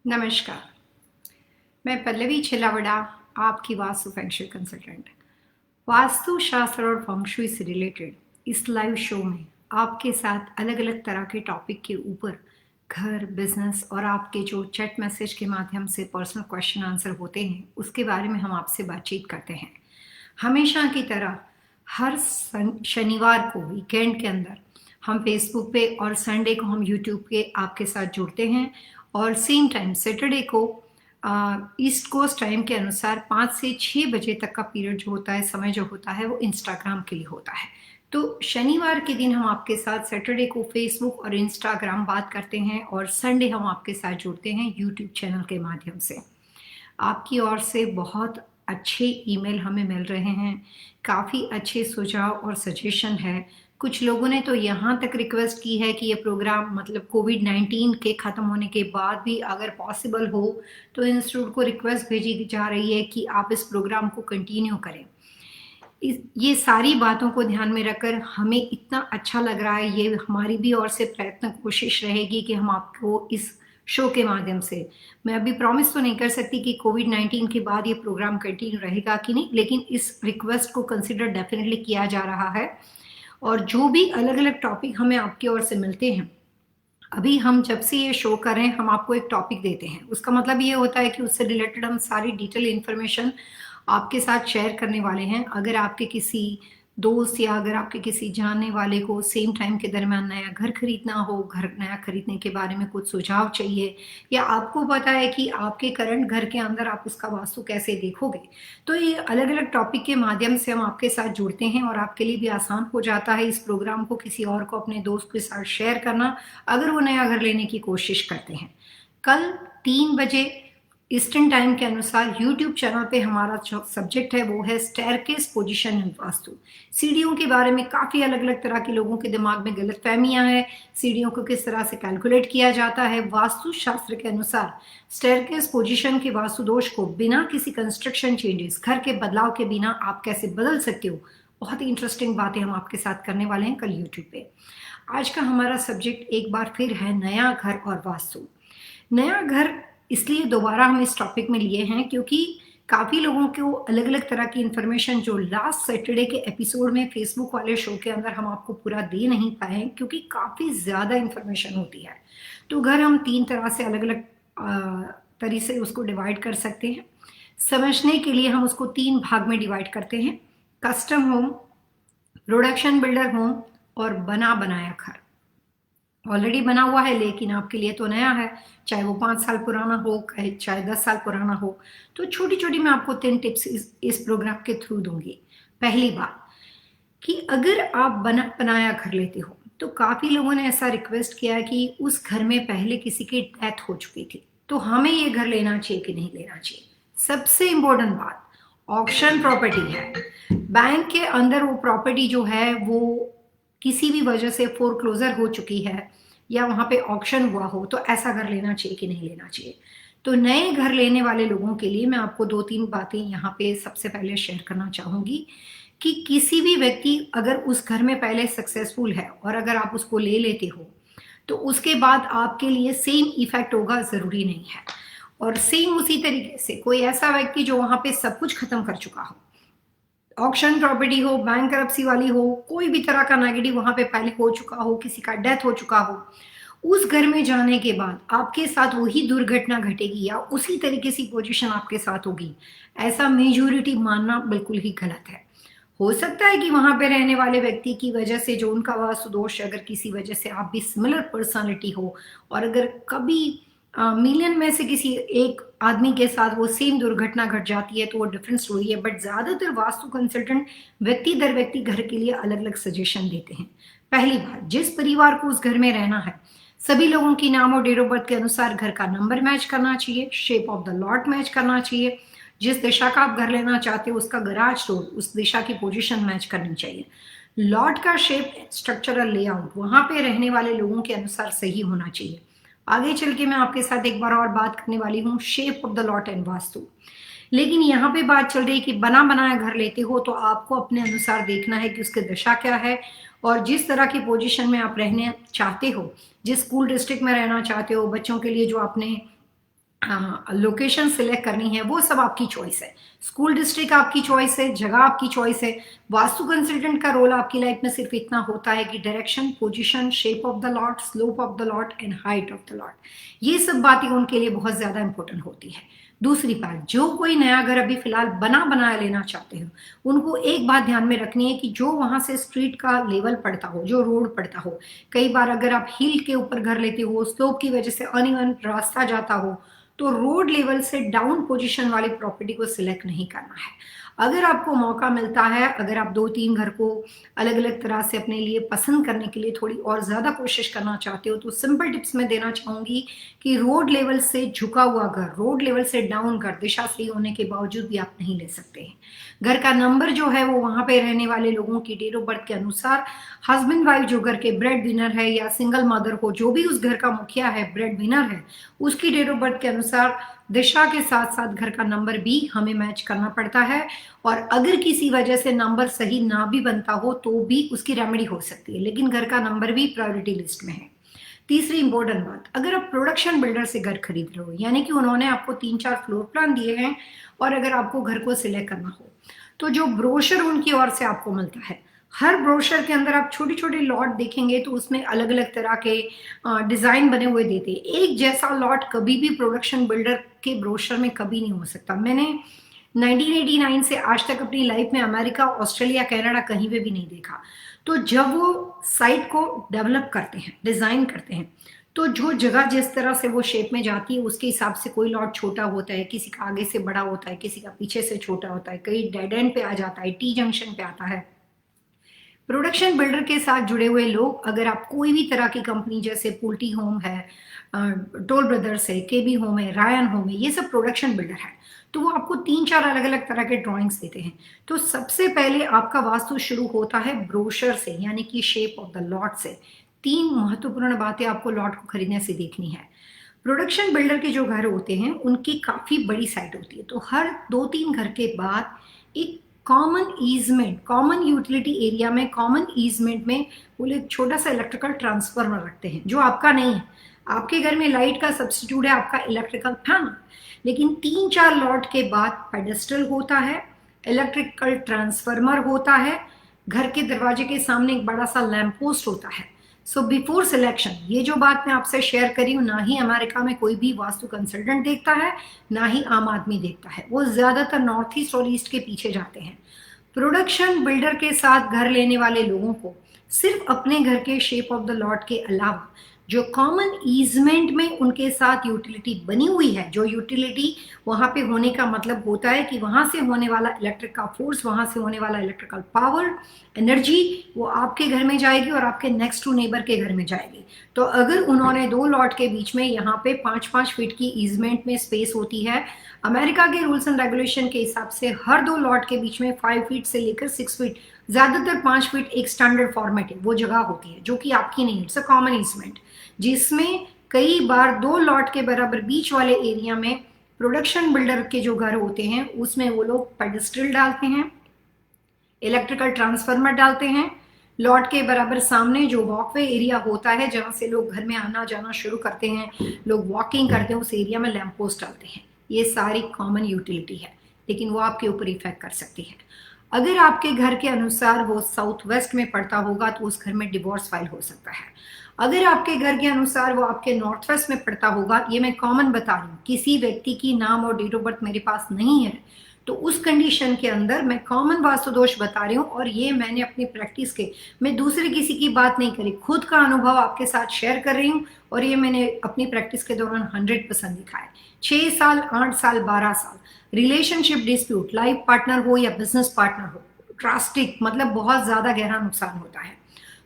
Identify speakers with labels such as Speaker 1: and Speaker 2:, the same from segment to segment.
Speaker 1: नमस्कार। मैं पल्लवी छिलावड़ा, आपकी वास्तु फेंगशुई कंसल्टेंट। वास्तु शास्त्र और फेंगशुई से रिलेटेड इस लाइव शो में आपके साथ अलग अलग तरह के टॉपिक के ऊपर घर, बिजनेस और आपके जो चैट मैसेज के माध्यम से पर्सनल क्वेश्चन आंसर होते हैं उसके बारे में हम आपसे बातचीत करते हैं। हमेशा की तरह हर शनिवार को वीकेंड के अंदर हम फेसबुक पे और संडे को हम यूट्यूब पे आपके साथ जुड़ते हैं और सेम टाइम सैटरडे को ईस्ट कोस्ट टाइम के अनुसार 5 से 6 बजे तक का पीरियड जो होता है, समय जो होता है वो इंस्टाग्राम के लिए होता है। तो शनिवार के दिन हम आपके साथ सैटरडे को फेसबुक और इंस्टाग्राम बात करते हैं और संडे हम आपके साथ जुड़ते हैं यूट्यूब चैनल के माध्यम से। आपकी ओर से बहुत अच्छे ईमेल हमें मिल रहे हैं, काफ़ी अच्छे सुझाव और सजेशन है। कुछ लोगों ने तो यहाँ तक रिक्वेस्ट की है कि ये प्रोग्राम मतलब कोविड-19 के ख़त्म होने के बाद भी अगर पॉसिबल हो तो इंस्टीट्यूट को रिक्वेस्ट भेजी जा रही है कि आप इस प्रोग्राम को कंटिन्यू करें। ये सारी बातों को ध्यान में रखकर हमें इतना अच्छा लग रहा है, ये हमारी भी ओर से प्रयत्न कोशिश रहेगी कि हम आपको इस शो के माध्यम से, मैं अभी प्रॉमिस तो नहीं कर सकती कि कोविड-19 के बाद ये प्रोग्राम कंटिन्यू रहेगा कि नहीं, लेकिन इस रिक्वेस्ट को कंसिडर डेफिनेटली किया जा रहा है। और जो भी अलग-अलग टॉपिक हमें आपकी ओर से मिलते हैं, अभी हम जब से ये शो कर रहे हैं हम आपको एक टॉपिक देते हैं, उसका मतलब ये होता है कि उससे रिलेटेड हम सारी डिटेल इन्फॉर्मेशन आपके साथ शेयर करने वाले हैं। अगर आपके किसी दोस्त या अगर आपके किसी जानने वाले को सेम टाइम के दरमियान नया घर खरीदना हो, घर नया खरीदने के बारे में कुछ सुझाव चाहिए या आपको पता है कि आपके करंट घर के अंदर आप उसका वास्तु कैसे देखोगे, तो ये अलग-अलग टॉपिक के माध्यम से हम आपके साथ जुड़ते हैं और आपके लिए भी आसान हो जाता है इस प्रोग्राम को किसी और को अपने दोस्त के साथ शेयर करना, अगर वो नया घर लेने की कोशिश करते हैं। कल 3 बजे ईस्टर्न टाइम के अनुसार यूट्यूब चैनल पे हमारा जो सब्जेक्ट है वो है स्टेयरकेस पोजीशन इन वास्तु। सीढ़ियों के बारे में काफ़ी अलग-अलग तरह के लोगों के दिमाग में गलतफहमियां हैं, सीढ़ियों को किस तरह से कैलकुलेट किया जाता है। वास्तु शास्त्र के अनुसार स्टेयरकेस पोजीशन के वास्तु दोष को बिना किसी कंस्ट्रक्शन चेंजेस, घर के बदलाव के बिना आप कैसे बदल सकते हो, बहुत ही इंटरेस्टिंग बातें हम आपके साथ करने वाले हैं कल यूट्यूब पे। आज का हमारा सब्जेक्ट एक बार फिर है नया घर और वास्तु। नया घर इसलिए दोबारा हम इस टॉपिक में लिए हैं क्योंकि काफ़ी लोगों को अलग-अलग तरह की इन्फॉर्मेशन जो लास्ट सैटरडे के एपिसोड में फेसबुक वाले शो के अंदर हम आपको पूरा दे नहीं पाए हैं क्योंकि काफ़ी ज़्यादा इन्फॉर्मेशन होती है। तो घर हम 3 तरह से अलग-अलग तरह से उसको डिवाइड कर सकते हैं। समझने के लिए हम उसको 3 भाग में डिवाइड करते हैं, custom home, production builder home और बना बनाया घर। ऑलरेडी बना हुआ है लेकिन आपके लिए तो नया है, चाहे वो 5 साल पुराना हो चाहे 10 साल पुराना हो। तो छोटी छोटी मैं आपको 3 टिप्स इस प्रोग्राम के थ्रू दूंगी। पहली बात कि अगर आप बना बनाया घर लेते हो तो काफी लोगों ने ऐसा रिक्वेस्ट किया कि उस घर में पहले किसी की डेथ हो चुकी थी, तो हमें ये घर लेना चाहिए कि नहीं लेना चाहिए। सबसे इंपॉर्टेंट बात, ऑक्शन प्रॉपर्टी है, बैंक के अंदर वो प्रॉपर्टी जो है वो किसी भी वजह से फोरक्लोजर हो चुकी है या वहां पे ऑक्शन हुआ हो, तो ऐसा घर लेना चाहिए कि नहीं लेना चाहिए। तो नए घर लेने वाले लोगों के लिए मैं आपको 2-3 बातें यहाँ पे सबसे पहले शेयर करना चाहूंगी कि किसी भी व्यक्ति अगर उस घर में पहले सक्सेसफुल है और अगर आप उसको ले लेते हो तो उसके बाद आपके लिए सेम इफेक्ट होगा जरूरी नहीं है। और सेम उसी तरीके से कोई ऐसा व्यक्ति जो वहां पे सब कुछ खत्म कर चुका हो, ऑक्शन प्रॉपर्टी हो, बैंक करप्सी वाली हो, कोई भी तरह का नेगेटिव वहां पे पहले हो चुका हो, किसी का डेथ हो चुका हो, उस घर में जाने के बाद आपके साथ वही दुर्घटना घटेगी या उसी तरीके से पोजीशन आपके साथ होगी, ऐसा मेजोरिटी मानना बिल्कुल ही गलत है। हो सकता है कि वहां पे रहने वाले व्यक्ति की वजह से जो उनका वास्तु दोष, अगर किसी वजह से आप भी सिमिलर पर्सनालिटी हो और अगर कभी मिलियन में से किसी एक आदमी के साथ वो सेम दुर्घटना घट जाती है तो वो डिफरेंट स्टोरी है, बट ज्यादातर वास्तु कंसल्टेंट व्यक्ति दर व्यक्ति घर के लिए अलग अलग सजेशन देते हैं। पहली बात, जिस परिवार को उस घर में रहना है सभी लोगों की नाम और डेट ऑफ बर्थ के अनुसार घर का नंबर मैच करना चाहिए, shape of the lot match करना चाहिए, जिस दिशा का आप घर लेना चाहते हो उसका गराज डोर उस दिशा की पोजीशन मैच करनी चाहिए, लॉट का शेप, स्ट्रक्चरल लेआउट वहां पे रहने वाले लोगों के अनुसार सही होना चाहिए। आगे चल के मैं आपके साथ एक बार और बात करने वाली हूँ shape of the lot and vastu, लेकिन यहाँ पे बात चल रही है कि बना बनाया घर लेते हो तो आपको अपने अनुसार देखना है कि उसकी दशा क्या है और जिस तरह की पोजीशन में आप रहने चाहते हो, जिस स्कूल डिस्ट्रिक्ट में रहना चाहते हो, बच्चों के लिए जो आपने लोकेशन सिलेक्ट करनी है, वो सब आपकी चॉइस है। स्कूल डिस्ट्रिक्ट आपकी चॉइस है, जगह आपकी चॉइस है। वास्तु कंसल्टेंट का रोल आपकी लाइफ में सिर्फ इतना होता है कि direction, position, shape of the lot, slope of the lot and height of the lot, ये सब बातें उनके लिए बहुत ज्यादा इंपॉर्टेंट होती है। दूसरी बात, जो कोई नया घर अभी फिलहाल बनाया लेना चाहते हो, उनको एक बात ध्यान में रखनी है कि जो वहां से स्ट्रीट का लेवल पड़ता हो, जो रोड पड़ता हो, कई बार अगर आप हिल के ऊपर घर लेते हो, स्लोप की वजह से अनइवन रास्ता जाता हो, तो रोड लेवल से डाउन पोजीशन वाली प्रॉपर्टी को सिलेक्ट नहीं करना है। अगर आपको मौका मिलता है, अगर आप 2-3 घर को अलग अलग तरह से अपने लिए पसंद करने के लिए थोड़ी और ज्यादा कोशिश करना चाहते हो, तो सिंपल टिप्स मैं देना चाहूंगी कि रोड लेवल से झुका हुआ घर, रोड लेवल से डाउन घर, दिशा सही होने के बावजूद भी आप नहीं ले सकते हैं। घर का नंबर जो है वो वहां पे रहने वाले लोगों की डेट ऑफ बर्थ के अनुसार, हस्बैंड वाइफ जो घर के ब्रेड विनर है या सिंगल मदर हो, जो भी उस घर का मुखिया है, ब्रेड विनर है, उसकी डेट ऑफ बर्थ के अनुसार दिशा के साथ साथ घर का नंबर भी हमें मैच करना पड़ता है। और अगर किसी वजह से नंबर सही ना भी बनता हो तो भी उसकी रेमेडी हो सकती है, लेकिन घर का नंबर भी प्रायोरिटी लिस्ट में है। तीसरी इंपॉर्टेंट बात, अगर आप प्रोडक्शन बिल्डर से घर खरीद रहे हो, यानी कि उन्होंने आपको 3-4 फ्लोर प्लान दिए हैं और अगर आपको घर को सिलेक्ट करना हो, तो जो ब्रोशर उनकी ओर से आपको मिलता है, हर ब्रोशर के अंदर आप छोटी छोटी लॉट देखेंगे तो उसमें अलग अलग तरह के डिजाइन बने हुए देते हैं। एक जैसा लॉट कभी भी प्रोडक्शन बिल्डर के ब्रोशर में कभी नहीं हो सकता। मैंने 1989 से आज तक अपनी लाइफ में अमेरिका, ऑस्ट्रेलिया, कनाडा कहीं पे भी नहीं देखा। तो जब वो साइट को डेवलप करते हैं, डिजाइन करते हैं, तो जो जगह जिस तरह से वो शेप में जाती है उसके हिसाब से कोई लॉट छोटा होता है, किसी का आगे से बड़ा होता है, किसी का पीछे से छोटा होता है, कई डेड एंड पे आ जाता है, टी जंक्शन पे आता है। प्रोडक्शन बिल्डर के साथ जुड़े हुए लोग, अगर आप कोई भी तरह की कंपनी, जैसे पुल्टी होम है, टोल ब्रदर्स है, केबी होम है, रायन होम है, ये सब प्रोडक्शन बिल्डर है, तो वो आपको 3-4 अलग अलग तरह के ड्राइंग्स देते हैं। तो सबसे पहले आपका वास्तु शुरू होता है ब्रोशर से, यानी कि शेप ऑफ द लॉट से। 3 महत्वपूर्ण बातें आपको लॉट को खरीदने से देखनी है। प्रोडक्शन बिल्डर के जो घर होते हैं उनकी काफी बड़ी साइट होती है, तो हर 2-3 घर के बाद एक common easement, common utility area में, कॉमन ईजमेंट में वो लोग छोटा सा इलेक्ट्रिकल ट्रांसफार्मर रखते हैं, जो आपका नहीं है। आपके घर में लाइट का सब्स्टिट्यूट है आपका इलेक्ट्रिकल फैन, लेकिन 3-4 लॉट के बाद पेडेस्टल होता है, इलेक्ट्रिकल ट्रांसफार्मर होता है, घर के दरवाजे के सामने एक बड़ा सा लैंप पोस्ट होता है। सो बिफोर सिलेक्शन, ये जो बात मैं आपसे शेयर करी हूँ, ना ही अमेरिका में कोई भी वास्तु कंसल्टेंट देखता है, ना ही आम आदमी देखता है। वो ज्यादातर नॉर्थ ईस्ट और ईस्ट के पीछे जाते हैं। प्रोडक्शन बिल्डर के साथ घर लेने वाले लोगों को सिर्फ अपने घर के शेप ऑफ द लॉट के अलावा जो कॉमन ईजमेंट में उनके साथ यूटिलिटी बनी हुई है, जो यूटिलिटी वहां पे होने का मतलब होता है कि वहां से होने वाला इलेक्ट्रिक का फोर्स, वहां से होने वाला इलेक्ट्रिकल पावर, एनर्जी, वो आपके घर में जाएगी और आपके नेक्स्ट टू नेबर के घर में जाएगी। तो अगर उन्होंने 2 लॉट के बीच में यहाँ पे 5-5 फीट की ईजमेंट में स्पेस होती है, अमेरिका के रूल्स एंड रेगुलेशन के हिसाब से हर 2 लॉट के बीच में 5 फीट से लेकर 6 फीट, ज्यादातर 5 फीट एक स्टैंडर्ड फॉर्मेट है, वो जगह होती है जो कि आपकी नहीं, इट्स अ कॉमन ईजमेंट, जिसमें कई बार 2 लॉट के बराबर बीच वाले एरिया में प्रोडक्शन बिल्डर के जो घर होते हैं उसमें वो लोग पेडेस्टल डालते हैं, इलेक्ट्रिकल ट्रांसफार्मर डालते हैं। लॉट के बराबर सामने जो वॉकवे एरिया होता है जहां से लोग घर में आना जाना शुरू करते हैं, लोग वॉकिंग करते हैं, उस एरिया में लैंप पोस्ट डालते हैं। ये सारी कॉमन यूटिलिटी है, लेकिन वो आपके ऊपर इफेक्ट कर सकती है। अगर आपके घर के अनुसार वो साउथ वेस्ट में पड़ता होगा तो उस घर में डिवोर्स फाइल हो सकता है। अगर आपके घर के अनुसार वो आपके नॉर्थ वेस्ट में पड़ता होगा, ये मैं कॉमन बता रही हूँ, किसी व्यक्ति की नाम और डेट ऑफ बर्थ मेरे पास नहीं है, तो उस कंडीशन के अंदर मैं कॉमन वास्तु दोष बता रही हूँ। और ये मैंने अपनी प्रैक्टिस के, मैं दूसरे किसी की बात नहीं करी, खुद का अनुभव आपके साथ शेयर कर रही हूँ, और ये मैंने अपनी प्रैक्टिस के दौरान 100% दिखा है। 6 साल, 8 साल, 12 साल रिलेशनशिप डिस्प्यूट, लाइफ पार्टनर हो या बिजनेस पार्टनर हो, ड्रास्टिक मतलब बहुत ज्यादा गहरा नुकसान होता है।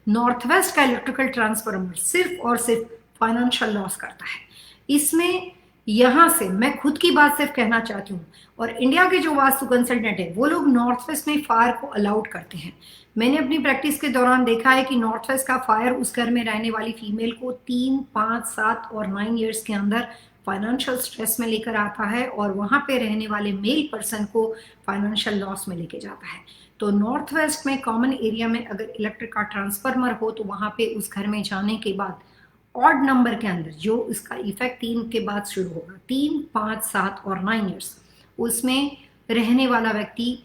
Speaker 1: नॉर्थ वेस्ट का इलेक्ट्रिकल ट्रांसफार्मर सिर्फ और सिर्फ फाइनेंशियल लॉस करता है। इसमें यहां से मैं खुद की बात सिर्फ कहना चाहती हूँ, और इंडिया के जो वास्तु कंसल्टेंट है वो लोग नॉर्थ वेस्ट में फायर को अलाउड करते हैं। मैंने अपनी प्रैक्टिस के दौरान देखा है कि नॉर्थ वेस्ट का फायर उस घर में रहने वाली फीमेल को 3, 5, 7 और 9 ईयर्स के अंदर फाइनेंशियल स्ट्रेस में लेकर आता है, और वहां पे रहने वाले मेल पर्सन को फाइनेंशियल लॉस में लेके जाता है। तो नॉर्थ वेस्ट में कॉमन एरिया में अगर इलेक्ट्रिक का ट्रांसफार्मर हो तो वहां पे उस घर में जाने के बाद ऑड नंबर के अंदर जो इसका इफेक्ट 3 के बाद शुरू होगा, 3, 5, 7 और 9 ईयर्स, उसमें रहने वाला व्यक्ति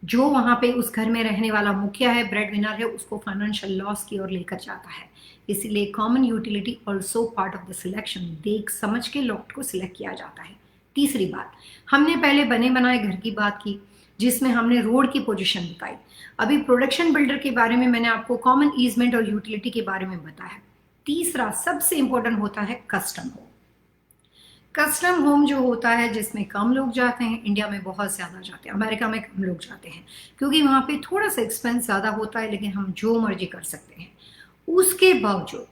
Speaker 1: जो वहां पे उस घर में रहने वाला मुखिया है, ब्रेड विनर है, उसको फाइनेंशियल लॉस की ओर लेकर जाता है। इसीलिए common utility also part of the selection, देख समझ के लॉट को सिलेक्ट किया जाता है। तीसरी बात, हमने पहले बने बनाए घर की बात की जिसमें हमने रोड की पोजीशन बताई। अभी प्रोडक्शन बिल्डर के बारे में मैंने आपको कॉमन ईजमेंट और यूटिलिटी के बारे में बताया। तीसरा सबसे इंपॉर्टेंट होता है कस्टम होम। कस्टम होम जो होता है जिसमें कम लोग जाते हैं, इंडिया में बहुत ज़्यादा जाते हैं, अमेरिका में कम लोग जाते हैं क्योंकि वहाँ पे थोड़ा सा एक्सपेंस ज़्यादा होता है, लेकिन हम जो मर्जी कर सकते हैं। उसके बावजूद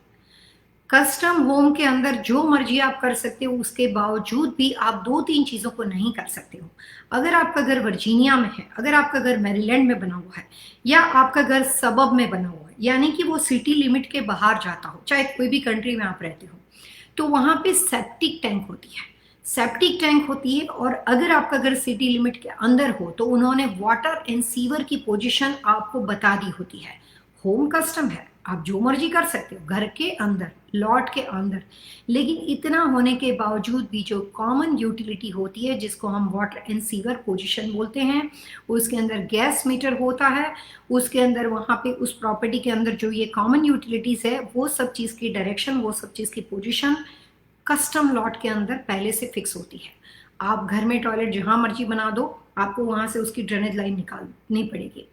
Speaker 1: कस्टम होम के अंदर जो मर्जी आप कर सकते हो, उसके बावजूद भी आप 2-3 चीज़ों को नहीं कर सकते हो। अगर आपका घर वर्जीनिया में है, अगर आपका घर मैरीलैंड में बना हुआ है, या आपका घर सबब में बना हुआ है, यानी कि वो सिटी लिमिट के बाहर जाता हो, चाहे कोई भी कंट्री में आप रहते हो, तो वहां पे सेप्टिक टैंक होती है। सेप्टिक टैंक होती है, और अगर आपका घर सिटी लिमिट के अंदर हो तो उन्होंने वाटर एंड सीवर की पोजीशन आपको बता दी होती है। होम कस्टम है, आप जो मर्जी कर सकते हो घर के अंदर, लॉट के अंदर, लेकिन इतना होने के बावजूद भी जो कॉमन यूटिलिटी होती है जिसको हम वाटर एंड सीवर पोजीशन बोलते हैं, उसके अंदर गैस मीटर होता है, उसके अंदर वहां पे उस प्रॉपर्टी के अंदर जो ये कॉमन यूटिलिटीज है वो सब चीज की डायरेक्शन, वो सब चीज की पोजीशन कस्टम लॉट के अंदर पहले से फिक्स होती है। आप घर में टॉयलेट जहां मर्जी बना दो, आपको वहां से उसकी ड्रेनेज लाइन निकालनी पड़ेगी।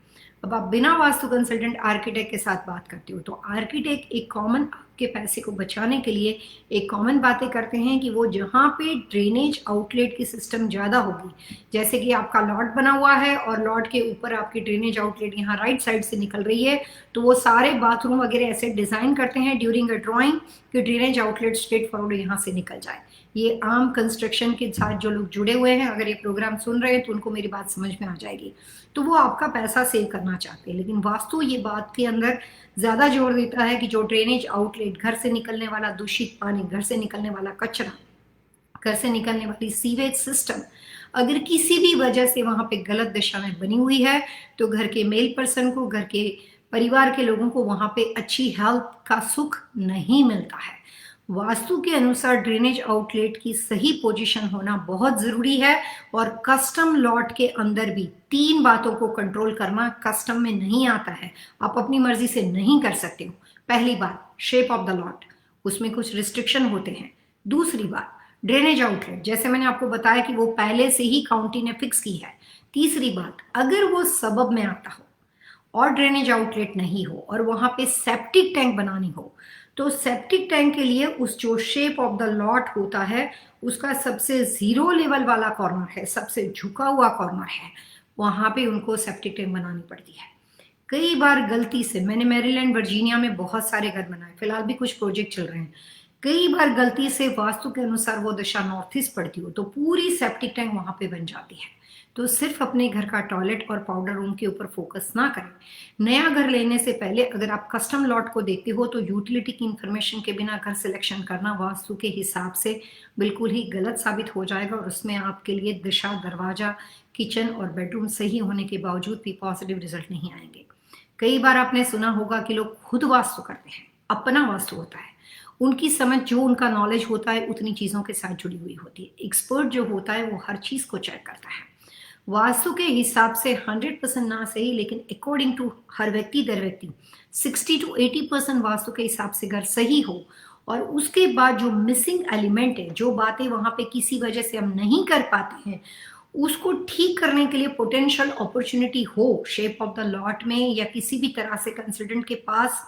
Speaker 1: अब आप बिना वास्तु कंसल्टेंट आर्किटेक्ट के साथ बात करते हो, तो आर्किटेक्ट एक कॉमन आपके पैसे को बचाने के लिए एक कॉमन बातें करते हैं कि वो जहाँ पे ड्रेनेज आउटलेट की सिस्टम ज़्यादा होगी, जैसे कि आपका लॉट बना हुआ है और लॉट के ऊपर आपकी ड्रेनेज आउटलेट यहाँ राइट साइड से निकल रही है, तो वो सारे बाथरूम वगैरह ऐसे डिज़ाइन करते हैं ड्यूरिंग अ ड्राइंग कि ड्रेनेज आउटलेट स्ट्रेट फॉरवर्ड यहाँ से निकल जाए। ये आम कंस्ट्रक्शन के साथ जो लोग जुड़े हुए हैं, अगर ये प्रोग्राम सुन रहे हैं तो उनको मेरी बात समझ में आ जाएगी। तो वो आपका पैसा सेव करना चाहते हैं, लेकिन वास्तु ये बात के अंदर ज्यादा जोर देता है कि जो ड्रेनेज आउटलेट, घर से निकलने वाला दूषित पानी, घर से निकलने वाला कचरा, घर से निकलने वाली सीवेज सिस्टम अगर किसी भी वजह से वहां पे गलत दिशा में बनी हुई है, तो घर के मेल पर्सन को, घर के परिवार के लोगों को वहां पे अच्छी हेल्थ का सुख नहीं मिलता है। वास्तु के अनुसार ड्रेनेज आउटलेट की सही पोजीशन होना बहुत जरूरी है, और कस्टम लॉट के अंदर भी 3 बातों को कंट्रोल करना कस्टम में नहीं आता है, आप अपनी मर्जी से नहीं कर सकते हो। पहली बात, शेप ऑफ द लॉट, उसमें कुछ रिस्ट्रिक्शन होते हैं। दूसरी बात, ड्रेनेज आउटलेट, जैसे मैंने आपको बताया कि वो पहले से ही काउंटी ने फिक्स की है। तीसरी बात, अगर वो सबब में आता हो और ड्रेनेज आउटलेट नहीं हो और वहां पे सेप्टिक टैंक बनानी हो, तो सेप्टिक टैंक के लिए उस जो शेप ऑफ द लॉट होता है उसका सबसे जीरो लेवल वाला कॉर्नर है, सबसे झुका हुआ कॉर्नर है, वहां पे उनको सेप्टिक टैंक बनानी पड़ती है। कई बार गलती से, मैंने मैरीलैंड वर्जीनिया में बहुत सारे घर बनाए, फिलहाल भी कुछ प्रोजेक्ट चल रहे हैं, कई बार गलती से वास्तु के अनुसार वो दिशा नॉर्थ ईस्ट पड़ती हो तो पूरी सेप्टिक टैंक वहां पे बन जाती है। तो सिर्फ अपने घर का टॉयलेट और पाउडर रूम के ऊपर फोकस ना करें। नया घर लेने से पहले अगर आप कस्टम लॉट को देखते हो तो यूटिलिटी की इंफॉर्मेशन के बिना घर सिलेक्शन करना वास्तु के हिसाब से बिल्कुल ही गलत साबित हो जाएगा, और उसमें आपके लिए दिशा, दरवाजा, किचन और बेडरूम सही होने के बावजूद भी पॉजिटिव रिजल्ट नहीं आएंगे। कई बार आपने सुना होगा कि लोग खुद वास्तु करते हैं, अपना वास्तु होता है, उनकी समझ, जो उनका नॉलेज होता है उतनी चीज़ों के साथ जुड़ी हुई होती है। एक्सपर्ट जो होता है वो हर चीज़ को चेक करता है। वास्तु के हिसाब से 100% ना सही, लेकिन अकॉर्डिंग टू हर व्यक्ति दर व्यक्ति 60 to 80% वास्तु के हिसाब से घर सही हो, और उसके बाद जो मिसिंग एलिमेंट है, जो बातें वहां पे किसी वजह से हम नहीं कर पाते हैं, उसको ठीक करने के लिए पोटेंशियल अपॉर्चुनिटी हो शेप ऑफ द लॉट में या किसी भी तरह से कंसल्टेंट के पास,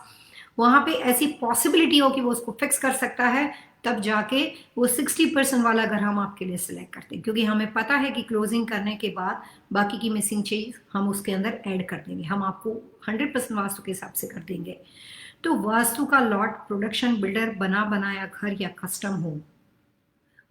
Speaker 1: वहां पे ऐसी पॉसिबिलिटी हो कि वो उसको फिक्स कर सकता है, तब जाके वो 60% वाला घर हम आपके लिए सिलेक्ट करते हैं, क्योंकि हमें पता है कि क्लोजिंग करने के बाद बाकी की मिसिंग चीज हम उसके अंदर ऐड कर देंगे, हम आपको 100% वास्तु के हिसाब से कर देंगे। तो वास्तु का लॉट, प्रोडक्शन बिल्डर, बना बनाया घर या कस्टम हो,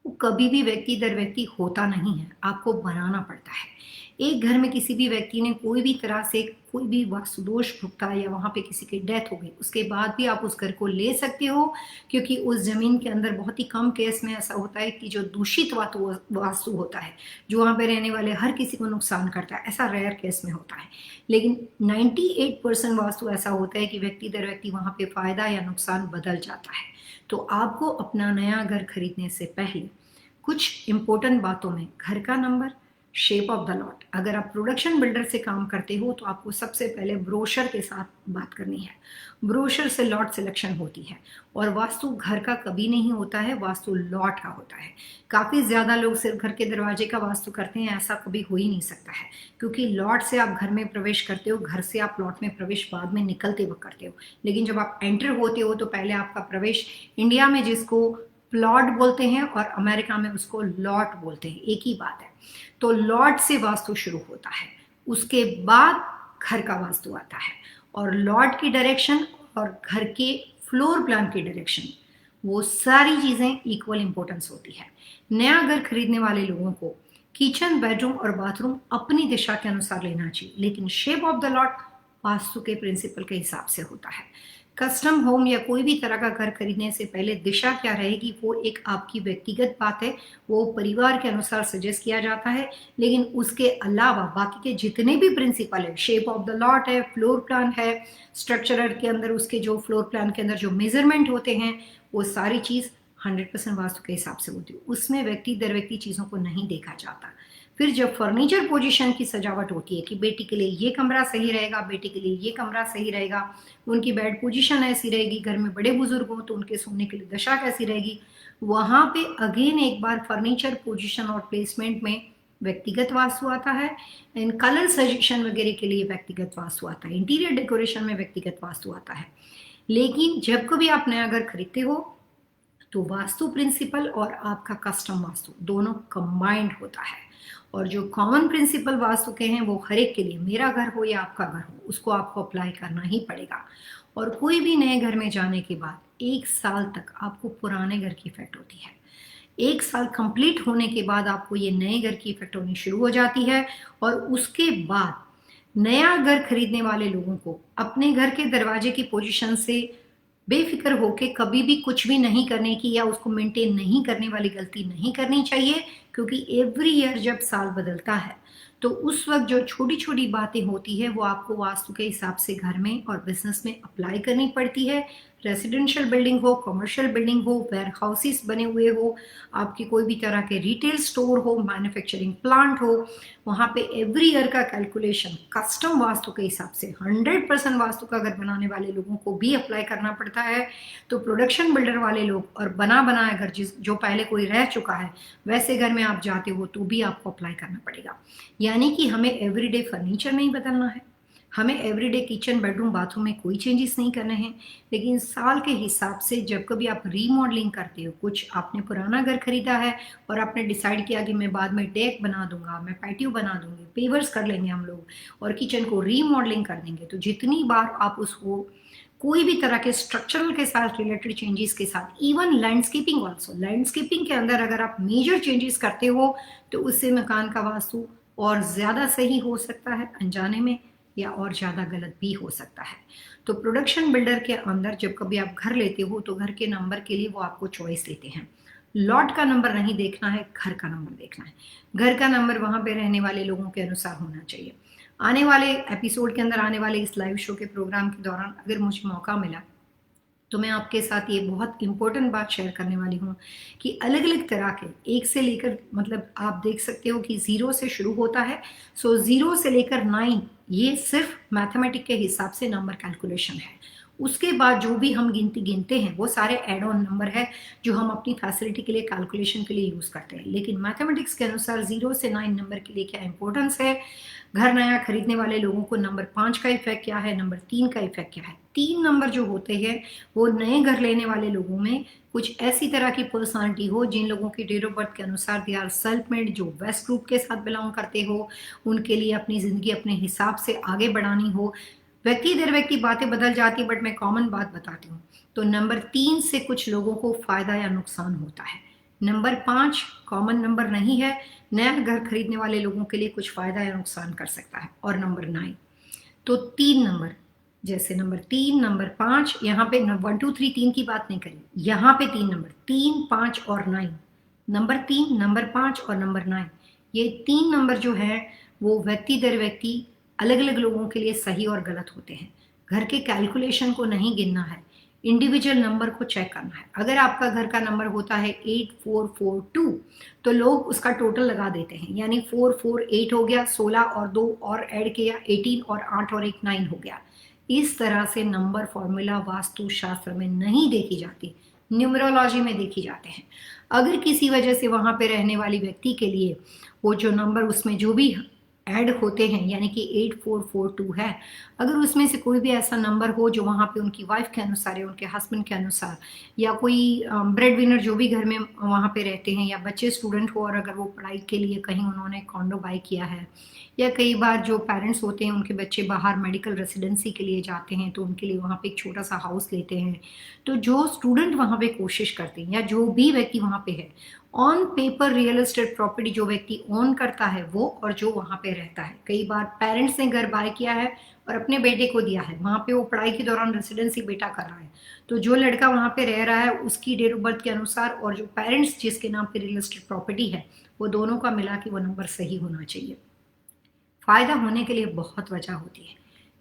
Speaker 1: वो कभी भी व्यक्ति दर व्यक्ति होता नहीं है, आपको बनाना पड़ता है। एक घर में किसी भी व्यक्ति ने कोई भी तरह से कोई भी वास्तु दोष भुगता या वहां पे किसी की डेथ हो गई, उसके बाद भी आप उस घर को ले सकते हो, क्योंकि उस जमीन के अंदर बहुत ही कम केस में ऐसा होता है कि जो दूषित वास्तु होता है, जो वहां पे रहने वाले हर किसी को नुकसान करता है, ऐसा रेयर केस में होता है। लेकिन 98% वास्तु ऐसा होता है कि व्यक्ति दर व्यक्ति वहां पे फायदा या नुकसान बदल जाता है। तो आपको अपना नया घर खरीदने से पहले कुछ इंपॉर्टेंट बातों में घर का number, shape of the lot, अगर आप प्रोडक्शन बिल्डर से काम करते हो तो आपको सबसे पहले ब्रोशर के साथ बात करनी है। ब्रोशर से लॉट सिलेक्शन होती है और वास्तु घर का कभी नहीं होता है, वास्तु लॉट का होता है। काफ़ी ज़्यादा लोग सिर्फ घर के दरवाजे का वास्तु करते हैं, ऐसा कभी हो ही नहीं सकता है, क्योंकि लॉट से आप घर में प्रवेश करते हो, घर से आप लॉट में प्रवेश बाद में निकलते वक्त करते हो। लेकिन जब आप एंटर होते हो तो पहले आपका प्रवेश, इंडिया में जिसको प्लॉट बोलते हैं और अमेरिका में उसको लॉट बोलते हैं, एक ही बात है। तो लॉट से वास्तु शुरू होता है, उसके बाद घर का वास्तु आता है। और लॉट की डायरेक्शन और घर के फ्लोर प्लान की डायरेक्शन, वो सारी चीजें इक्वल इंपॉर्टेंस होती है। नया घर खरीदने वाले लोगों को किचन, बेडरूम और बाथरूम अपनी दिशा के अनुसार लेना चाहिए, लेकिन shape of the lot vastu के प्रिंसिपल के हिसाब से होता है। कस्टम होम या कोई भी तरह का घर खरीदने से पहले दिशा क्या रहेगी वो एक आपकी व्यक्तिगत बात है, वो परिवार के अनुसार सजेस्ट किया जाता है। लेकिन उसके अलावा बाकी के जितने भी प्रिंसिपल है, शेप ऑफ द लॉट है, फ्लोर प्लान है, स्ट्रक्चरर के अंदर उसके जो फ्लोर प्लान के अंदर जो मेजरमेंट होते हैं, वो सारी चीज़ 100% वास्तु के हिसाब से होती है। उसमें व्यक्ति दर व्यक्ति चीज़ों को नहीं देखा जाता। फिर जब फर्नीचर पोजीशन की सजावट होती है कि बेटी के लिए ये कमरा सही रहेगा, बेटी के लिए ये कमरा सही रहेगा, उनकी बेड पोजीशन ऐसी रहेगी, घर में बड़े बुजुर्ग हो तो उनके सोने के लिए दशा कैसी रहेगी, वहां पे अगेन एक बार फर्नीचर पोजीशन और प्लेसमेंट में व्यक्तिगत वास्तु आता है। इन कलर सजेशन वगैरह के लिए व्यक्तिगत वास्तु आता है, इंटीरियर डेकोरेशन में व्यक्तिगत वास्तु आता है। लेकिन जब कभी आप नया घर खरीदते हो तो वास्तु प्रिंसिपल और आपका कस्टम वास्तु दोनों कंबाइंड होता है। और जो कॉमन प्रिंसिपल वास्तु के हैं वो हर एक के लिए, मेरा घर हो या आपका घर हो, उसको आपको अप्लाई करना ही पड़ेगा। और कोई भी नए घर में जाने के बाद 1 साल तक आपको पुराने घर की इफेक्ट होती है। 1 साल कंप्लीट होने के बाद आपको ये नए घर की इफेक्ट होनी शुरू हो जाती है। और उसके बाद नया घर खरीदने वाले लोगों को अपने घर के दरवाजे की पोजीशन से बेफिक्र होके कभी भी कुछ भी नहीं करने की या उसको मेंटेन नहीं करने वाली गलती नहीं करनी चाहिए, क्योंकि एवरी ईयर जब साल बदलता है तो उस वक्त जो छोटी छोटी बातें होती है वो आपको वास्तु के हिसाब से घर में और बिजनेस में अप्लाई करनी पड़ती है। रेसिडेंशियल बिल्डिंग हो, कमर्शियल बिल्डिंग हो, वेयर हाउसेस बने हुए हो, आपकी कोई भी तरह के रिटेल स्टोर हो, मैन्युफैक्चरिंग प्लांट हो, वहाँ पे एवरी ईयर का कैलकुलेशन कस्टम वास्तु के हिसाब से 100% वास्तु का घर बनाने वाले लोगों को भी अप्लाई करना पड़ता है। तो प्रोडक्शन बिल्डर वाले लोग और बना बनाया घर जो पहले कोई रह चुका है वैसे घर में आप जाते हो तो भी आपको अप्लाई करना पड़ेगा। यानी कि हमें एवरीडे फर्नीचर नहीं बदलना है, हमें एवरीडे किचन, बेडरूम, बाथरूम में कोई चेंजेस नहीं करने हैं। लेकिन साल के हिसाब से जब कभी आप रीमॉडलिंग करते हो, कुछ आपने पुराना घर खरीदा है और आपने डिसाइड किया कि मैं बाद में डेक बना दूंगा, मैं पैटियो बना दूंगी, पेवर्स कर लेंगे हम लोग और किचन को रीमॉडलिंग कर देंगे, तो जितनी बार आप उसको कोई भी तरह के स्ट्रक्चरल के साथ रिलेटेड चेंजेस के साथ, इवन लैंडस्केपिंग ऑल्सो, लैंडस्केपिंग के अंदर अगर आप मेजर चेंजेस करते हो तो उससे मकान का वास्तु और ज़्यादा सही हो सकता है अनजाने में, या और ज़्यादा गलत भी हो सकता है। तो प्रोडक्शन बिल्डर के अंदर जब कभी आप घर लेते हो तो घर के नंबर के लिए वो आपको चॉइस देते हैं। लॉट का नंबर नहीं देखना है, घर का नंबर देखना है। घर का नंबर वहाँ पे रहने वाले लोगों के अनुसार होना चाहिए। आने वाले एपिसोड के अंदर, आने वाले इस लाइव शो के प्रोग्राम के दौरान अगर मुझे मौका मिला तो मैं आपके साथ ये बहुत इंपॉर्टेंट बात शेयर करने वाली हूँ कि अलग अलग तरह के, एक से लेकर, मतलब आप देख सकते हो कि 0 से शुरू होता है। सो 0 से लेकर 9 ये सिर्फ मैथमेटिक के हिसाब से नंबर कैलकुलेशन है। उसके बाद जो भी हम गिनती गिनते हैं वो सारे एड ऑन नंबर है जो हम अपनी फैसिलिटी के लिए, कैलकुलेशन के लिए यूज़ करते हैं। लेकिन मैथमेटिक्स के अनुसार 0 से 9 नंबर के लिए क्या इंपॉर्टेंस है, घर नया खरीदने वाले लोगों को नंबर 5 का इफेक्ट क्या है, नंबर 3 का इफेक्ट क्या है। 3 नंबर जो होते हैं वो नए घर लेने वाले लोगों में कुछ ऐसी तरह की पर्सनालिटी हो जिन लोगों की डेट ऑफ बर्थ के अनुसार दे आर सेल्फ मेड, जो वेस्ट ग्रुप के साथ बिलोंग करते हो, उनके लिए अपनी ज़िंदगी अपने हिसाब से आगे बढ़ानी हो। व्यक्ति दर व्यक्ति बातें बदल जाती, बट मैं कॉमन बात बताती हूँ। तो नंबर 3 से कुछ लोगों को फायदा या नुकसान होता है। नंबर 5 कॉमन नंबर नहीं है, नया घर खरीदने वाले लोगों के लिए कुछ फायदा या नुकसान कर सकता है। और नंबर 9 तो 3 नंबर, जैसे नंबर 3, नंबर 5, यहाँ पे 1 2 3 3 की बात नहीं करी, यहाँ पे 3 नंबर, 3, 5 और 9, नंबर 3, नंबर 5 और नंबर 9, ये 3 नंबर जो है वो व्यक्ति दर व्यक्ति अलग अलग लोगों के लिए सही और गलत होते हैं। घर के कैलकुलेशन को नहीं गिनना है, इंडिविजुअल नंबर को चेक करना है। अगर आपका घर का नंबर होता है 8442 तो लोग उसका टोटल लगा देते हैं, यानी 448 हो गया, 16 और 2 और ऐड किया 18 और 8 और 1 9 हो गया। इस तरह से नंबर फॉर्मूला वास्तु शास्त्र में नहीं देखी जाती, न्यूमरोलॉजी में देखी जाते हैं। अगर किसी वजह से वहां पे रहने वाली व्यक्ति के लिए वो जो नंबर उसमें जो भी ऐड होते हैं, यानी कि 8442 है, अगर उसमें से कोई भी ऐसा नंबर हो जो वहाँ पे उनकी वाइफ के अनुसार या उनके हस्बैंड के अनुसार, या कोई ब्रेड विनर जो भी घर में वहाँ पे रहते हैं, या बच्चे स्टूडेंट हो और अगर वो पढ़ाई के लिए कहीं उन्होंने कॉन्डो बाय किया है, या कई बार जो पेरेंट्स होते हैं उनके बच्चे बाहर मेडिकल रेसिडेंसी के लिए जाते हैं तो उनके लिए वहाँ पे एक छोटा सा हाउस लेते हैं, तो जो स्टूडेंट वहाँ पे कोशिश करते हैं या जो भी व्यक्ति वहाँ पे है, on paper real estate property जो व्यक्ति ओन करता है वो और जो वहाँ पे रहता है, कई बार पेरेंट्स ने घर बाय किया है और अपने बेटे को दिया है, वहाँ पे वो पढ़ाई के दौरान रेसिडेंसी बेटा कर रहा है, तो जो लड़का वहाँ पे रह रहा है उसकी डेट ऑफ बर्थ के अनुसार और जो पेरेंट्स जिसके नाम पे रियल एस्टेट प्रॉपर्टी है वो दोनों का मिला के वो नंबर सही होना चाहिए। फायदा होने के लिए बहुत वजह होती है,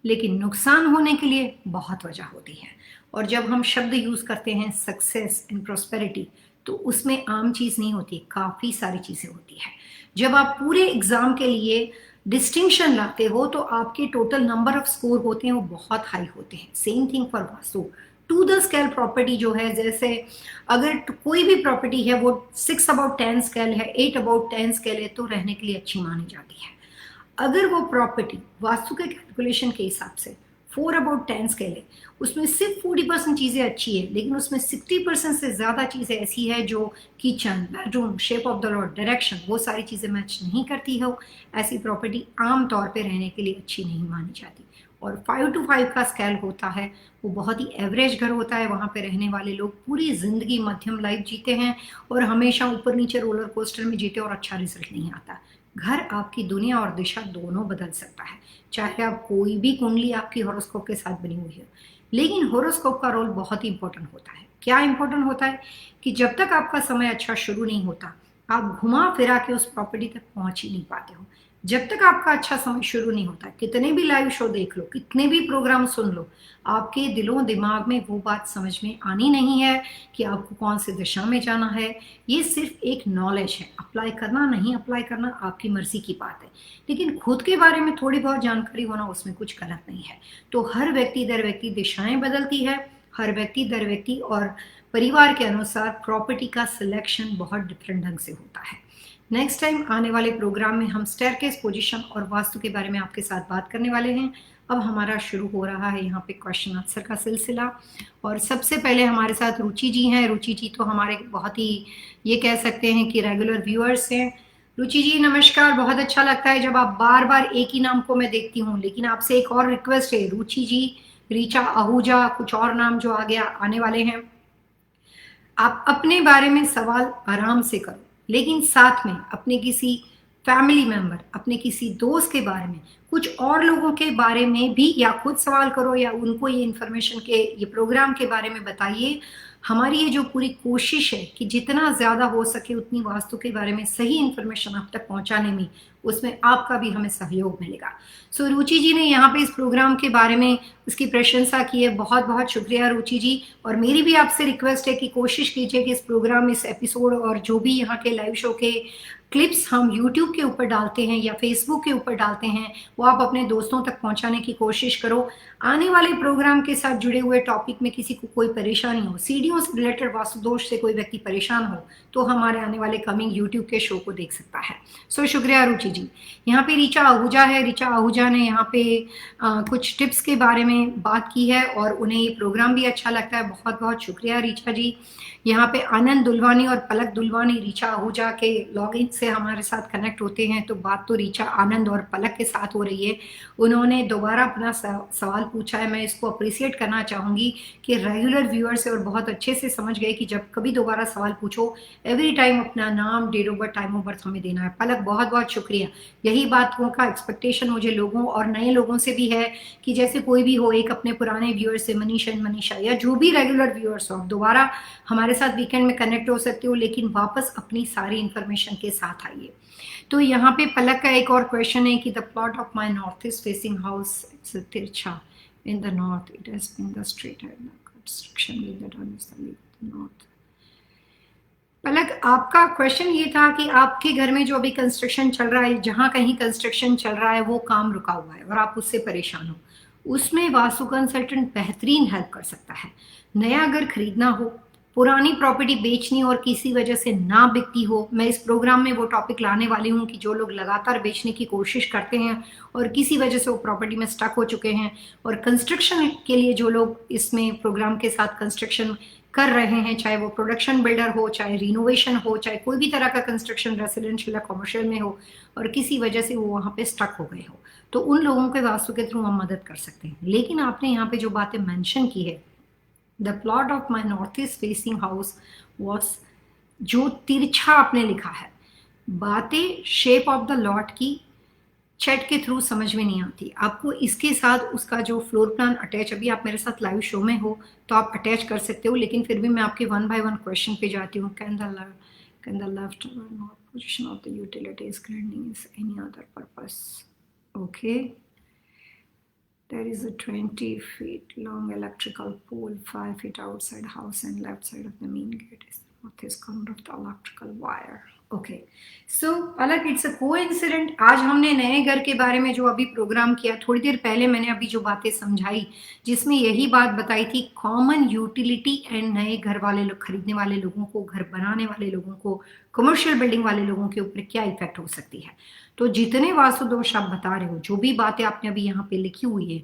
Speaker 1: लेकिन नुकसान होने के लिए बहुत वजह होती है। और जब हम शब्द यूज करते हैं सक्सेस एंड प्रॉस्पेरिटी, तो उसमें आम चीज नहीं होती, काफी सारी चीजें होती है। जब आप पूरे एग्जाम के लिए डिस्टिंक्शन लाते हो तो आपके टोटल नंबर ऑफ स्कोर होते हैं वो बहुत हाई होते हैं। Same thing for vastu to the scale property जो है, जैसे अगर कोई भी प्रॉपर्टी है वो 6/10 स्केल है, 8/10 स्केल है, तो रहने के लिए अच्छी मानी जाती है। अगर वो प्रॉपर्टी वास्तु के कैलकुलेशन के हिसाब से 4/10 स्केल है, उसमें सिर्फ 40% चीजें अच्छी है, लेकिन उसमें 60% से ज्यादा चीजें ऐसी है जो kitchen, bedroom, shape of the lot, direction, वो सारी चीजें मैच नहीं करती हो, ऐसी प्रॉपर्टी आमतौर पे रहने के लिए अच्छी नहीं मानी जाती। और 5 to 5 का स्केल होता है, वो बहुत ही एवरेज घर होता है, वहाँ पे रहने वाले लोग पूरी जिंदगी मध्यम लाइफ जीते हैं और हमेशा ऊपर नीचे रोलर कोस्टर में जीते और अच्छा रिजल्ट नहीं आता। घर आपकी दुनिया और दिशा दोनों बदल सकता है, चाहे आप कोई भी कुंडली आपकी हॉरोस्कोप के साथ बनी हुई है। लेकिन हॉरोस्कोप का रोल बहुत ही इंपॉर्टेंट होता है। क्या इंपॉर्टेंट होता है कि जब तक आपका समय अच्छा शुरू नहीं होता, आप घुमा फिरा के उस प्रॉपर्टी तक पहुंच ही नहीं पाते हो। जब तक आपका अच्छा समय शुरू नहीं होता, कितने भी लाइव शो देख लो, कितने भी प्रोग्राम सुन लो, आपके दिलों दिमाग में वो बात समझ में आनी नहीं है कि आपको कौन सी दिशा में जाना है। ये सिर्फ एक नॉलेज है, अप्लाई करना नहीं अप्लाई करना आपकी मर्जी की बात है, लेकिन खुद के बारे में थोड़ी बहुत जानकारी होना उसमें कुछ गलत नहीं है। तो हर व्यक्ति दर व्यक्ति दिशाएं बदलती है, हर व्यक्ति दर व्यक्ति और परिवार के अनुसार प्रॉपर्टी का सिलेक्शन बहुत डिफरेंट ढंग से होता है। नेक्स्ट टाइम आने वाले प्रोग्राम में हम स्टेयरकेस पोजीशन और वास्तु के बारे में आपके साथ बात करने वाले हैं। अब हमारा शुरू हो रहा है यहाँ पे क्वेश्चन आंसर का सिलसिला, और सबसे पहले हमारे साथ रुचि जी हैं। रुचि जी तो हमारे बहुत ही, ये कह सकते हैं कि रेगुलर व्यूअर्स हैं। रुचि जी नमस्कार, बहुत अच्छा लगता है जब आप बार बार एक ही नाम को मैं देखती हूँ, लेकिन आपसे एक और रिक्वेस्ट है रुचि जी, रीचा आहूजा, कुछ और नाम जो आगे आने वाले हैं, आप अपने बारे में सवाल आराम से करो, लेकिन साथ में अपने किसी फैमिली मेंबर, अपने किसी दोस्त के बारे में, कुछ और लोगों के बारे में भी या खुद सवाल करो या उनको ये इन्फॉर्मेशन के, ये प्रोग्राम के बारे में बताइए। हमारी ये जो पूरी कोशिश है कि जितना ज्यादा हो सके उतनी वास्तु के बारे में सही इन्फॉर्मेशन आप तक पहुंचाने में, उसमें आपका भी हमें सहयोग मिलेगा। सो रुचि जी ने यहाँ पे इस प्रोग्राम के बारे में उसकी प्रशंसा की है, बहुत बहुत शुक्रिया रुचि जी। और मेरी भी आपसे रिक्वेस्ट है कि कोशिश कीजिए कि इस प्रोग्राम, इस एपिसोड और जो भी यहाँ के लाइव शो के क्लिप्स हम YouTube के ऊपर डालते हैं या Facebook के ऊपर डालते हैं, वो आप अपने दोस्तों तक पहुंचाने की कोशिश करो। आने वाले प्रोग्राम के साथ जुड़े हुए टॉपिक में किसी को कोई परेशानी हो, सीढ़ियों से रिलेटेड वास्तु दोष से कोई व्यक्ति परेशान हो, तो हमारे आने वाले कमिंग YouTube के शो को देख सकता है। सो शुक्रिया रुचि जी। यहाँ पे रीचा आहूजा है। रीचा आहूजा ने यहाँ पे कुछ टिप्स के बारे में बात की है और उन्हें ये प्रोग्राम भी अच्छा लगता है। बहुत बहुत शुक्रिया रीचा जी। यहाँ पे आनंद दुलवानी और पलक दुलवानी रीचा आहूजा के लॉगिन से हमारे साथ कनेक्ट होते हैं, तो बात तो रीचा, आनंद और पलक के साथ हो रही है। उन्होंने दोबारा अपना सवाल पूछा है, मैं इसको अप्रिशिएट करना चाहूँगी कि रेगुलर व्यूअर्स है और बहुत अच्छे से समझ गए कि जब कभी दोबारा सवाल पूछो एवरी टाइम अपना नाम, date of birth, time of birth हमें देना है। पलक बहुत बहुत शुक्रिया। यही बातों का एक्सपेक्टेशन मुझे लोगों और नए लोगों से भी है कि जैसे कोई भी हो, एक अपने पुराने व्यूअर्स से, मनीषा या जो भी रेगुलर व्यूअर्स हो, दोबारा हमारे साथ वीकेंड में कनेक्ट हो सकते हो, लेकिन वापस अपनी सारी इंफॉर्मेशन के साथ आइए। तो यहाँ पे पलक का एक और क्वेश्चन है कि the plot of my north is facing house, it's तिरछा in the north, it has been the straight construction with the north. Palak, आपका क्वेश्चन ये था कि आपके घर में जो अभी कंस्ट्रक्शन चल रहा है, जहां कहीं कंस्ट्रक्शन चल रहा है वो काम रुका हुआ है और आप उससे परेशान हो, उसमें वास्तु कंसल्टेंट बेहतरीन हेल्प कर सकता है। नया घर खरीदना हो, पुरानी प्रॉपर्टी बेचनी और किसी वजह से ना बिकती हो, मैं इस प्रोग्राम में वो टॉपिक लाने वाली हूँ कि जो लोग लगातार बेचने की कोशिश करते हैं और किसी वजह से वो प्रॉपर्टी में स्टक हो चुके हैं, और कंस्ट्रक्शन के लिए जो लोग इसमें प्रोग्राम के साथ कंस्ट्रक्शन कर रहे हैं, चाहे वो प्रोडक्शन बिल्डर हो, चाहे रिनोवेशन हो, चाहे कोई भी तरह का कंस्ट्रक्शन रेसिडेंशियल या कमर्शियल में हो, और किसी वजह से वो वहाँ पे स्टक हो गए हो, तो उन लोगों के वास्तु के थ्रू हम मदद कर सकते हैं। लेकिन आपने यहाँ पे जो बातें मेंशन की है, the plot of my north east facing house was, जो तिरछा आपने लिखा है, बातें शेप ऑफ द लॉट की चैट के थ्रू समझ में नहीं आती। आपको इसके साथ उसका जो फ्लोर प्लान अटैच, अभी आप मेरे साथ लाइव शो में हो तो आप अटैच कर सकते हो, लेकिन फिर भी मैं आपके 1 बाय 1 क्वेश्चन पे जाती हूँ। Can the left position of the utilities grinding is any other purpose? Okay, there is a 20 feet long electrical pole 5 feet outside house and left side of the main gate is the northeast corner of the electrical wire. Okay, so अलग it's a coincident. आज हमने नए घर के बारे में जो अभी प्रोग्राम किया, थोड़ी देर पहले मैंने अभी जो बातें समझाई जिसमें यही बात बताई थी, कॉमन यूटिलिटी एंड नए घर वाले लोग, खरीदने वाले लोगों को, घर बनाने वाले लोगों को, कमर्शियल बिल्डिंग वाले लोगों के ऊपर क्या इफेक्ट हो सकती है। तो जितने वास्तु दोष आप बता रहे हो, जो भी बातें आपने अभी यहाँ पे लिखी हुई है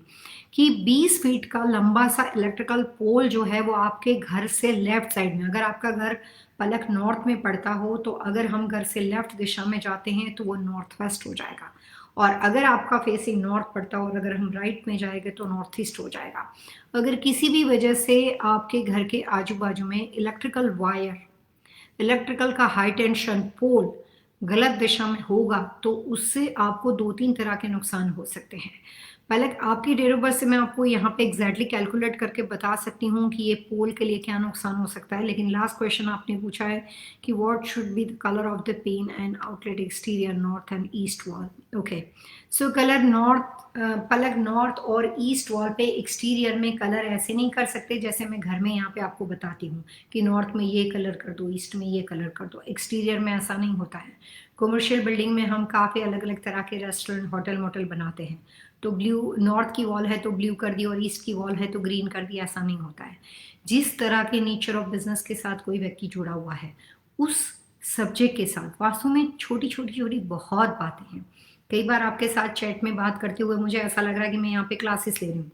Speaker 1: कि 20 फीट का लंबा सा इलेक्ट्रिकल पोल जो है वो आपके घर से लेफ्ट साइड में, अगर आपका घर पलक नॉर्थ में पड़ता हो तो अगर हम घर से लेफ्ट दिशा में जाते हैं तो वो नॉर्थ वेस्ट हो जाएगा, और अगर आपका फेसिंग नॉर्थ पड़ता हो और अगर हम राइट में जाएंगे तो नॉर्थ ईस्ट हो जाएगा। अगर किसी भी वजह से आपके घर के आजू बाजू में इलेक्ट्रिकल वायर, इलेक्ट्रिकल का हाई टेंशन पोल गलत दिशा में होगा तो उससे आपको 2-3 तरह के नुकसान हो सकते हैं। पलक, आपकी डेट ऑफ बर्थ से मैं आपको यहाँ पे एग्जैक्टली कैलकुलेट करके बता सकती हूँ कि ये पोल के लिए क्या नुकसान हो सकता है, लेकिन लास्ट क्वेश्चन आपने पूछा है कि what should be the colour of the pen and outlet exterior north and east wall. Okay, so colour north, पलक नॉर्थ और ईस्ट वॉल पे एक्सटीरियर में कलर ऐसे नहीं कर सकते जैसे मैं घर में यहाँ पे आपको बताती हूँ कि नॉर्थ में ये कलर कर दो, ईस्ट में ये कलर कर दो। एक्सटीरियर में ऐसा नहीं होता है। कमर्शियल बिल्डिंग में हम काफ़ी अलग अलग तरह के रेस्टोरेंट, होटल मोटल बनाते हैं, तो ब्लू, नॉर्थ की वॉल है तो ब्लू कर दी और ईस्ट की वॉल है तो ग्रीन कर दी, ऐसा नहीं होता है। जिस तरह के नेचर ऑफ बिजनेस के साथ कोई व्यक्ति जुड़ा हुआ है, उस सब्जेक्ट के साथ वास्तु में छोटी छोटी बहुत बातें हैं। कई बार आपके साथ चैट में बात करते हुए मुझे ऐसा लग रहा है कि मैं यहाँ पे क्लासेस ले रही हूँ।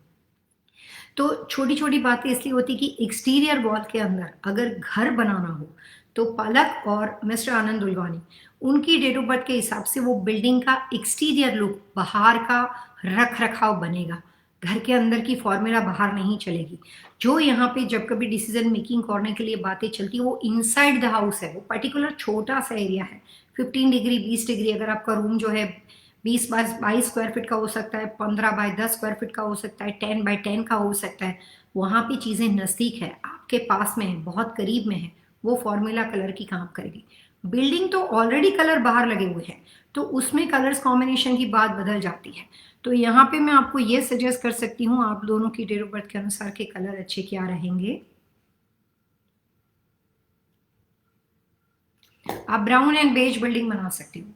Speaker 1: तो छोटी छोटी बातें इसलिए होती कि एक्सटीरियर वॉल के अंदर अगर घर बनाना हो तो पलक और मिस्टर आनंद दुलवानी, उनकी डेट ऑफ बर्थ के हिसाब से वो बिल्डिंग का एक्सटीरियर लुक, बाहर का रख रखाव बनेगा, घर के अंदर की फॉर्मूला बाहर नहीं चलेगी। जो यहाँ पे जब कभी डिसीजन मेकिंग करने के लिए बातें चलती है वो इनसाइड द हाउस है, वो पर्टिकुलर छोटा सा एरिया है, 15 डिग्री 20 डिग्री। अगर आपका रूम जो है 20 बाय 22 स्क्वायर फीट का हो सकता है, 15 बाय 10 स्क्वायर फीट का हो सकता है, 10 बाय 10 का हो सकता है, वहाँ पे चीज़ें नज़दीक है, आपके पास में है, बहुत करीब में है, वो फॉर्मूला कलर की काम करेगी। बिल्डिंग तो ऑलरेडी कलर बाहर लगे हुए हैं तो उसमें कलर्स कॉम्बिनेशन की बात बदल जाती है। तो यहाँ पे मैं आपको ये सजेस्ट कर सकती हूँ, आप दोनों की डेट ऑफ बर्थ के अनुसार के कलर अच्छे क्या रहेंगे। आप ब्राउन एंड बेज बिल्डिंग बना सकते हो।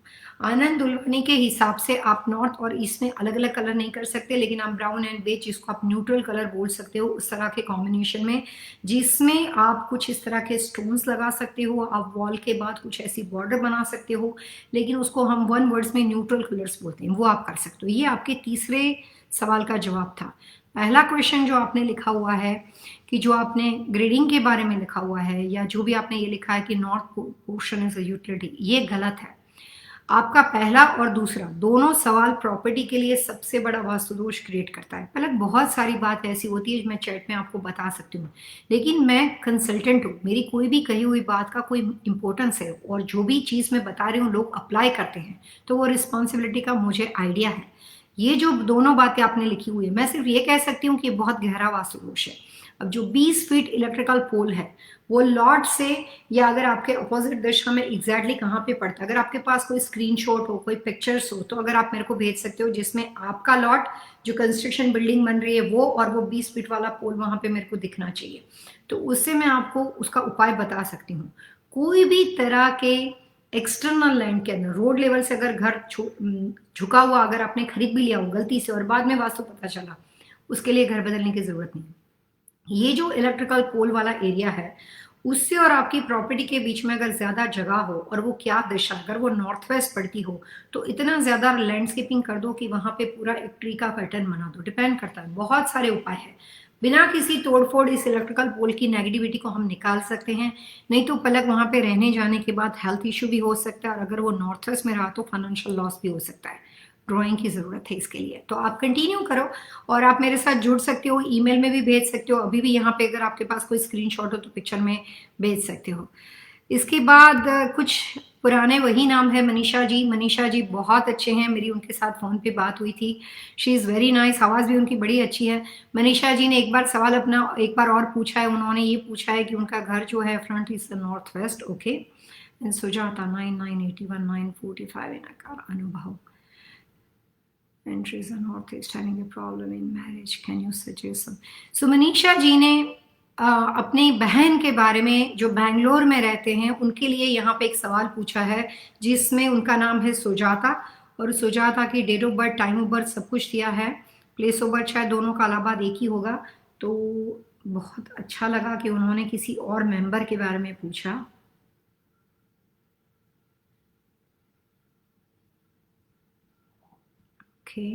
Speaker 1: आनंद दुल्हनी के हिसाब से आप नॉर्थ और ईस्ट में अलग अलग कलर नहीं कर सकते, लेकिन आप ब्राउन एंड बेज, जिसको आप न्यूट्रल कलर बोल सकते हो, उस तरह के कॉम्बिनेशन में जिसमें आप कुछ इस तरह के स्टोन्स लगा सकते हो, आप वॉल के बाद कुछ ऐसी बॉर्डर बना सकते हो, लेकिन उसको हम 1 वर्ड्स में न्यूट्रल कलर्स बोलते हैं, वो आप कर सकते हो। ये आपके तीसरे सवाल का जवाब था। पहला क्वेश्चन जो आपने लिखा हुआ है कि जो आपने ग्रेडिंग के बारे में लिखा हुआ है, या जो भी आपने ये लिखा है कि north portion is a utility, ये गलत है। आपका पहला और दूसरा दोनों सवाल प्रॉपर्टी के लिए सबसे बड़ा वास्तु दोष क्रिएट करता है। पहले बहुत सारी बात ऐसी होती है जो मैं चैट में आपको बता सकती हूँ, लेकिन मैं कंसल्टेंट हूँ, मेरी कोई भी कही हुई बात का कोई इंपॉर्टेंस है, और जो भी चीज़ मैं बता रही हूँ लोग अप्लाई करते हैं तो वो रिस्पॉन्सिबिलिटी का मुझे आइडिया है। ये जो दोनों बातें आपने लिखी हुई है, मैं सिर्फ ये कह सकती हूँ कि ये बहुत गहरा वास्तु दोष है। अब जो 20 फीट इलेक्ट्रिकल पोल है वो लॉट से, या अगर आपके अपोजिट दिशा में एग्जैक्टली कहाँ पे पड़ता है, अगर आपके पास कोई स्क्रीनशॉट हो, कोई पिक्चर्स हो, तो अगर आप मेरे को भेज सकते हो जिसमें आपका लॉट जो कंस्ट्रक्शन बिल्डिंग बन रही है वो, और वो 20 फीट वाला पोल वहां पे मेरे को दिखना चाहिए, तो उससे मैं आपको उसका उपाय बता सकती हूँ। कोई भी तरह के एक्सटर्नल लैंड के अंदर रोड लेवल से अगर घर झुका हुआ अगर आपने खरीद भी लिया हो गलती से और बाद में वास्तु पता चला, उसके लिए घर बदलने की जरूरत नहीं है। ये जो इलेक्ट्रिकल पोल वाला एरिया है उससे और आपकी प्रॉपर्टी के बीच में अगर ज्यादा जगह हो और वो क्या दिशा, अगर वो नॉर्थ वेस्ट पड़ती हो तो इतना ज्यादा लैंडस्केपिंग कर दो कि वहां पे पूरा एक ट्री का पैटर्न बना दो। डिपेंड करता है, बहुत सारे उपाय है। बिना किसी तोड़फोड़ इस इलेक्ट्रिकल पोल की नेगेटिविटी को हम निकाल सकते हैं। नहीं तो पलक वहां पे रहने जाने के बाद हेल्थ इश्यू भी हो सकता है, और अगर वो नॉर्थ वेस्ट में रहा तो फाइनेंशियल लॉस भी हो सकता है। ड्राइंग की जरूरत है इसके लिए, तो आप कंटिन्यू करो और आप मेरे साथ जुड़ सकते हो, ईमेल में भी भेज सकते हो, अभी भी यहाँ पे अगर आपके पास कोई स्क्रीनशॉट हो तो पिक्चर में भेज सकते हो। इसके बाद कुछ पुराने वही नाम है मनीषा जी। मनीषा जी बहुत अच्छे हैं, मेरी उनके साथ फोन पे बात हुई थी। शी इज़ वेरी नाइस, आवाज़ भी उनकी बड़ी अच्छी है। मनीषा जी ने एक बार सवाल अपना एक बार और पूछा है, उन्होंने ये पूछा है कि उनका घर जो है front is the north west. Okay, Sujata 9981 945 अनुभव entries are northeast having a problem in marriage, can you suggest some? So Manisha ji ने अपनी बहन के बारे में जो बैंगलोर में रहते हैं उनके लिए यहाँ पे एक सवाल पूछा है जिसमें उनका नाम है सुजाता, और सुजाता की date of birth, time of birth सब कुछ दिया है। प्लेस ऑफ बर्थ शायद दोनों का इलाहाबाद एक ही होगा। तो बहुत अच्छा लगा कि उन्होंने किसी और मेंबर के बारे में पूछा। ओके,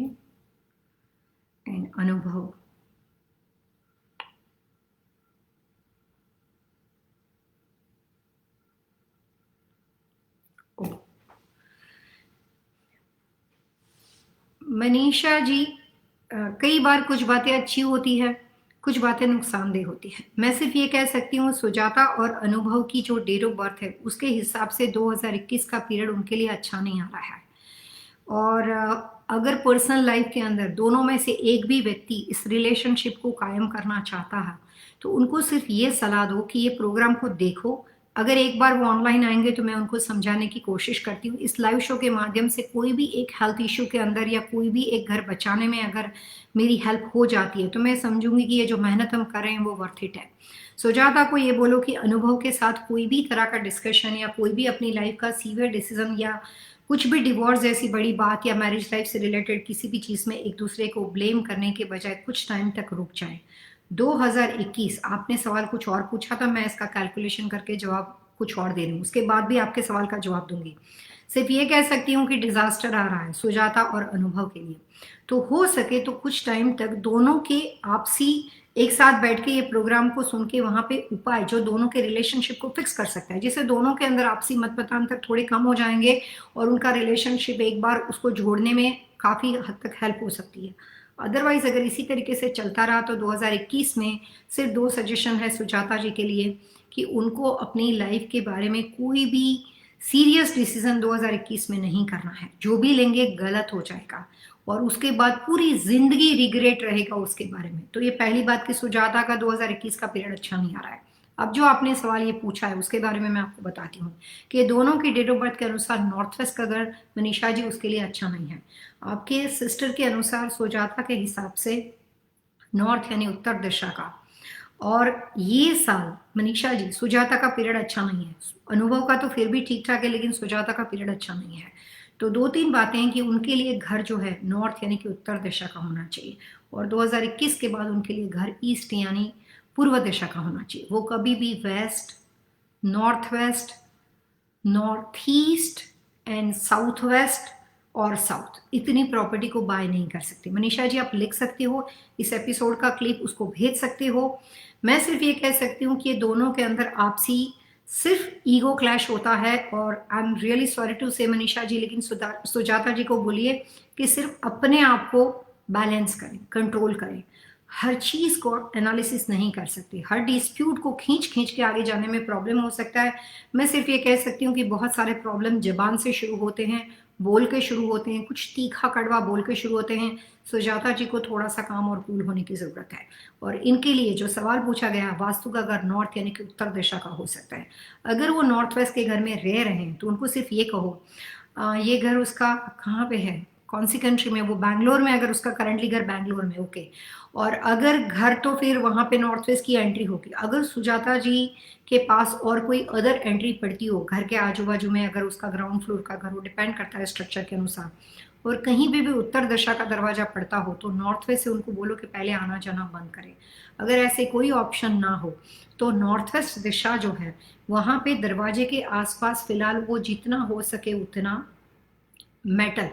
Speaker 1: एंड अनुभव। मनीषा जी, कई बार कुछ बातें अच्छी होती है, कुछ बातें नुकसानदेह होती है। मैं सिर्फ ये कह सकती हूँ सुजाता और अनुभव की जो डेट ऑफ बर्थ है उसके हिसाब से 2021 का पीरियड उनके लिए अच्छा नहीं आ रहा है। और अगर पर्सनल लाइफ के अंदर दोनों में से एक भी व्यक्ति इस रिलेशनशिप को कायम करना चाहता है तो उनको सिर्फ ये सलाह दो कि ये प्रोग्राम को देखो। अगर एक बार वो ऑनलाइन आएंगे तो मैं उनको समझाने की कोशिश करती हूँ। इस लाइव शो के माध्यम से कोई भी एक हेल्थ इश्यू के अंदर या कोई भी एक घर बचाने में अगर मेरी हेल्प हो जाती है तो मैं समझूंगी कि ये जो मेहनत हम कर रहे हैं वो वर्थ इट है। सुजाता को ये बोलो कि अनुभव के साथ कोई भी तरह का डिस्कशन या कोई भी अपनी लाइफ का सीवियर डिसीजन या कुछ भी डिवोर्स जैसी बड़ी बात या मैरिज लाइफ से रिलेटेड किसी भी चीज में एक दूसरे को ब्लेम करने के बजाय कुछ टाइम तक रुक जाए। 2021 आपने सवाल कुछ और पूछा था, मैं इसका कैलकुलेशन करके जवाब कुछ और दे रही हूँ, उसके बाद भी आपके सवाल का जवाब दूंगी। सिर्फ ये कह सकती हूँ कि डिजास्टर आ रहा है सुजाता और अनुभव के लिए, तो हो सके तो कुछ टाइम तक दोनों के आपसी एक साथ बैठ के ये प्रोग्राम को सुन के वहां पे उपाय जो दोनों के रिलेशनशिप को फिक्स कर सकता है, जिससे दोनों के अंदर आपसी मतमतांतर थोड़े कम हो जाएंगे और उनका रिलेशनशिप एक बार उसको जोड़ने में काफी हद तक हेल्प हो सकती है। अदरवाइज अगर इसी तरीके से चलता रहा तो 2021 में सिर्फ 2 सजेशन है सुजाता जी के लिए कि उनको अपनी लाइफ के बारे में कोई भी सीरियस डिसीजन 2021 में नहीं करना है। जो भी लेंगे गलत हो जाएगा और उसके बाद पूरी जिंदगी रिग्रेट रहेगा उसके बारे में। तो ये पहली बात कि सुजाता का 2021 का पीरियड अच्छा नहीं आ रहा है। अब जो आपने सवाल ये पूछा है उसके बारे में मैं आपको बताती हूँ कि दोनों की डेट ऑफ बर्थ के अनुसार नॉर्थ वेस्ट का घर मनीषा जी उसके लिए अच्छा नहीं है। आपके सिस्टर के अनुसार सुजाता के हिसाब से नॉर्थ यानी उत्तर दिशा का, और ये साल मनीषा जी सुजाता का पीरियड अच्छा नहीं है। अनुभव का तो फिर भी ठीक ठाक है लेकिन सुजाता का पीरियड अच्छा नहीं है। तो 2-3 बातें हैं कि उनके लिए घर जो है नॉर्थ यानी कि उत्तर दिशा का होना चाहिए, और 2021 के बाद उनके लिए घर ईस्ट यानी पूर्व दिशा का होना चाहिए। वो कभी भी west, north west, north east and south west और साउथ इतनी प्रॉपर्टी को बाय नहीं कर सकते। मनीषा जी आप लिख सकते हो, इस एपिसोड का क्लिप उसको भेज सकते हो। मैं सिर्फ ये कह सकती हूँ कि दोनों के अंदर आपसी सिर्फ ईगो क्लैश होता है, और I am really sorry to say Manisha जी, लेकिन सुजाता जी को बोलिए कि सिर्फ अपने आप को बैलेंस करें, कंट्रोल करें। हर चीज़ को एनालिसिस नहीं कर सकते, हर डिस्प्यूट को खींच खींच के आगे जाने में प्रॉब्लम हो सकता है। मैं सिर्फ ये कह सकती हूँ कि बहुत सारे प्रॉब्लम ज़बान से शुरू होते हैं, बोल के शुरू होते हैं, कुछ तीखा कड़वा बोल के शुरू होते हैं। सुजाता जी को थोड़ा सा काम और कूल होने की ज़रूरत है। और इनके लिए जो सवाल पूछा गया, वास्तु का घर नॉर्थ यानी कि उत्तर दिशा का हो सकता है। अगर वो नॉर्थ वेस्ट के घर में रह रहे हैं तो उनको सिर्फ ये कहो, ये घर उसका कहाँ पे है, कौन सी कंट्री में, वो बैंगलोर में, अगर उसका करंटली घर बैंगलोर में, ओके। और अगर घर तो फिर वहाँ पे नॉर्थ वेस्ट की एंट्री होगी। अगर सुजाता जी के पास और कोई अदर एंट्री पड़ती हो घर के आजू बाजू में, अगर उसका ग्राउंड फ्लोर का घर हो, डिपेंड करता है स्ट्रक्चर के अनुसार, और कहीं भी उत्तर दिशा का दरवाजा पड़ता हो तो नॉर्थ वेस्ट से उनको बोलो कि पहले आना जाना बंद करें। अगर ऐसे कोई ऑप्शन ना हो तो नॉर्थ वेस्ट दिशा जो है वहाँ पे दरवाजे के आसपास फिलहाल वो जितना हो सके उतना मेटल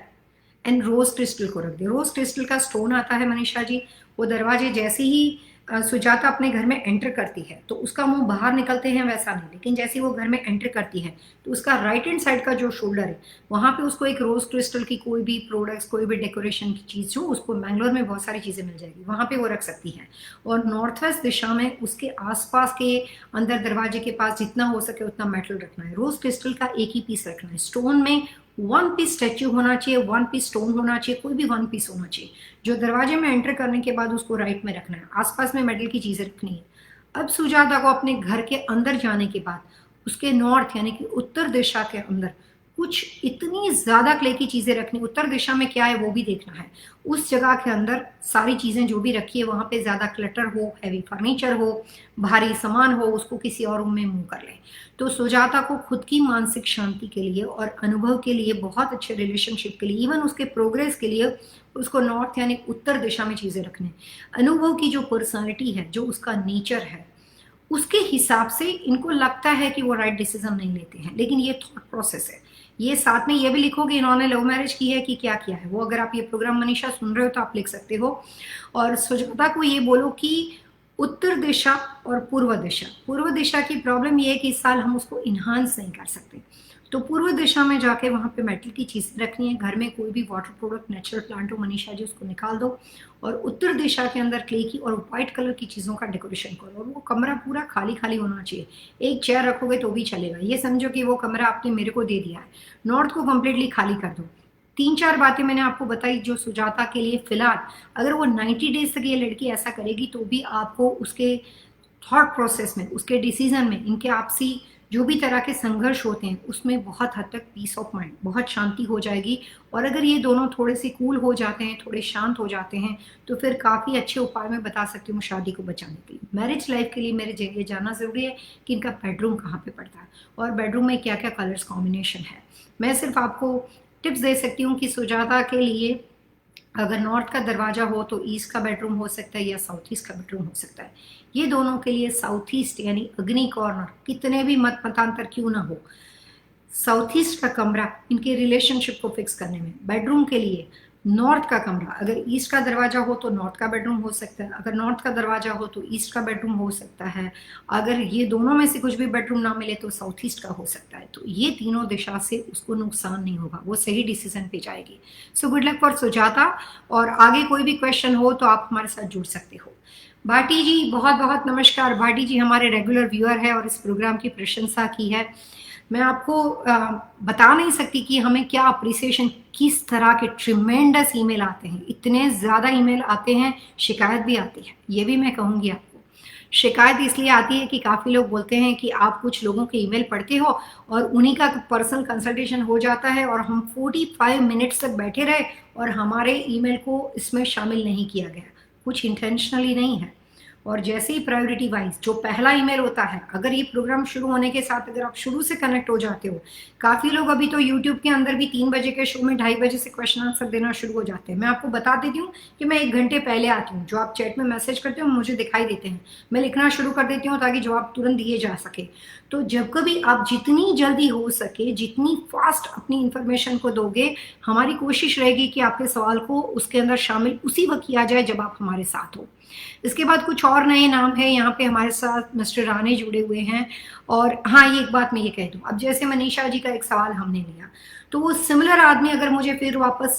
Speaker 1: एंड रोज क्रिस्टल को रख दे। रोज क्रिस्टल का स्टोन आता है मनीषा जी, वो दरवाजे जैसे ही सुजाता अपने घर में एंटर करती है तो उसका मुंह बाहर निकलते हैं वैसा नहीं, लेकिन जैसे वो घर में एंटर करती है तो उसका राइट हैंड साइड का जो शोल्डर है वहां पे उसको एक रोज क्रिस्टल की कोई भी प्रोडक्ट्स, कोई भी डेकोरेशन की चीज, जो उसको मैंगलोर में बहुत सारी चीजें मिल जाएगी, वहां पे वो रख सकती है। और नॉर्थ वेस्ट दिशा में उसके आसपास के अंदर दरवाजे के पास जितना हो सके उतना मेटल रखना है। रोज क्रिस्टल का एक ही पीस रखना है। स्टोन में वन पीस स्टैच्यू होना चाहिए, वन पीस स्टोन होना चाहिए, कोई भी वन पीस होना चाहिए जो दरवाजे में एंटर करने के बाद उसको राइट में रखना है। आसपास में मेटल की चीजें रखनी है। अब सुजाता को अपने घर के अंदर जाने के बाद उसके नॉर्थ यानी कि उत्तर दिशा के अंदर कुछ इतनी ज्यादा क्ले की चीजें रखनी, उत्तर दिशा में क्या है वो भी देखना है। उस जगह के अंदर सारी चीजें जो भी रखी है वहां पे ज्यादा क्लटर हो, हैवी फर्नीचर हो, भारी सामान हो, उसको किसी और रूम में मूव कर ले। तो सुजाता को खुद की मानसिक शांति के लिए और अनुभव के लिए, बहुत अच्छे रिलेशनशिप के लिए, इवन उसके प्रोग्रेस के लिए उसको नॉर्थ यानी उत्तर दिशा में चीजें रखने। अनुभव की जो पर्सनालिटी है, जो उसका नेचर है, उसके हिसाब से इनको लगता है कि वो राइट डिसीजन नहीं लेते हैं, लेकिन ये थॉट प्रोसेस है। ये साथ में ये भी लिखोगे इन्होंने लव मैरिज की है कि क्या किया है, वो अगर आप ये प्रोग्राम मनीषा सुन रहे हो तो आप लिख सकते हो। और सुजाता को ये बोलो कि उत्तर दिशा और पूर्व दिशा, पूर्व दिशा की प्रॉब्लम ये है कि इस साल हम उसको इन्हांस नहीं कर सकते, तो पूर्व दिशा में जाके वहां पे मेटल की चीजें रखनी है। घर में कोई भी वाटर प्रोडक्ट, नेचुरल प्लांट हो मनीषा जी, उसको निकाल दो। और उत्तर दिशा के अंदर क्ले की और व्हाइट कलर की चीजों का डेकोरेशन करो। और वो कमरा पूरा खाली खाली होना चाहिए। एक चेयर रखोगे तो भी चलेगा। ये समझो कि वो कमरा आपने मेरे को दे दिया है, नॉर्थ को कंप्लीटली खाली कर दो। 3-4 बातें मैंने आपको बताई जो सुजाता के लिए फिलहाल, अगर वो 90 डेज तक ये लड़की ऐसा करेगी तो भी आपको उसके थॉट प्रोसेस में, उसके डिसीजन में, इनके आपसी जो भी तरह के संघर्ष होते हैं उसमें बहुत हद तक पीस ऑफ माइंड, बहुत शांति हो जाएगी। और अगर ये दोनों थोड़े से कूल हो जाते हैं, थोड़े शांत हो जाते हैं, तो फिर काफ़ी अच्छे उपाय मैं बता सकती हूँ शादी को बचाने के लिए। मैरिज लाइफ के लिए मेरे ये जानना ज़रूरी है कि इनका बेडरूम कहाँ पे पड़ता है और बेडरूम में क्या क्या कलर्स कॉम्बिनेशन है। मैं सिर्फ आपको टिप्स दे सकती हूँ कि सुजाता के लिए अगर नॉर्थ का दरवाजा हो तो ईस्ट का बेडरूम हो सकता है या साउथ ईस्ट का बेडरूम हो सकता है। ये दोनों के लिए साउथ ईस्ट यानी अग्नि कॉर्नर, कितने भी मत मतांतर क्यों ना हो, साउथ ईस्ट का कमरा इनके रिलेशनशिप को फिक्स करने में। बेडरूम के लिए नॉर्थ का कमरा, अगर ईस्ट का दरवाजा हो तो नॉर्थ का बेडरूम हो सकता है, अगर नॉर्थ का दरवाजा हो तो ईस्ट का बेडरूम हो सकता है, अगर ये दोनों में से कुछ भी बेडरूम ना मिले तो साउथ ईस्ट का हो सकता है। तो ये तीनों दिशा से उसको नुकसान नहीं होगा, वो सही डिसीजन पे जाएगी। सो गुड लक फॉर सुजाता। और आगे कोई भी क्वेश्चन हो तो आप हमारे साथ जुड़ सकते हो। भाटी जी बहुत बहुत नमस्कार। भाटी जी हमारे रेगुलर व्यूअर है और इस प्रोग्राम की प्रशंसा की है। मैं आपको बता नहीं सकती कि हमें क्या अप्रिसिएशन, किस तरह के ट्रिमेंडस ईमेल आते हैं। इतने ज़्यादा ईमेल आते हैं, शिकायत भी आती है, ये भी मैं कहूँगी आपको। शिकायत इसलिए आती है कि काफ़ी लोग बोलते हैं कि आप कुछ लोगों के ईमेल पढ़ते हो और उन्हीं का पर्सनल कंसल्टेशन हो जाता है और हम 45 मिनट्स तक बैठे रहे और हमारे ईमेल को इसमें शामिल नहीं किया गया। कुछ इंटेंशनली नहीं है। और जैसे ही प्रायोरिटी वाइज जो पहला ईमेल होता है, अगर ये प्रोग्राम शुरू होने के साथ अगर आप शुरू से कनेक्ट हो जाते हो, काफ़ी लोग अभी तो यूट्यूब के अंदर भी 3 बजे के शो में 2:30 बजे से क्वेश्चन आंसर देना शुरू हो जाते हैं। मैं आपको बता देती हूँ कि मैं 1 घंटे पहले आती हूँ। जो आप चैट में मैसेज करते हो मुझे दिखाई देते हैं, मैं लिखना शुरू कर देती हूँ ताकि जवाब तुरंत दिए जा सके। तो जब कभी आप जितनी जल्दी हो सके, जितनी फास्ट अपनी इंफॉर्मेशन को दोगे, हमारी कोशिश रहेगी कि आपके सवाल को उसके अंदर शामिल उसी वक्त किया जाए जब आप हमारे साथ हो। इसके बाद कुछ और नए नाम है यहाँ पे हमारे साथ मिस्टर राणे जुड़े हुए हैं। और हाँ, ये एक बात मैं ये कह दूँ, अब जैसे मनीषा जी का एक सवाल हमने लिया तो वो सिमिलर आदमी अगर मुझे फिर वापस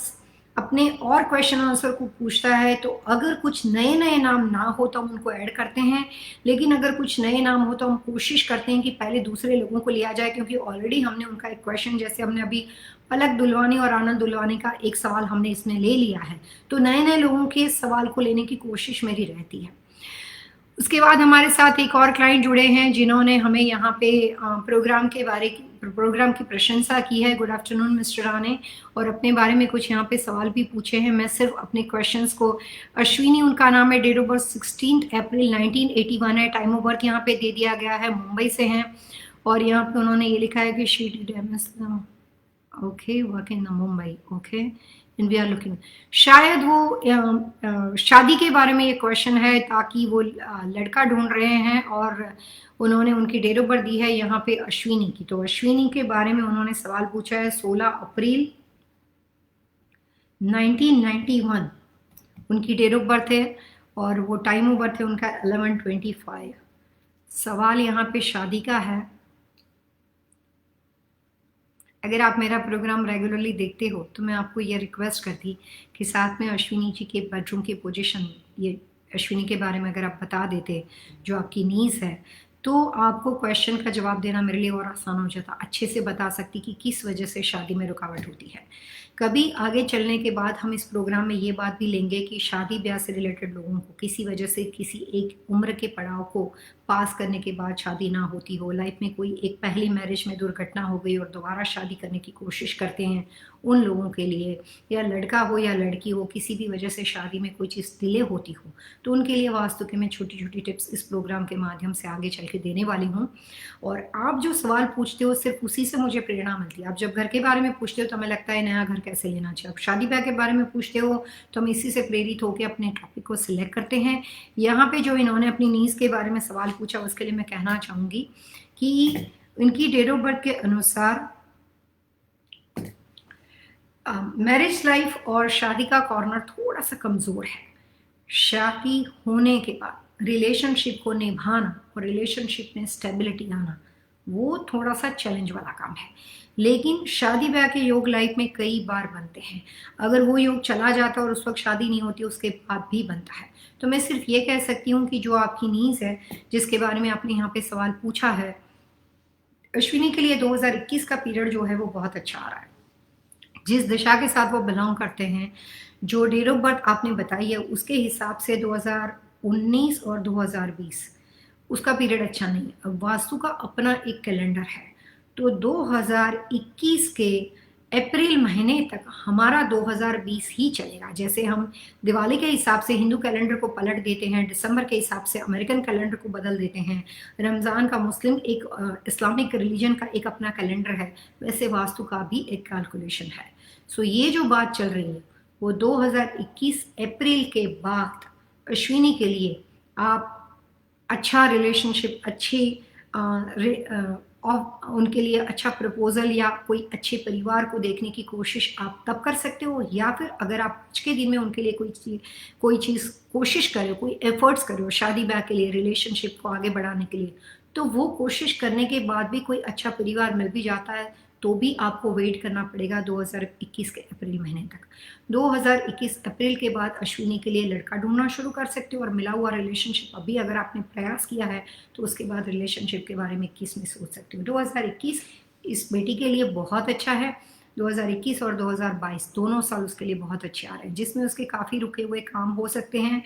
Speaker 1: अपने और क्वेश्चन आंसर को पूछता है, तो अगर कुछ नए नए नाम ना हो तो हम उनको ऐड करते हैं, लेकिन अगर कुछ नए नाम हो तो हम कोशिश करते हैं कि पहले दूसरे लोगों को लिया जाए, क्योंकि ऑलरेडी हमने उनका एक क्वेश्चन, जैसे हमने अभी पलक दुलवानी और आनंद दुलवानी का एक सवाल हमने इसमें ले लिया है, तो नए नए लोगों के सवाल को लेने की कोशिश मेरी रहती है। उसके बाद हमारे साथ एक और क्लाइंट जुड़े हैं जिन्होंने हमें यहाँ पे प्रोग्राम की प्रशंसा की है। गुड आफ्टरनून मिस्टर राणे, और अपने बारे में कुछ यहाँ पे सवाल भी पूछे हैं। मैं सिर्फ अपने क्वेश्चंस को, अश्विनी उनका नाम है, डेट ऑफ बर्थ 16 अप्रैल 1981 है, टाइम ऑफ बर्थ यहाँ पे दे दिया गया है, मुंबई से हैं, और यहाँ पे उन्होंने ये लिखा है कि she did MS, okay, work in Mumbai, okay, and we are looking, शायद वो शादी के बारे में ये क्वेश्चन है, ताकि वो लड़का ढूंढ रहे हैं, और उन्होंने उनकी डेट ऑफ बर्थ दी है यहाँ पे अश्विनी की। तो अश्विनी के बारे में उन्होंने सवाल पूछा है, 16 अप्रैल 1991 उनकी डेट ऑफ बर्थ है, और वो टाइम ऑफ बर्थ है उनका 11:25। सवाल यहाँ पे शादी का है। अगर आप मेरा प्रोग्राम रेगुलरली देखते हो तो मैं आपको ये रिक्वेस्ट करती कि साथ में अश्विनी जी के बेडरूम की पोजीशन, ये अश्विनी के बारे में अगर आप बता देते जो आपकी नीज है, तो आपको क्वेश्चन का जवाब देना मेरे लिए और आसान हो जाता, अच्छे से बता सकती कि किस वजह से शादी में रुकावट होती है। कभी आगे चलने के बाद हम इस प्रोग्राम में ये बात भी लेंगे कि शादी ब्याह से रिलेटेड लोगों को किसी वजह से किसी एक उम्र के पड़ाव को पास करने के बाद शादी ना होती हो, लाइफ में कोई एक पहली मैरिज में दुर्घटना हो गई और दोबारा शादी करने की कोशिश करते हैं उन लोगों के लिए, या लड़का हो या लड़की हो, किसी भी वजह से शादी में कोई चीज़ डिले होती हो, तो उनके लिए वास्तु के मैं छोटी छोटी टिप्स इस प्रोग्राम के माध्यम से आगे चल के देने वाली हूँ। और आप जो सवाल पूछते हो सिर्फ उसी से मुझे प्रेरणा मिलती है। आप जब घर के बारे में पूछते हो तो हमें लगता है नया घर कैसे लेना चाहिए, आप शादी ब्याह के बारे में पूछते हो तो हम इसी से प्रेरित होकर अपने टॉपिक को सिलेक्ट करते हैं। यहाँ पे जो इन्होंने अपनी नीज के बारे में सवाल पूछा उसके लिए मैं कहना चाहूँगी कि इनकी डेट ऑफ बर्थ के अनुसार मैरिज लाइफ और शादी का कॉर्नर थोड़ा सा कमज़ोर है। शादी होने के बाद रिलेशनशिप को निभाना और रिलेशनशिप में स्टेबिलिटी आना वो थोड़ा सा चैलेंज वाला काम है, लेकिन शादी ब्याह के योग लाइफ में कई बार बनते हैं। अगर वो योग चला जाता है और उस वक्त शादी नहीं होती उसके बाद भी बनता है। तो मैं सिर्फ ये कह सकती हूँ कि जो आपकी नीज है जिसके बारे में आपने यहाँ पे सवाल पूछा है, अश्विनी के लिए 2021 का पीरियड जो है वो बहुत अच्छा आ रहा है। जिस दिशा के साथ वो बिलोंग करते हैं, जो डेट ऑफ बर्थ आपने बताई है उसके हिसाब से 2019 और 2020 उसका पीरियड अच्छा नहीं है। अब वास्तु का अपना एक कैलेंडर है, तो 2021 के अप्रैल महीने तक हमारा 2020 ही चलेगा। जैसे हम दिवाली के हिसाब से हिंदू कैलेंडर को पलट देते हैं, दिसंबर के हिसाब से अमेरिकन कैलेंडर को बदल देते हैं, रमज़ान का मुस्लिम एक इस्लामिक रिलीजन का एक अपना कैलेंडर है, वैसे वास्तु का भी एक कैलकुलेशन है। सो ये जो बात चल रही है वो 2021 अप्रैल के बाद अश्विनी के लिए आप अच्छा रिलेशनशिप, उनके लिए अच्छा प्रपोजल या कोई अच्छे परिवार को देखने की कोशिश आप तब कर सकते हो, या फिर अगर आप आज के दिन में उनके लिए कोई चीज़ कोशिश करे, कोई एफर्ट्स करे हो शादी ब्याह के लिए, रिलेशनशिप को आगे बढ़ाने के लिए, तो वो कोशिश करने के बाद भी कोई अच्छा परिवार मिल भी जाता है तो भी आपको वेट करना पड़ेगा 2021 के अप्रैल महीने तक। 2021 अप्रैल के बाद अश्विनी के लिए लड़का ढूंढना शुरू कर सकते हो, और मिला हुआ रिलेशनशिप अभी अगर आपने प्रयास किया है तो उसके बाद रिलेशनशिप के बारे में 21 में सोच सकते हो। 2021 इस बेटी के लिए बहुत अच्छा है। 2021 और 2022 दोनों साल उसके लिए बहुत अच्छे आ रहे हैं, जिसमें उसके काफ़ी रुके हुए काम हो सकते हैं।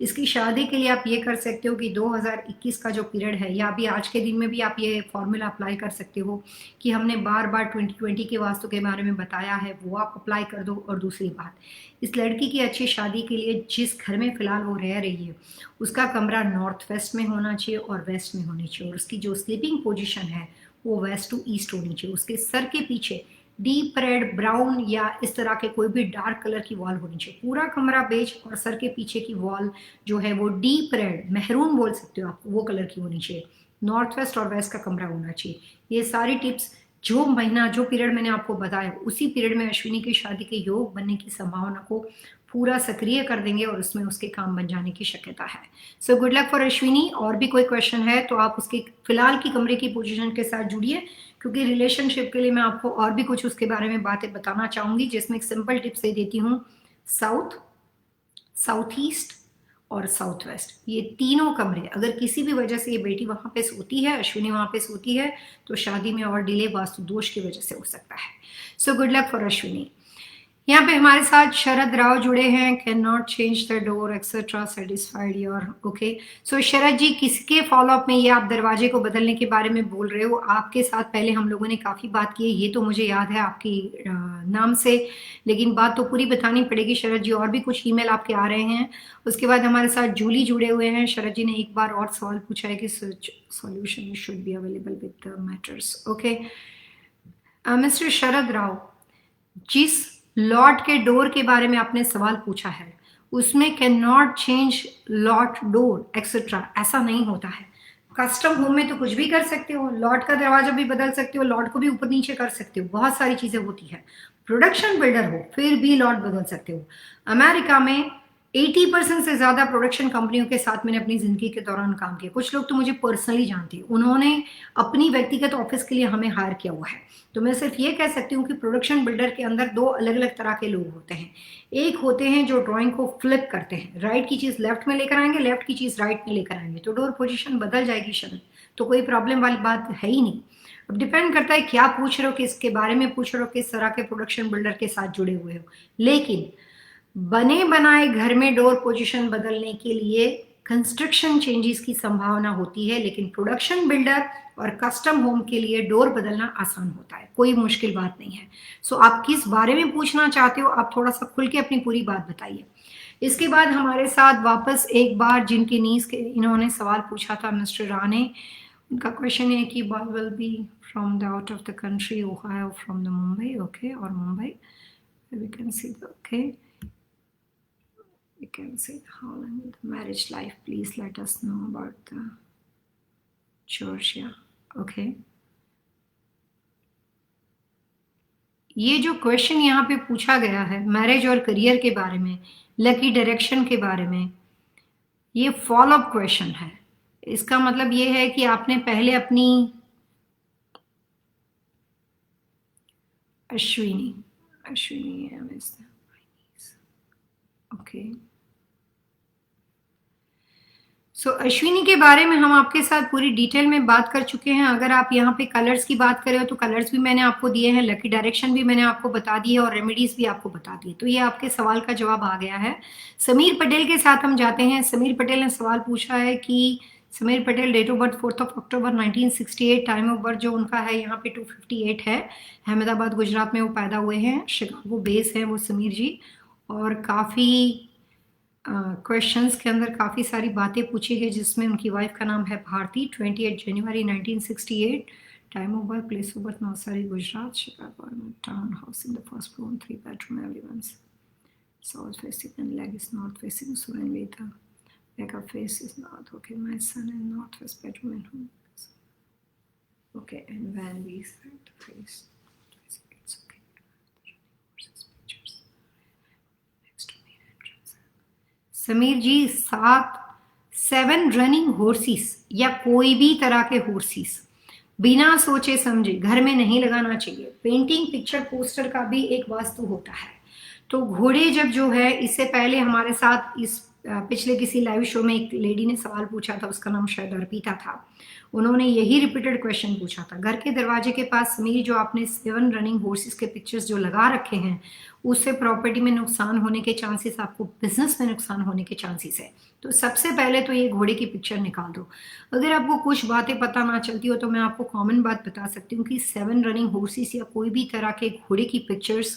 Speaker 1: इसकी शादी के लिए आप ये कर सकते हो कि 2021 का जो पीरियड है, या अभी आज के दिन में भी आप ये फॉर्मूला अप्लाई कर सकते हो कि हमने बार बार 2020 के वास्तु के बारे में बताया है, वो आप अप्लाई कर दो। और दूसरी बात, इस लड़की की अच्छी शादी के लिए जिस घर में फ़िलहाल वो रह रही है उसका कमरा नॉर्थ वेस्ट में होना चाहिए और वेस्ट में होनी चाहिए, और उसकी जो स्लीपिंग पोजिशन है वो वेस्ट टू ईस्ट होनी चाहिए। उसके सर के पीछे डीप रेड, ब्राउन या इस तरह के कोई भी डार्क कलर की वॉल होनी चाहिए। पूरा कमरा बेज और सर के पीछे की वॉल जो है वो डीप रेड, मेहरून बोल सकते हो आप, वो कलर की होनी चाहिए। नॉर्थ वेस्ट और वेस्ट का कमरा होना चाहिए। ये सारी टिप्स जो महीना जो पीरियड मैंने आपको बताया उसी पीरियड में अश्विनी की शादी के योग बनने की संभावना को पूरा सक्रिय कर देंगे और उसमें उसके काम बन जाने की शक्यता है। So good luck for Ashwini. और भी कोई क्वेश्चन है तो आप उसके फिलहाल की कमरे की पोजीशन के साथ जुड़िए, क्योंकि रिलेशनशिप के लिए मैं आपको और भी कुछ उसके बारे में बातें बताना चाहूंगी, जिसमें एक सिंपल टिप्स दे देती हूँ। साउथ, साउथ ईस्ट और साउथ वेस्ट, ये तीनों कमरे, अगर किसी भी वजह से ये बेटी वहां पे सोती है, अश्विनी वहां पे सोती है, तो शादी में और डिले वास्तु दोष की वजह से हो सकता है। So good luck for Ashwini. यहाँ पे हमारे साथ शरद राव जुड़े हैं। Can not change the door etcetera, satisfied your okay. So Sharad ji, किसके फॉलोअप में ये आप दरवाजे को बदलने के बारे में बोल रहे हो? आपके साथ पहले हम लोगों ने काफी बात की है, ये तो मुझे याद है आपकी नाम से, लेकिन बात तो पूरी बतानी पड़ेगी शरद जी। और भी कुछ ईमेल आपके आ रहे हैं। उसके बाद हमारे साथ जूली जुड़े हुए हैं। शरद जी ने एक बार और सवाल पूछा है कि solution should be available with the matters. Okay mister Sharad Rao, जिस लॉट के डोर के बारे में आपने सवाल पूछा है उसमें can not change lot door etcetera, ऐसा नहीं होता है। कस्टम होम में तो कुछ भी कर सकते हो, लॉट का दरवाजा भी बदल सकते हो, लॉट को भी ऊपर नीचे कर सकते हो, बहुत सारी चीजें होती है। प्रोडक्शन बिल्डर हो फिर भी लॉट बदल सकते हो। अमेरिका में 80% से ज्यादा प्रोडक्शन कंपनियों के साथ मैंने अपनी जिंदगी के दौरान काम किया। कुछ लोग तो मुझे पर्सनली जानते हैं, उन्होंने अपनी व्यक्तिगत ऑफिस के लिए हमें हायर किया हुआ है। तो मैं सिर्फ ये कह सकती हूँ कि प्रोडक्शन बिल्डर के अंदर दो अलग अलग तरह के लोग होते हैं। एक होते हैं जो ड्राइंग को फ्लिप करते हैं, राइट की चीज लेफ्ट में लेकर आएंगे, लेफ्ट की चीज राइट में लेकर आएंगे, तो डोर पोजीशन बदल जाएगी शरद, तो कोई प्रॉब्लम वाली बात है ही नहीं। अब डिपेंड करता है क्या पूछ रहे हो, किसके बारे में पूछ रहे हो, किस तरह के प्रोडक्शन बिल्डर के साथ जुड़े हुए हो। लेकिन बने बनाए घर में डोर पोजीशन बदलने के लिए कंस्ट्रक्शन चेंजेस की संभावना होती है, लेकिन प्रोडक्शन बिल्डर और कस्टम होम के लिए डोर बदलना आसान होता है, कोई मुश्किल बात नहीं है। सो आप किस बारे में पूछना चाहते हो, आप थोड़ा सा खुल के अपनी पूरी बात बताइए। इसके बाद हमारे साथ वापस एक बार जिनकी नीज के इन्होंने सवाल पूछा था, मिस्टर राणे, उनका क्वेश्चन है कि boy will be from the out of the country, Ohio from the Mumbai, okay, और Mumbai we can see the okay, we can say how long the marriage life, please let us know about the Georgia, okay। ये जो question यहाँ पे पूछा गया है marriage और career के बारे में, लकी डायरेक्शन के बारे में, ये फॉलोअप क्वेश्चन है। इसका मतलब ये है कि आपने पहले अपनी अश्विनी ओके। सो अश्विनी के बारे में हम आपके साथ पूरी डिटेल में बात कर चुके हैं। अगर आप यहाँ पे कलर्स की बात करें तो कलर्स भी मैंने आपको दिए हैं, लकी डायरेक्शन भी मैंने आपको बता दी है और रेमेडीज भी आपको बता दी। तो ये आपके सवाल का जवाब आ गया है। समीर पटेल के साथ हम जाते हैं। समीर पटेल ने सवाल पूछा है कि Sameer Patel, date of birth 4 October 1968, time of birth जो उनका है यहाँ पे 2:58 है। अहमदाबाद गुजरात में वो पैदा हुए हैं, शिकागो बेस है वो समीर जी। और काफ़ी क्वेश्चंस के अंदर काफ़ी सारी बातें पूछी गई, जिसमें उनकी वाइफ का नाम है भारती। 28 जनवरी 1968, time of birth, place of birth Navsari Gujarat, Chicago, town house in the first floor, 3 bedroom, everyone's south facing and leg is north facing, Surendra Veda, back of face is north, okay, my son in northwest bedroom and home, okay, and when we set the face, it's okay, next to main entrance। Sameer ji, 7 running horses या कोई भी तरह के horses बिना सोचे समझे घर में नहीं लगाना चाहिए। पेंटिंग, पिक्चर, पोस्टर का भी एक वास्तु होता है। तो घोड़े जब जो है, इससे पहले हमारे साथ इस पिछले किसी लाइव शो में एक लेडी ने सवाल पूछा था, उसका नाम शायद अर्पिता था, उन्होंने यही रिपीटेड क्वेश्चन पूछा था। घर के दरवाजे के पास समीर जो आपने 7 रनिंग हॉर्सेस के पिक्चर्स जो लगा रखे हैं, उससे प्रॉपर्टी में नुकसान होने के चांसेस, आपको बिजनेस में नुकसान होने के चांसेस है। तो सबसे पहले तो ये घोड़े की पिक्चर निकाल दो। अगर आपको कुछ बातें पता ना चलती हो तो मैं आपको कॉमन बात बता सकती हूँ कि 7 रनिंग हॉर्सेस या कोई भी तरह के घोड़े की पिक्चर्स,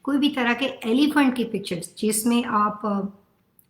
Speaker 1: कोई भी तरह के एलिफेंट की पिक्चर्स जिसमें आप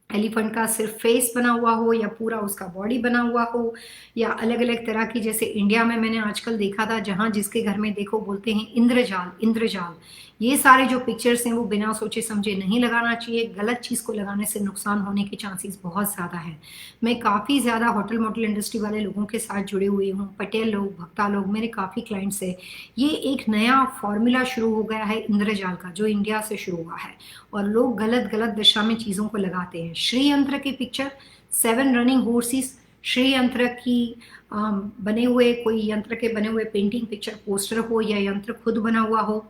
Speaker 1: एलिफेंट का सिर्फ फेस बना हुआ हो या पूरा उसका बॉडी बना हुआ हो, या अलग अलग तरह की, जैसे इंडिया में मैंने आजकल देखा था जहां जिसके घर में देखो बोलते हैं इंद्रजाल इंद्रजाल। ये सारे जो पिक्चर्स हैं वो बिना सोचे समझे नहीं लगाना चाहिए। गलत चीज को लगाने से नुकसान होने के चांसेस बहुत ज्यादा है। मैं काफी ज्यादा होटल मोटल इंडस्ट्री वाले लोगों के साथ जुड़े हुई हूँ, पटेल लोग, भक्ता लोग, मेरे काफी क्लाइंट्स है। ये एक नया फॉर्मूला शुरू हो गया है इंद्रजाल का, जो इंडिया से शुरू हुआ है, और लोग गलत गलत दिशा में चीजों को लगाते हैं। श्री यंत्र की पिक्चर, 7 रनिंग हॉर्सेस, श्री यंत्र की बने हुए, कोई यंत्र के बने हुए पेंटिंग पिक्चर पोस्टर हो, या यंत्र खुद बना हुआ हो,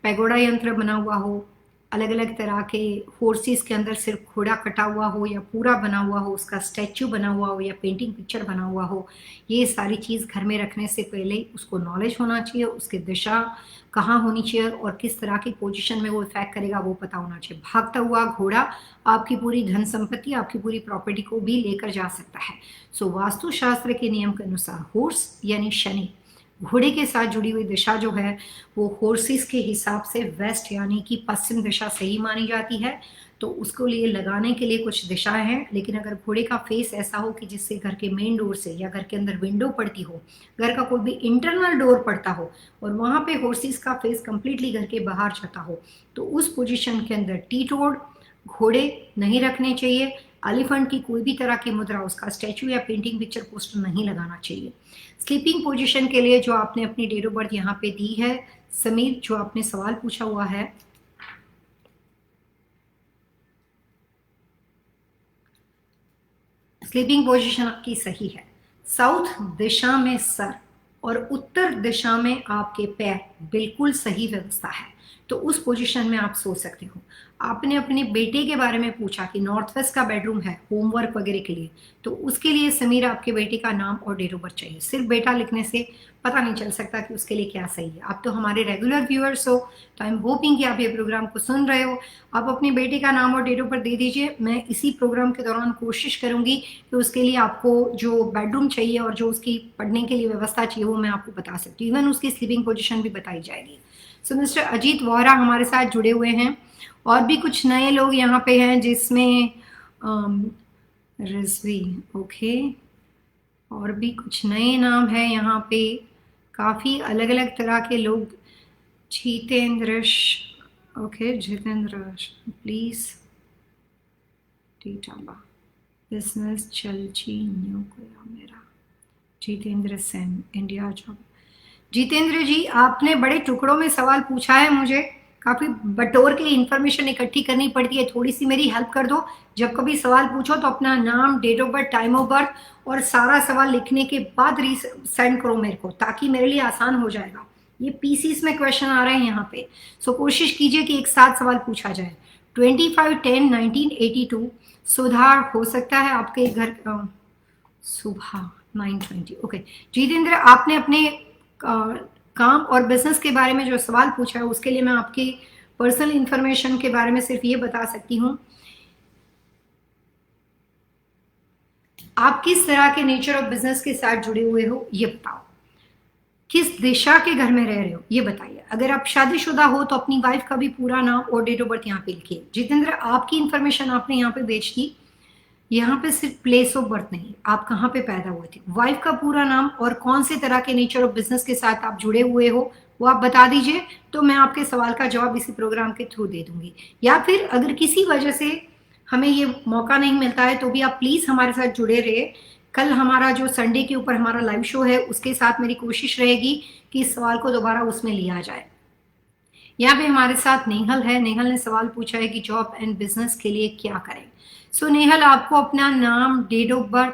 Speaker 1: पैगोडा यंत्र बना हुआ हो, अलग अलग तरह के हॉर्सेस के अंदर सिर्फ घोड़ा कटा हुआ हो या पूरा बना हुआ हो, उसका स्टैच्यू बना हुआ हो या पेंटिंग पिक्चर बना हुआ हो, ये सारी चीज़ घर में रखने से पहले उसको नॉलेज होना चाहिए, उसकी दिशा कहाँ होनी चाहिए और किस तरह की पोजीशन में वो इफेक्ट करेगा वो पता होना चाहिए। भागता हुआ घोड़ा आपकी पूरी धन संपत्ति, आपकी पूरी प्रॉपर्टी को भी लेकर जा सकता है। सो वास्तुशास्त्र के नियम के अनुसार हॉर्स यानी शनि, घोड़े के साथ जुड़ी हुई दिशा जो है वो हॉर्सेस के हिसाब से वेस्ट यानी कि पश्चिम दिशा सही मानी जाती है। तो उसको लिए लगाने के लिए कुछ दिशाएं हैं, लेकिन अगर घोड़े का फेस ऐसा हो कि जिससे घर के मेन डोर से या घर के अंदर विंडो पड़ती हो, घर का कोई भी इंटरनल डोर पड़ता हो और वहां पे हॉर्सेस का फेस कंप्लीटली घर के बाहर जाता हो, तो उस पोजीशन के अंदर टीटोड घोड़े नहीं रखने चाहिए। एलिफेंट की कोई भी तरह की मुद्रा, उसका स्टैचू या पेंटिंग पिक्चर पोस्टर नहीं लगाना चाहिए। स्लीपिंग पोजीशन के लिए जो आपने अपनी डेट ऑफ बर्थ यहाँ पे दी है, समीर, जो आपने सवाल पूछा हुआ है, स्लीपिंग पोजीशन आपकी सही है। साउथ दिशा में सर और उत्तर दिशा में आपके पैर, बिल्कुल सही व्यवस्था है। तो उस पोजीशन में आप सो सकते हो। आपने अपने बेटे के बारे में पूछा कि नॉर्थ वेस्ट का बेडरूम है होमवर्क वगैरह के लिए, तो उसके लिए समीर आपके बेटे का नाम और डेट ऑफ बर्थ चाहिए। सिर्फ बेटा लिखने से पता नहीं चल सकता कि उसके लिए क्या सही है। आप तो हमारे रेगुलर व्यूअर्स हो, तो आई एम होपिंग कि आप ये प्रोग्राम को सुन रहे हो। आप अपने बेटे का नाम और डेट ऑफ बर्थ दे दीजिए। मैं इसी प्रोग्राम के दौरान कोशिश करूंगी कि उसके लिए आपको जो बेडरूम चाहिए और जो उसकी पढ़ने के लिए व्यवस्था चाहिए वो मैं आपको बता सकती हूँ। इवन उसकी स्लीपिंग पोजिशन भी बताई जाएगी। सो मिस्टर अजीत वोहरा हमारे साथ जुड़े हुए हैं, और भी कुछ नए लोग यहाँ पे हैं जिसमें रिजवी, ओके, और भी कुछ नए नाम है यहाँ पे, काफ़ी अलग अलग तरह के लोग। जितेंद्र, ओके जितेंद्र, प्लीज टीटाबा बिजनेस चलची न्यू कोया मेरा, जितेंद्र सेन इंडिया जॉब। जितेंद्र जी, आपने बड़े टुकड़ों में सवाल पूछा है, मुझे काफी बटोर के इंफॉर्मेशन इकट्ठी करनी पड़ती है। थोड़ी सी मेरी हेल्प कर दो। जब कभी सवाल पूछो तो अपना नाम, date of birth, time of birth और सारा सवाल लिखने के बाद सेंड करो मेरे को, ताकि मेरे लिए आसान हो जाएगा। ये पीसीस में क्वेश्चन आ रहे हैं यहाँ पे, सो कोशिश कीजिए कि एक साथ सवाल पूछा जाए। 25/10/1982 सुधार हो सकता है आपके घर, सुबह 9:20, ओके। जितेंद्र, आपने अपने काम और बिजनेस के बारे में जो सवाल पूछा है उसके लिए मैं आपकी पर्सनल इंफॉर्मेशन के बारे में सिर्फ ये बता सकती हूँ, आप किस तरह के नेचर ऑफ बिजनेस के साथ जुड़े हुए हो ये बताओ, किस दिशा के घर में रह रहे हो ये बताइए। अगर आप शादीशुदा हो तो अपनी वाइफ का भी पूरा नाम और डेट ऑफ बर्थ यहाँ पे लिखिए। जितेंद्र, आपकी इंफॉर्मेशन आपने यहाँ पे भेज दी, यहाँ पे सिर्फ प्लेस ऑफ बर्थ नहीं, आप कहाँ पे पैदा हुए थे, वाइफ का पूरा नाम और कौन से तरह के नेचर ऑफ बिजनेस के साथ आप जुड़े हुए हो वो आप बता दीजिए, तो मैं आपके सवाल का जवाब इसी प्रोग्राम के थ्रू दे दूंगी। या फिर अगर किसी वजह से हमें ये मौका नहीं मिलता है तो भी आप प्लीज हमारे साथ जुड़े रहे। कल हमारा जो संडे के ऊपर हमारा लाइव शो है उसके साथ मेरी कोशिश रहेगी कि इस सवाल को दोबारा उसमें लिया जाए। यहाँ पे हमारे साथ नेहल है। नेहल ने सवाल पूछा है कि जॉब एंड बिजनेस के लिए क्या करें। सो नेहल, आपको अपना नाम, डेट ऑफ बर्थ,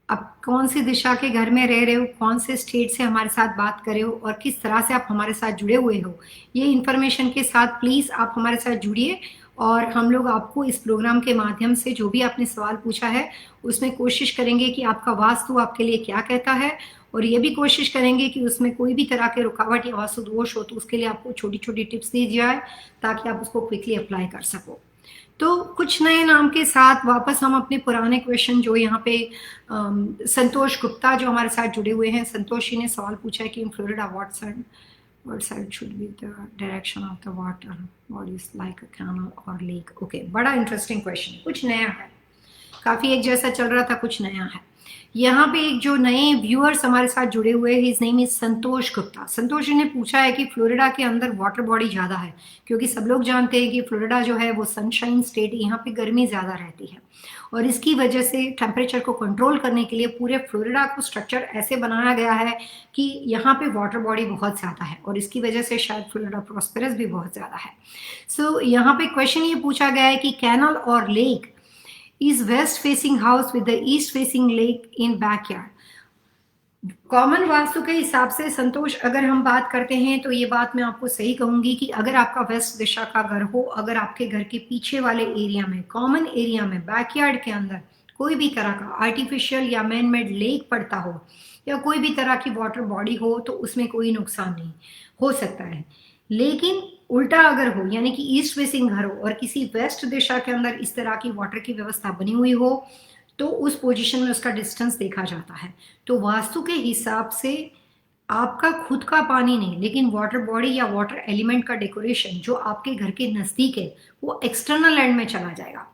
Speaker 1: आप कौन सी दिशा के घर में रह रहे हो, कौन से स्टेट से हमारे साथ बात कर रहे हो और किस तरह से आप हमारे साथ जुड़े हुए हो, ये इन्फॉर्मेशन के साथ प्लीज आप हमारे साथ जुड़िए और हम लोग आपको इस प्रोग्राम के माध्यम से जो भी आपने सवाल पूछा है उसमें कोशिश करेंगे कि आपका वास्तु आपके लिए क्या कहता है, और ये भी कोशिश करेंगे कि उसमें कोई भी तरह के रुकावट या वास्तु दोष हो तो उसके लिए आपको छोटी छोटी टिप्स दी जाए ताकि आप उसको क्विकली अप्लाई कर सको। तो कुछ नए नाम के साथ वापस हम अपने पुराने क्वेश्चन, जो यहाँ पे संतोष गुप्ता जो हमारे साथ जुड़े हुए हैं, संतोष जी ने सवाल पूछा है कि in Florida what's what side should be the direction of the water bodies like a canal or lake? Okay, बड़ा इंटरेस्टिंग क्वेश्चन है, कुछ नया है, काफी एक जैसा चल रहा था, कुछ नया है। यहाँ पे एक जो नए व्यूअर्स हमारे साथ जुड़े हुए हैं, हिज नेम इज संतोष गुप्ता। संतोष जी ने पूछा है कि फ्लोरिडा के अंदर वाटर बॉडी ज़्यादा है, क्योंकि सब लोग जानते हैं कि फ्लोरिडा जो है वो सनशाइन स्टेट, यहाँ पे गर्मी ज़्यादा रहती है, और इसकी वजह से टेम्परेचर को कंट्रोल करने के लिए पूरे फ्लोरिडा को स्ट्रक्चर ऐसे बनाया गया है कि यहाँ पे वाटर बॉडी बहुत ज़्यादा है, और इसकी वजह से शायद फ्लोरिडा प्रॉस्पेरस भी बहुत ज़्यादा है। सो यहाँ पे क्वेश्चन ये पूछा गया है कि कैनल और lake is west facing house with the east facing lake in backyard। Common vastu के हिसाब से संतोष अगर हम बात करते हैं तो ये बात मैं आपको सही कहूंगी कि अगर आपका वेस्ट दिशा का घर हो, अगर आपके घर के पीछे वाले एरिया में, कॉमन एरिया में, बैकयार्ड के अंदर कोई भी तरह का आर्टिफिशियल या मैन मेड लेक पड़ता हो या कोई भी तरह की वाटर बॉडी हो, तो उसमें कोई नुकसान नहीं हो सकता है। लेकिन उल्टा अगर हो, यानी कि ईस्ट फेसिंग घर हो और किसी वेस्ट दिशा के अंदर इस तरह की वाटर की व्यवस्था बनी हुई हो, तो उस पोजीशन में उसका डिस्टेंस देखा जाता है। तो वास्तु के हिसाब से आपका खुद का पानी नहीं, लेकिन वाटर बॉडी या वाटर एलिमेंट का डेकोरेशन जो आपके घर के नजदीक है वो एक्सटर्नल लैंड में चला जाएगा।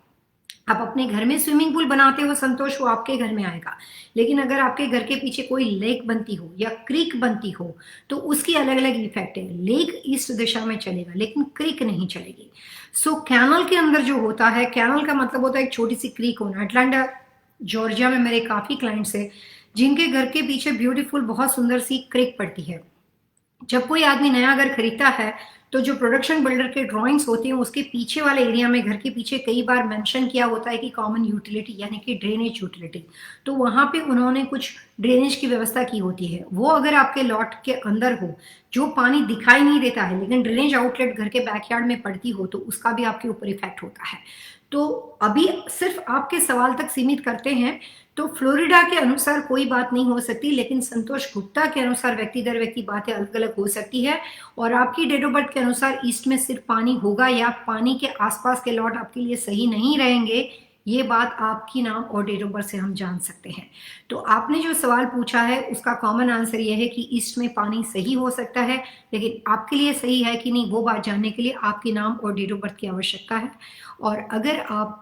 Speaker 1: आप अपने घर में स्विमिंग पूल बनाते हो संतोष, वो आपके घर में आएगा, लेकिन अगर आपके घर के पीछे कोई लेक बनती हो या क्रीक बनती हो तो उसकी अलग अलग इफेक्ट है। लेक ईस्ट दिशा में चलेगा लेकिन क्रीक नहीं चलेगी। सो कैनल के अंदर जो होता है, कैनल का मतलब होता है एक छोटी सी क्रीक होना। अटलांटा जॉर्जिया में मेरे काफी क्लाइंट्स है जिनके घर के पीछे ब्यूटीफुल बहुत सुंदर सी क्रीक पड़ती है। जब कोई आदमी नया घर खरीदता है तो जो प्रोडक्शन बिल्डर के ड्राइंग्स होती हैं उसके पीछे वाले एरिया में, घर के पीछे कई बार मेंशन किया होता है कि कॉमन यूटिलिटी यानी कि ड्रेनेज यूटिलिटी, तो वहां पे उन्होंने कुछ ड्रेनेज की व्यवस्था की होती है। वो अगर आपके लॉट के अंदर हो, जो पानी दिखाई नहीं देता है लेकिन ड्रेनेज आउटलेट घर के बैकयार्ड में पड़ती हो, तो उसका भी आपके ऊपर इफेक्ट होता है। तो अभी सिर्फ आपके सवाल तक सीमित करते हैं, तो फ्लोरिडा के अनुसार कोई बात नहीं हो सकती, लेकिन संतोष गुप्ता के अनुसार व्यक्ति दर व्यक्ति बातें अलग अलग हो सकती है। और आपकी डेट ऑफ बर्थ के अनुसार ईस्ट में सिर्फ पानी होगा या पानी के आसपास के लॉट आपके लिए सही नहीं रहेंगे, ये बात आपकी नाम और डेट ऑफ बर्थ से हम जान सकते हैं। तो आपने जो सवाल पूछा है उसका कॉमन आंसर ये है कि ईस्ट में पानी सही हो सकता है, लेकिन आपके लिए सही है कि नहीं वो बात जानने के लिए आपके नाम और डेट ऑफ बर्थ की आवश्यकता है। और अगर आप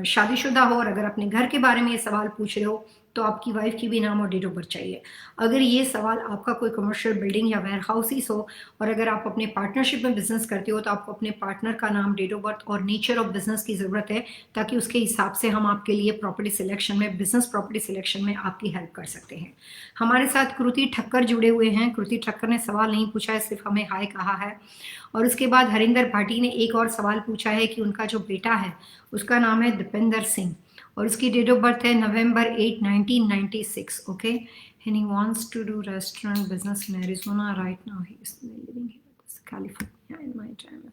Speaker 1: शादीशुदा हो और अगर अपने घर के बारे में ये सवाल पूछ रहे हो तो आपकी वाइफ की भी नाम और डेट ऑफ बर्थ चाहिए। अगर ये सवाल आपका कोई कमर्शियल बिल्डिंग या वेयर हाउसेस हो और अगर आप अपने पार्टनरशिप में बिजनेस करते हो तो आपको अपने पार्टनर का नाम, डेट ऑफ बर्थ और नेचर ऑफ बिजनेस की ज़रूरत है, ताकि उसके हिसाब से हम आपके लिए प्रॉपर्टी सिलेक्शन में, बिजनेस प्रॉपर्टी सिलेक्शन में आपकी हेल्प कर सकते हैं। हमारे साथ कृति ठक्कर जुड़े हुए हैं। कृति ठक्कर ने सवाल नहीं पूछा है, सिर्फ हमें हाय कहा है। और उसके बाद हरिंदर भाटी ने एक और सवाल पूछा है कि उनका जो बेटा है उसका नाम है दीपेंद्र सिंह और उसकी डेट ऑफ बर्थ है November 8, 1996. Okay, and he wants to do restaurant business in Arizona right now. He is living here in California in my time.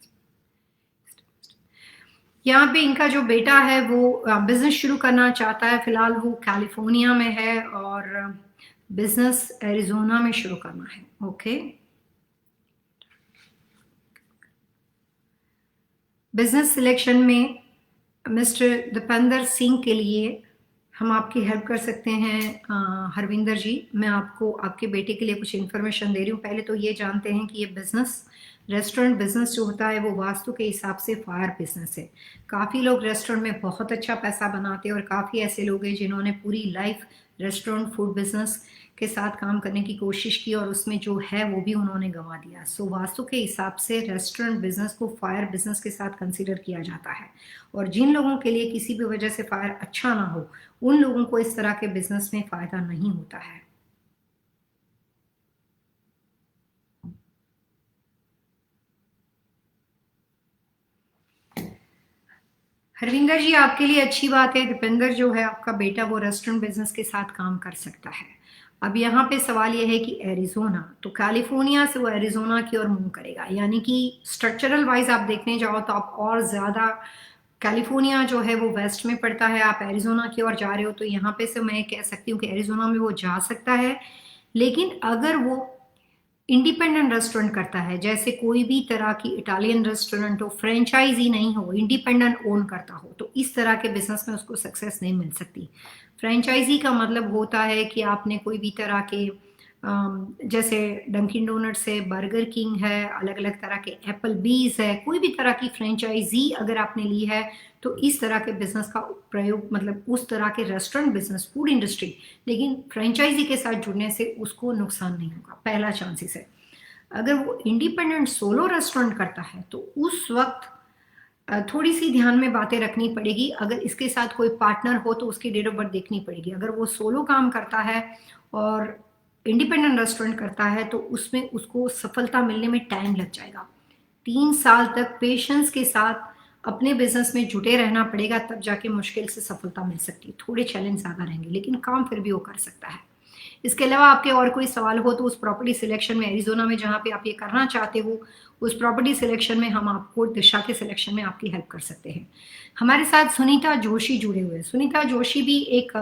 Speaker 1: यहाँ पे इनका जो बेटा है वो बिजनेस शुरू करना चाहता है। फिलहाल वो कैलिफोर्निया में है और बिजनेस एरिजोना में शुरू करना है। ओके, बिजनेस सिलेक्शन में मिस्टर दीपेंद्र सिंह के लिए हम आपकी हेल्प कर सकते हैं। हरविंदर जी, मैं आपको आपके बेटे के लिए कुछ इन्फॉर्मेशन दे रही हूँ। पहले तो ये जानते हैं कि ये बिजनेस, रेस्टोरेंट बिजनेस जो होता है वो वास्तु के हिसाब से फायर बिजनेस है। काफ़ी लोग रेस्टोरेंट में बहुत अच्छा पैसा बनाते हैं और काफ़ी ऐसे लोग हैं जिन्होंने पूरी लाइफ रेस्टोरेंट फूड बिजनेस के साथ काम करने की कोशिश की और उसमें जो है वो भी उन्होंने गंवा दिया। सो वास्तु के हिसाब से रेस्टोरेंट बिजनेस को फायर बिजनेस के साथ कंसीडर किया जाता है और जिन लोगों के लिए किसी भी वजह से फायर अच्छा ना हो उन लोगों को इस तरह के बिजनेस में फायदा नहीं होता है। हरविंदर जी, आपके लिए अच्छी बात है, दीपेंद्र जो है आपका बेटा वो रेस्टोरेंट बिजनेस के साथ काम कर सकता है। अब यहाँ पे सवाल ये है कि एरिजोना, तो कैलिफोर्निया से वो एरिजोना की ओर मूव करेगा, यानी कि स्ट्रक्चरल वाइज आप देखने जाओ तो आप और ज़्यादा, कैलिफोर्निया जो है वो वेस्ट में पड़ता है, आप एरिजोना की ओर जा रहे हो तो यहाँ पे से मैं कह सकती हूँ कि एरिजोना में वो जा सकता है। लेकिन अगर वो इंडिपेंडेंट रेस्टोरेंट करता है, जैसे कोई भी तरह की इटालियन रेस्टोरेंट हो, फ्रेंचाइजी नहीं हो, इंडिपेंडेंट ओन करता हो, तो इस तरह के बिजनेस में उसको सक्सेस नहीं मिल सकती। फ्रेंचाइजी का मतलब होता है कि आपने कोई भी तरह के जैसे डंकिन डोनट्स है, बर्गर किंग है, अलग अलग तरह के एप्पल बीज है, कोई भी तरह की फ्रेंचाइजी अगर आपने ली है तो इस तरह के बिजनेस का प्रयोग, मतलब उस तरह के रेस्टोरेंट बिजनेस, फूड इंडस्ट्री, लेकिन फ्रेंचाइजी के साथ जुड़ने से उसको नुकसान नहीं होगा, पहला चांसेस है। अगर वो इंडिपेंडेंट सोलो रेस्टोरेंट करता है तो उस वक्त थोड़ी सी ध्यान में बातें रखनी पड़ेगी। अगर इसके साथ कोई पार्टनर हो तो उसकी डेट ऑफ बर्थ देखनी पड़ेगी। अगर वो सोलो काम करता है और इंडिपेंडेंट रेस्टोरेंट करता है तो उसमें उसको सफलता मिलने में टाइम लग जाएगा। 3 साल तक पेशेंस के साथ अपने बिजनेस में जुटे रहना पड़ेगा, तब जाके मुश्किल से सफलता मिल सकती है। थोड़े चैलेंज ज़्यादा रहेंगे लेकिन काम फिर भी वो कर सकता है। इसके अलावा आपके और कोई सवाल हो तो उस प्रॉपर्टी सिलेक्शन में, एरिजोना में जहाँ पे आप ये करना चाहते हो, उस प्रॉपर्टी सिलेक्शन में हम आपको दिशा के सिलेक्शन में आपकी हेल्प कर सकते हैं। हमारे साथ सुनीता जोशी जुड़े हुए हैं। सुनीता जोशी भी एक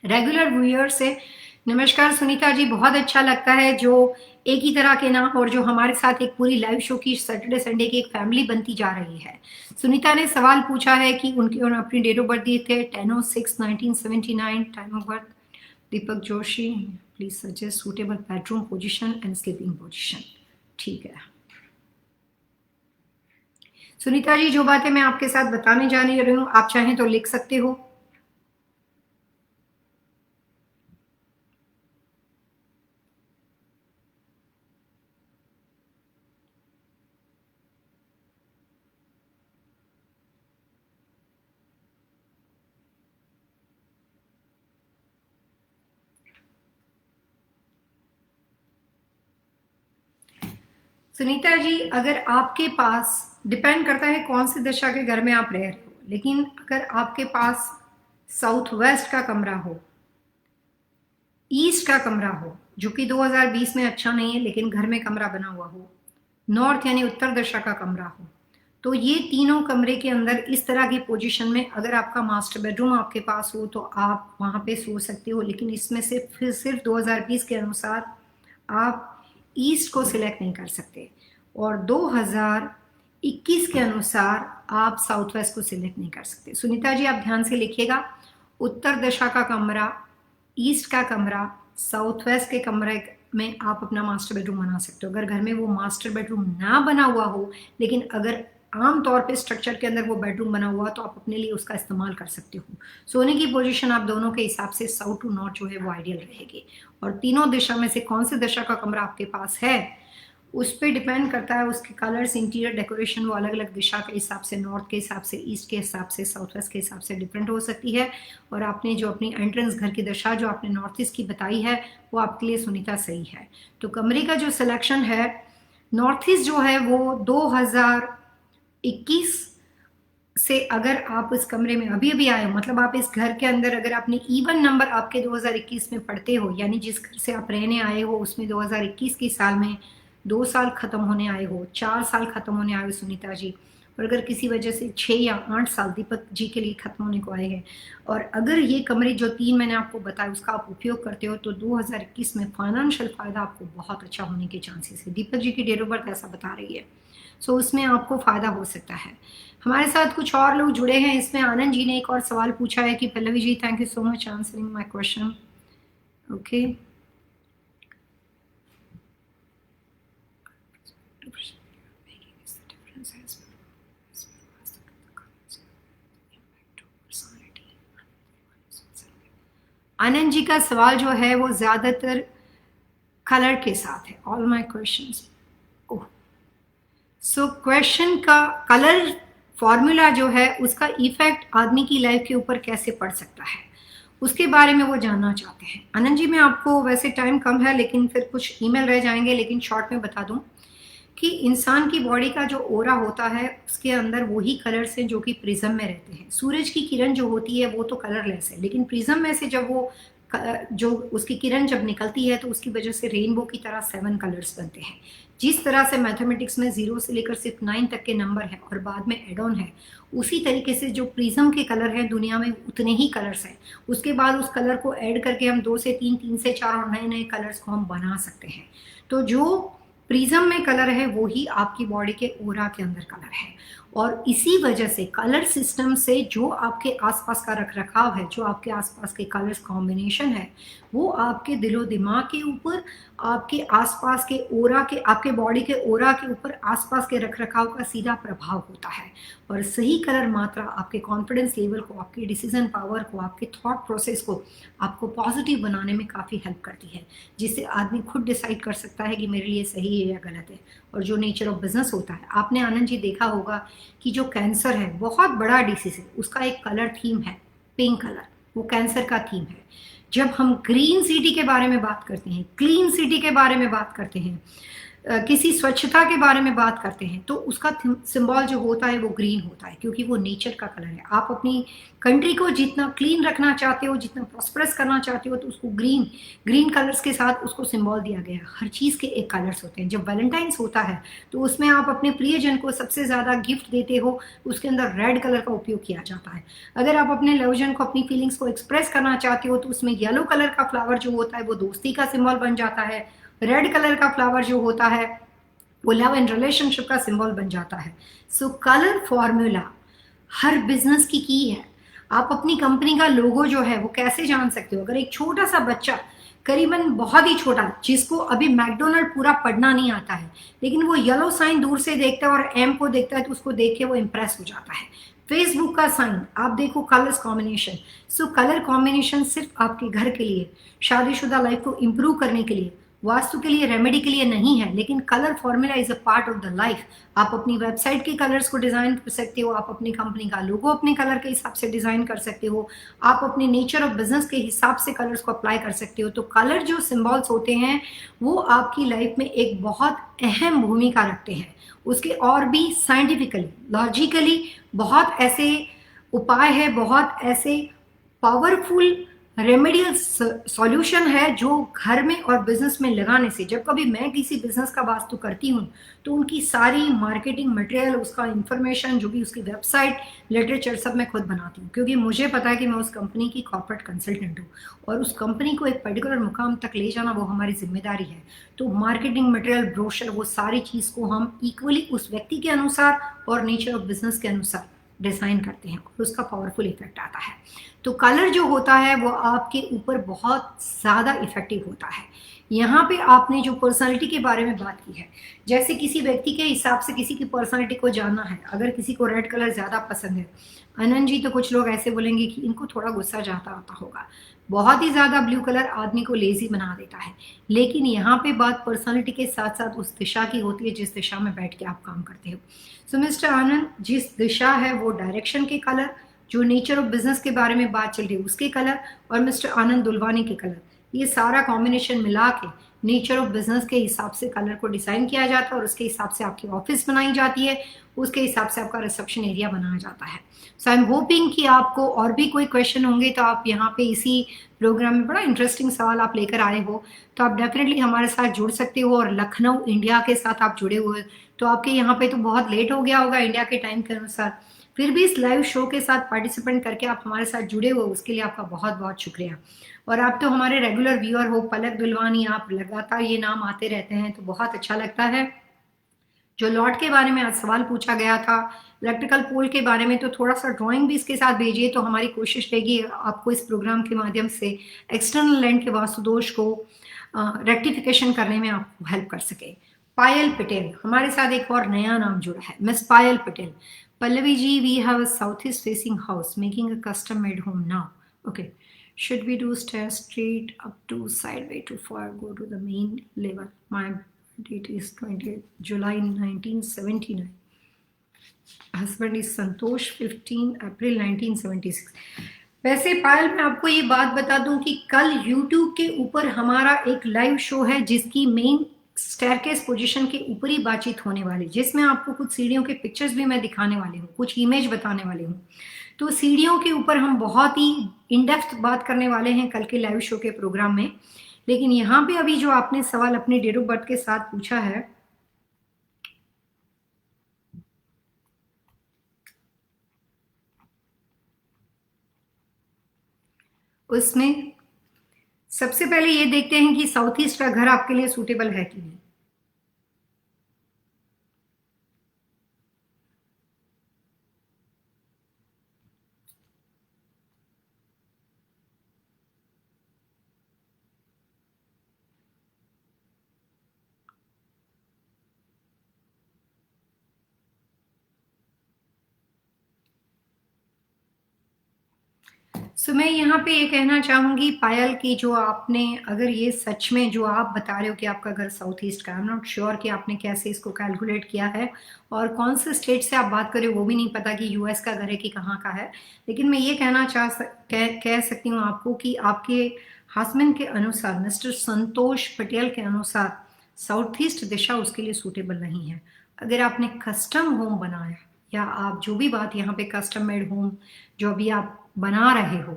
Speaker 1: रेगुलर व्यूअर्स है। नमस्कार सुनीता जी, बहुत अच्छा लगता है जो एक ही तरह के नाम और जो हमारे साथ एक पूरी लाइव शो की सैटरडे संडे की एक फैमिली बनती जा रही है। सुनीता ने सवाल पूछा है कि उन्होंने अपनी डेट ऑफ बर्थ दिए थे 10/6/1979, time of birth. Deepak Joshi, please suggest suitable bedroom position and sleeping position. ठीक है सुनीता जी, जो बातें मैं आपके साथ बताने जाने रही हूँ आप चाहें तो लिख सकते हो। सुनीता जी, अगर आपके पास, डिपेंड करता है कौन सी दिशा के घर में आप रह रहे हो, लेकिन अगर आपके पास साउथ वेस्ट का कमरा हो, ईस्ट का कमरा हो, जो कि 2020 में अच्छा नहीं है लेकिन घर में कमरा बना हुआ हो, नॉर्थ यानी उत्तर दिशा का कमरा हो, तो ये तीनों कमरे के अंदर इस तरह की पोजीशन में अगर आपका मास्टर बेडरूम आपके पास हो तो आप वहां पे सो सकते हो। लेकिन इसमें से फिर सिर्फ 2020 के अनुसार आप ईस्ट को सिलेक्ट नहीं कर सकते और 2021 के अनुसार आप साउथ वेस्ट को सिलेक्ट नहीं कर सकते। सुनीता जी, आप ध्यान से लिखिएगा, उत्तर दिशा का कमरा, ईस्ट का कमरा, साउथ वेस्ट के कमरे में आप अपना मास्टर बेडरूम बना सकते हो। अगर घर में वो मास्टर बेडरूम ना बना हुआ हो, लेकिन अगर आम तौर पे स्ट्रक्चर के अंदर वो बेडरूम बना हुआ तो आप अपने लिए उसका इस्तेमाल कर सकते हो। सोने की पोजीशन आप दोनों के हिसाब से साउथ टू नॉर्थ जो है वो आइडियल रहेगी। और तीनों दिशा में से कौन सी दिशा का कमरा आपके पास है उस पर डिपेंड करता है, उसके कलर्स, इंटीरियर डेकोरेशन वो अलग अलग दिशा के हिसाब से, नॉर्थ के हिसाब से, ईस्ट के हिसाब से, साउथ वेस्ट के हिसाब से डिफरेंट हो सकती है। और आपने जो अपनी एंट्रेंस घर की दिशा जो आपने नॉर्थ ईस्ट की बताई है वो आपके लिए सुनीता सही है। तो कमरे का जो सिलेक्शन है, नॉर्थ ईस्ट जो है वो 2021 से, अगर आप इस कमरे में अभी अभी आए हो, मतलब आप इस घर के अंदर अगर आपने इवन नंबर आपके 2021 में पढ़ते हो, यानी जिस घर से आप रहने आए हो उसमें 2021 की साल में 2 साल खत्म होने आए हो, 4 साल खत्म होने आए हो सुनीता जी, और अगर किसी वजह से 6 या 8 साल दीपक जी के लिए खत्म होने को आए हैं, और अगर ये कमरे जो 3 मैंने आपको बताया उसका आप उपयोग करते हो तो 2021 में फाइनेंशियल फायदा आपको बहुत अच्छा होने के चांसेस है। दीपक जी की डेट ऑफ बर्थ ऐसा बता रही है, सो उसमें आपको फायदा हो सकता है। हमारे साथ कुछ और लोग जुड़े हैं। इसमें आनंद जी ने एक और सवाल पूछा है कि Pallavi ji, thank you so much answering my question. Okay, Anand ji का सवाल जो है वो ज्यादातर कलर के साथ है। All my questions, oh, so question का कलर फॉर्मूला जो है उसका इफेक्ट आदमी की लाइफ के ऊपर कैसे पड़ सकता है उसके बारे में वो जानना चाहते हैं। आनंद जी, मैं आपको, वैसे टाइम कम है लेकिन फिर कुछ ईमेल रह जाएंगे, लेकिन शॉर्ट में बता दूं कि इंसान की बॉडी का जो ओरा होता है उसके अंदर वही कलर्स हैं जो कि प्रिज्म में रहते हैं। सूरज की किरण जो होती है वो तो कलरलेस है, लेकिन प्रिज्म में से जब वो जो उसकी किरण जब निकलती है तो उसकी वजह से रेनबो की तरह 7 कलर्स बनते हैं। जिस तरह से मैथमेटिक्स में 0 से लेकर सिर्फ 9 तक के नंबर है और बाद में एड ऑन है, उसी तरीके से जो प्रिज्म के कलर है दुनिया में उतने ही कलर्स हैं। उसके बाद उस कलर को ऐड करके हम 2 से 3, 3 से 4 और नए नए कलर्स को हम बना सकते हैं। तो जो प्रिज्म में कलर है वो ही आपकी बॉडी के ओरा के अंदर कलर है। और इसी वजह से कलर सिस्टम से जो आपके आसपास का रख रखाव है, जो आपके आसपास के कलर्स कॉम्बिनेशन है, वो आपके दिलो दिमाग के ऊपर, आपके आसपास के ओरा के, आपके बॉडी के ओरा के ऊपर आसपास के रख रखाव का सीधा प्रभाव होता है। और सही कलर मात्रा आपके कॉन्फिडेंस लेवल को, आपके डिसीजन पावर को, आपके थॉट प्रोसेस को आपको पॉजिटिव बनाने में काफ़ी हेल्प करती है, जिससे आदमी खुद डिसाइड कर सकता है कि मेरे लिए सही है या गलत है। और जो नेचर ऑफ बिजनेस होता है, आपने आनंद जी देखा होगा कि जो कैंसर है बहुत बड़ा डिसीज है, उसका एक कलर थीम है पिंक कलर, वो कैंसर का थीम है। जब हम ग्रीन सिटी के बारे में बात करते हैं, क्लीन सिटी के बारे में बात करते हैं, किसी स्वच्छता के बारे में बात करते हैं, तो उसका सिंबल जो होता है वो ग्रीन होता है, क्योंकि वो नेचर का कलर है। आप अपनी कंट्री को जितना क्लीन रखना चाहते हो, जितना प्रॉस्परस करना चाहते हो, तो उसको ग्रीन ग्रीन कलर्स के साथ उसको सिंबल दिया गया है। हर चीज़ के एक कलर्स होते हैं। जब वैलेंटाइंस होता है तो उसमें आप अपने प्रियजन को सबसे ज़्यादा गिफ्ट देते हो, उसके अंदर रेड कलर का उपयोग किया जाता है। अगर आप अपने लवजन को, अपनी फीलिंग्स को एक्सप्रेस करना चाहते हो, तो उसमें येलो कलर का फ्लावर जो होता है वो दोस्ती का सिंबल बन जाता है। रेड कलर का फ्लावर जो होता है वो लव एंड रिलेशनशिप का सिंबल बन जाता है। सो कलर फॉर्मूला हर बिजनेस की है। आप अपनी कंपनी का लोगो जो है वो कैसे जान सकते हो? अगर एक छोटा सा बच्चा, करीबन बहुत ही छोटा, जिसको अभी मैकडोनल्ड पूरा पढ़ना नहीं आता है, लेकिन वो येलो साइन दूर से देखता है और एम को देखता है, तो उसको देख के वो इम्प्रेस हो जाता है। फेसबुक का साइन आप देखो, कलर्स कॉम्बिनेशन। सो कलर कॉम्बिनेशन सिर्फ आपके घर के लिए, शादीशुदा लाइफ को इंप्रूव करने के लिए, वास्तु के लिए, रेमेडी के लिए नहीं है, लेकिन colour formula is a part of the life. आप अपनी वेबसाइट के कलर्स को डिजाइन कर सकते हो, आप अपनी कंपनी का लोगो अपने कलर के हिसाब से डिजाइन कर सकते हो, आप अपने नेचर ऑफ बिजनेस के हिसाब से कलर्स को अप्लाई कर सकते हो। तो कलर जो सिंबल्स होते हैं वो आपकी लाइफ में एक बहुत अहम भूमिका रखते हैं। उसके और भी साइंटिफिकली, लॉजिकली बहुत ऐसे उपाय है, बहुत ऐसे पावरफुल रेमेडियल सॉल्यूशन है जो घर में और बिजनेस में लगाने से, जब कभी मैं किसी बिजनेस का वास्तु करती हूँ तो उनकी सारी मार्केटिंग मटेरियल, उसका इंफॉर्मेशन, जो भी उसकी वेबसाइट, लिटरेचर, सब मैं खुद बनाती हूँ, क्योंकि मुझे पता है कि मैं उस कंपनी की कॉर्पोरेट कंसल्टेंट हूँ और उस कंपनी को एक पर्टिकुलर मुकाम तक ले जाना वो हमारी जिम्मेदारी है। तो मार्केटिंग मटेरियल, ब्रोशर, वो सारी चीज़ को हम इक्वली उस व्यक्ति के अनुसार और नेचर ऑफ बिजनेस के अनुसार डिज़ाइन करते हैं और उसका पावरफुल इफेक्ट आता है। तो कलर जो होता है वो आपके ऊपर बहुत ज़्यादा इफेक्टिव होता है। यहाँ पे आपने जो पर्सनालिटी के बारे में बात की है, जैसे किसी व्यक्ति के हिसाब से किसी की पर्सनालिटी को जानना है। अगर किसी को रेड कलर ज़्यादा पसंद है, आनंद जी, तो कुछ लोग ऐसे बोलेंगे कि इनको थोड़ा गुस्सा ज़्यादा आता होगा। बहुत ही ज़्यादा ब्लू कलर आदमी को लेजी बना देता है। लेकिन यहाँ पे बात पर्सनालिटी के साथ साथ उस दिशा की होती है जिस दिशा में बैठ के आप काम करते हो। सो मिस्टर आनंद, जिस दिशा है वो डायरेक्शन के कलर, जो नेचर ऑफ बिजनेस के बारे में बात चल रही है उसके कलर, और मिस्टर आनंद दुलवानी के कलर, ये सारा कॉम्बिनेशन मिला के नेचर ऑफ बिजनेस के हिसाब से कलर को डिजाइन किया जाता है और उसके हिसाब से आपकी ऑफिस बनाई जाती है, उसके हिसाब से आपका रिसेप्शन एरिया बनाया जाता है। सो आई एम होपिंग कि आपको और भी कोई क्वेश्चन होंगे तो आप यहाँ पे इसी प्रोग्राम में, बड़ा इंटरेस्टिंग सवाल आप लेकर आए हो, तो आप डेफिनेटली हमारे साथ जुड़ सकते हो। और लखनऊ इंडिया के साथ आप जुड़े हुए, तो आपके यहाँ पे तो बहुत लेट हो गया होगा इंडिया के टाइम के अनुसार, फिर भी इस लाइव शो के साथ पार्टिसिपेंट करके आप हमारे साथ जुड़े हो, उसके लिए आपका बहुत बहुत शुक्रिया। और आप तो हमारे रेगुलर व्यूअर हो, पलक दुलवानी, आप लगातार ये नाम आते रहते हैं तो बहुत अच्छा लगता है। जो लॉट के बारे में आज सवाल पूछा गया था, इलेक्ट्रिकल पोल के बारे में, तो थोड़ा सा ड्राइंग भी इसके साथ भेजिए, तो हमारी कोशिश रहेगी आपको इस प्रोग्राम के माध्यम से एक्सटर्नल लैंड के वास्तु दोष को रेक्टिफिकेशन करने में आपको हेल्प कर सके। पायल पटेल हमारे साथ एक और नया नाम जुड़ा है, miss Payal Patel. Pallavi ji, we have a south east facing house making a custom made home now. Okay, should we do stair straight up to sideway to far go to the main level? My date is 20th July 1979. Husband is Santosh, 15 April 1976. वैसे पायल, मैं आपको ये बात बता दूं कि कल YouTube के ऊपर हमारा एक लाइव शो है जिसकी मेन स्टेयरकेस पोजीशन के ऊपर ही बातचीत होने वाली, जिसमें आपको कुछ सीढ़ियों के पिक्चर्स भी मैं दिखाने वाली हूँ, कुछ इमेज बताने वाली हूँ। तो सीढ़ियों के ऊपर हम बहुत ही इन डेप्थ बात करने वाले हैं कल के लाइव शो के प्रोग्राम में। लेकिन यहाँ पे अभी जो आपने सवाल अपने डेट ऑफ बर्थ के साथ पूछा है, उसमें सबसे पहले ये देखते हैं कि साउथ ईस्ट का घर आपके लिए सूटेबल है कि नहीं। सो मैं यहाँ पे ये कहना चाहूँगी पायल कि जो आपने, अगर ये सच में जो आप बता रहे हो कि आपका घर साउथ ईस्ट का, आई एम नॉट श्योर कि आपने कैसे इसको कैलकुलेट किया है और कौन से स्टेट से आप बात कर रहे हो, वो भी नहीं पता कि यूएस का घर है कि कहाँ का है। लेकिन मैं ये कह सकती हूँ आपको कि आपके हस्बैंड के अनुसार, मिस्टर संतोष पटेल के अनुसार, साउथ ईस्ट दिशा उसके लिए सूटेबल नहीं है। अगर आपने कस्टम होम बनाया या आप जो भी बात यहाँ पे कस्टम मेड होम जो अभी आप बना रहे हो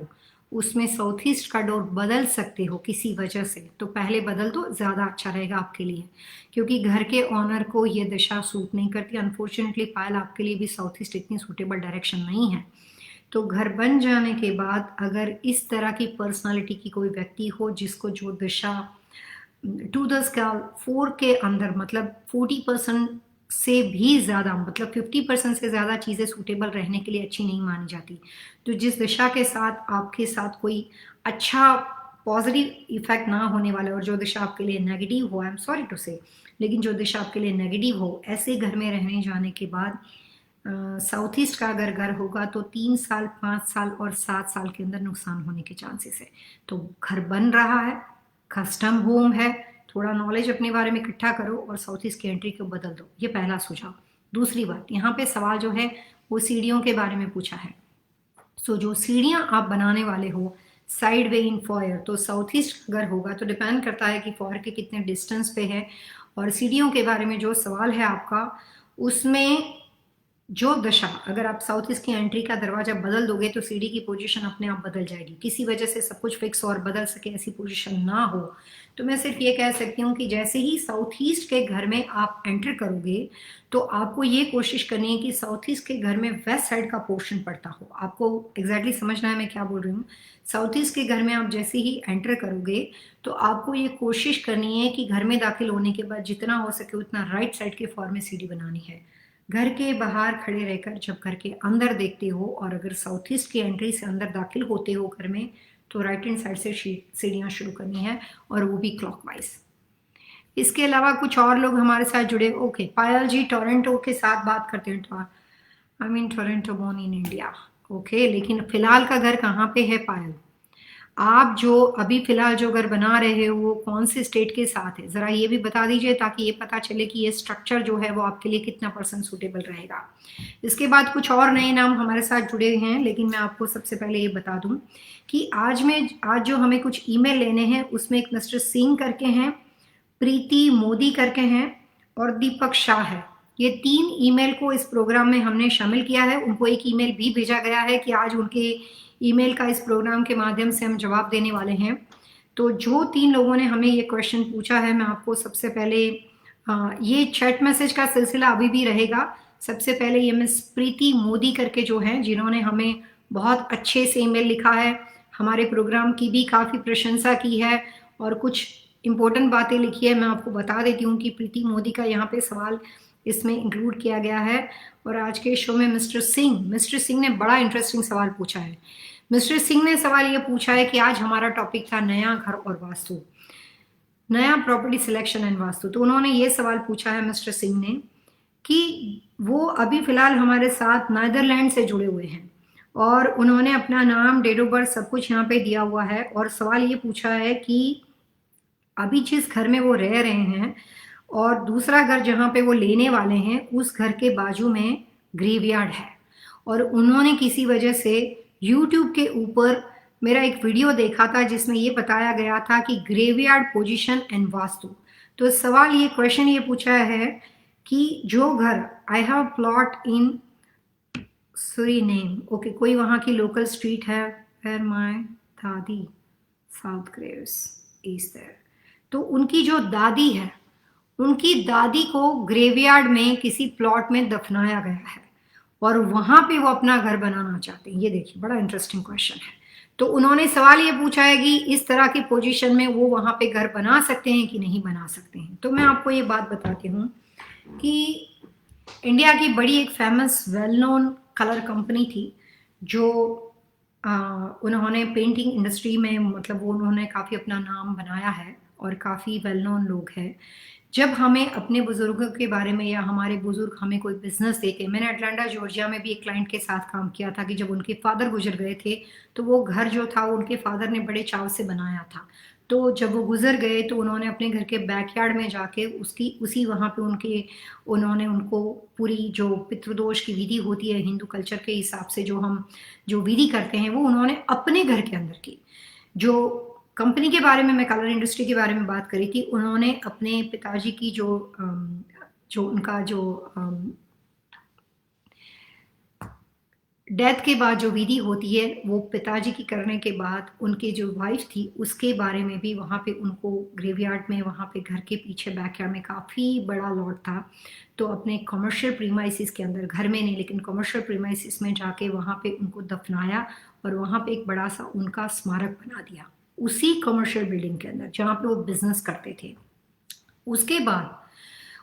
Speaker 1: उसमें साउथ ईस्ट का डोर बदल सकते हो किसी वजह से, तो पहले बदल दो, ज़्यादा अच्छा रहेगा आपके लिए, क्योंकि घर के ऑनर को ये दिशा सूट नहीं करती। अनफॉर्चुनेटली पायल आपके लिए भी साउथ ईस्ट इतनी सूटेबल डायरेक्शन नहीं है। तो घर बन जाने के बाद अगर इस तरह की पर्सनालिटी की कोई व्यक्ति हो जिसको जो दिशा टू द स्केल 4 के अंदर, मतलब 40% से भी ज़्यादा, मतलब 50% से ज़्यादा चीज़ें सूटेबल रहने के लिए अच्छी नहीं मानी जाती, तो जिस दिशा के साथ आपके साथ कोई अच्छा पॉजिटिव इफेक्ट ना होने वाला और जो दिशा आपके लिए नेगेटिव हो, आई एम सॉरी टू से, लेकिन जो दिशा आपके लिए नेगेटिव हो, ऐसे घर में रहने जाने के बाद साउथ ईस्ट का अगर घर होगा तो 3 साल, 5 साल और 7 साल के अंदर नुकसान होने के चांसेस है। तो घर बन रहा है, कस्टम होम है, थोड़ा नॉलेज अपने बारे में इकट्ठा करो और साउथ ईस्ट की एंट्री को बदल दो, ये पहला सुझाव। दूसरी बात, यहाँ पे सवाल जो है वो सीढ़ियों के बारे में पूछा है। सो जो सीढ़ियाँ आप बनाने वाले हो साइड वे इन फॉयर, तो साउथ ईस्ट अगर होगा तो डिपेंड करता है कि फॉयर के कितने डिस्टेंस पे है। और सीढ़ियों के बारे में जो सवाल है आपका, उसमें जो दशा, अगर आप साउथ ईस्ट की एंट्री का दरवाजा बदल दोगे तो सीढ़ी की पोजीशन अपने आप बदल जाएगी, किसी वजह से सब कुछ फिक्स और बदल सके ऐसी पोजीशन ना हो। तो मैं सिर्फ ये कह सकती हूँ कि जैसे ही साउथ ईस्ट के घर में आप एंटर करोगे तो आपको ये कोशिश करनी है कि साउथ ईस्ट के घर में वेस्ट साइड का पोर्शन पड़ता हो। आपको एग्जैक्टली समझना है मैं क्या बोल रही हूँ। साउथ ईस्ट के घर में आप जैसे ही एंटर करोगे तो आपको ये कोशिश करनी है कि घर में दाखिल होने के बाद जितना हो सके उतना राइट साइड के फॉर में सीढ़ी बनानी है। घर के बाहर खड़े रहकर जब घर के अंदर देखते हो और अगर साउथ ईस्ट की एंट्री से अंदर दाखिल होते हो घर में, तो राइट हैंड साइड से सीढ़ियाँ शुरू करनी है और वो भी क्लॉकवाइज। इसके अलावा कुछ और लोग हमारे साथ जुड़े। ओके, पायल जी टोरंटो के साथ बात करते हैं। I mean Toronto born in India. Okay, लेकिन फिलहाल का घर कहाँ पे है पायल? आप जो अभी फिलहाल जो घर बना रहे हो वो कौन से स्टेट के साथ है, ज़रा ये भी बता दीजिए ताकि ये पता चले कि ये स्ट्रक्चर जो है वो आपके लिए कितना % सूटेबल रहेगा। इसके बाद कुछ और नए नाम हमारे साथ जुड़े हैं, लेकिन मैं आपको सबसे पहले ये बता दूं कि आज जो हमें कुछ ईमेल लेने हैं उसमें एक मिस्टर सिंह करके हैं, प्रीति मोदी करके हैं और दीपक शाह है। ये 3 ईमेल को इस प्रोग्राम में हमने शामिल किया है। उनको एक ईमेल भी भेजा गया है कि आज उनके ईमेल का इस प्रोग्राम के माध्यम से हम जवाब देने वाले हैं। तो जो 3 लोगों ने हमें ये क्वेश्चन पूछा है, मैं आपको सबसे पहले ये चैट मैसेज का सिलसिला अभी भी रहेगा। सबसे पहले ये मिस प्रीति मोदी करके जो है, जिन्होंने हमें बहुत अच्छे से ईमेल लिखा है, हमारे प्रोग्राम की भी काफ़ी प्रशंसा की है और कुछ इंपॉर्टेंट बातें लिखी है। मैं आपको बता देती हूँ कि प्रीति मोदी का यहाँ पे सवाल इसमें इंक्लूड किया गया है। और आज के शो में मिस्टर सिंह ने बड़ा इंटरेस्टिंग सवाल पूछा है। मिस्टर सिंह ने सवाल ये पूछा है कि आज हमारा टॉपिक था नया घर और वास्तु, नया प्रॉपर्टी सिलेक्शन एंड वास्तु। तो उन्होंने ये सवाल पूछा है मिस्टर सिंह ने कि वो अभी फिलहाल हमारे साथ नीदरलैंड से जुड़े हुए हैं और उन्होंने अपना नाम, डेट ऑफ बर्थ सब कुछ यहाँ पे दिया हुआ है और सवाल ये पूछा है कि अभी जिस घर में वो रह रहे हैं और दूसरा घर जहाँ पे वो लेने वाले हैं उस घर के बाजू में ग्रेवयार्ड है और उन्होंने किसी वजह से यूट्यूब के ऊपर मेरा एक वीडियो देखा था जिसमें ये बताया गया था कि ग्रेवयार्ड पोजीशन एंड वास्तु। तो सवाल ये क्वेश्चन ये पूछा है कि जो घर, I have plot in Suriname, okay, कोई वहाँ की लोकल स्ट्रीट है, where my dadi south graves is there. तो उनकी जो दादी है, उनकी दादी को ग्रेवयार्ड में किसी प्लॉट में दफनाया गया है और वहां पे वो अपना घर बनाना चाहते हैं। ये देखिए, बड़ा इंटरेस्टिंग क्वेश्चन है। तो उन्होंने सवाल ये पूछा है कि इस तरह की पोजीशन में वो वहां पे घर बना सकते हैं कि नहीं बना सकते हैं। तो मैं आपको ये बात बताती हूँ कि इंडिया की बड़ी एक famous well known colour company थी जो उन्होंने पेंटिंग इंडस्ट्री में, मतलब वो उन्होंने काफ़ी अपना नाम बनाया है और काफ़ी वेल नोन लोग हैं। जब हमें अपने बुजुर्गों के बारे में या हमारे बुजुर्ग हमें कोई बिजनेस देते, मैंने अटलांटा जॉर्जिया में भी एक क्लाइंट के साथ काम किया था कि जब उनके फादर गुजर गए थे, तो वो घर जो था वो उनके फादर ने बड़े चाव से बनाया था। तो जब वो गुजर गए तो उन्होंने अपने घर के बैकयार्ड में जाके उसकी उसी वहाँ पे उन्होंने उनको पूरी जो पितृदोष की विधि होती है हिंदू कल्चर के हिसाब से, जो हम जो विधि करते हैं वो उन्होंने अपने घर के अंदर की। जो कंपनी के बारे में, मैं कलर इंडस्ट्री के बारे में बात करी थी, उन्होंने अपने पिताजी की जो उनका जो डेथ के बाद जो विधि होती है वो पिताजी की करने के बाद उनकी जो वाइफ थी उसके बारे में भी वहाँ पे उनको ग्रेवयार्ड में, वहाँ पे घर के पीछे बैकयार्ड में काफ़ी बड़ा लॉट था, तो अपने कमर्शियल प्रीमाइसिस के अंदर, घर में नहीं लेकिन कमर्शियल प्रीमाइसिस में जाके वहाँ पे उनको दफनाया और वहाँ पे एक बड़ा सा उनका स्मारक बना दिया उसी कमर्शियल बिल्डिंग के अंदर जहाँ पे वो बिजनेस करते थे। उसके बाद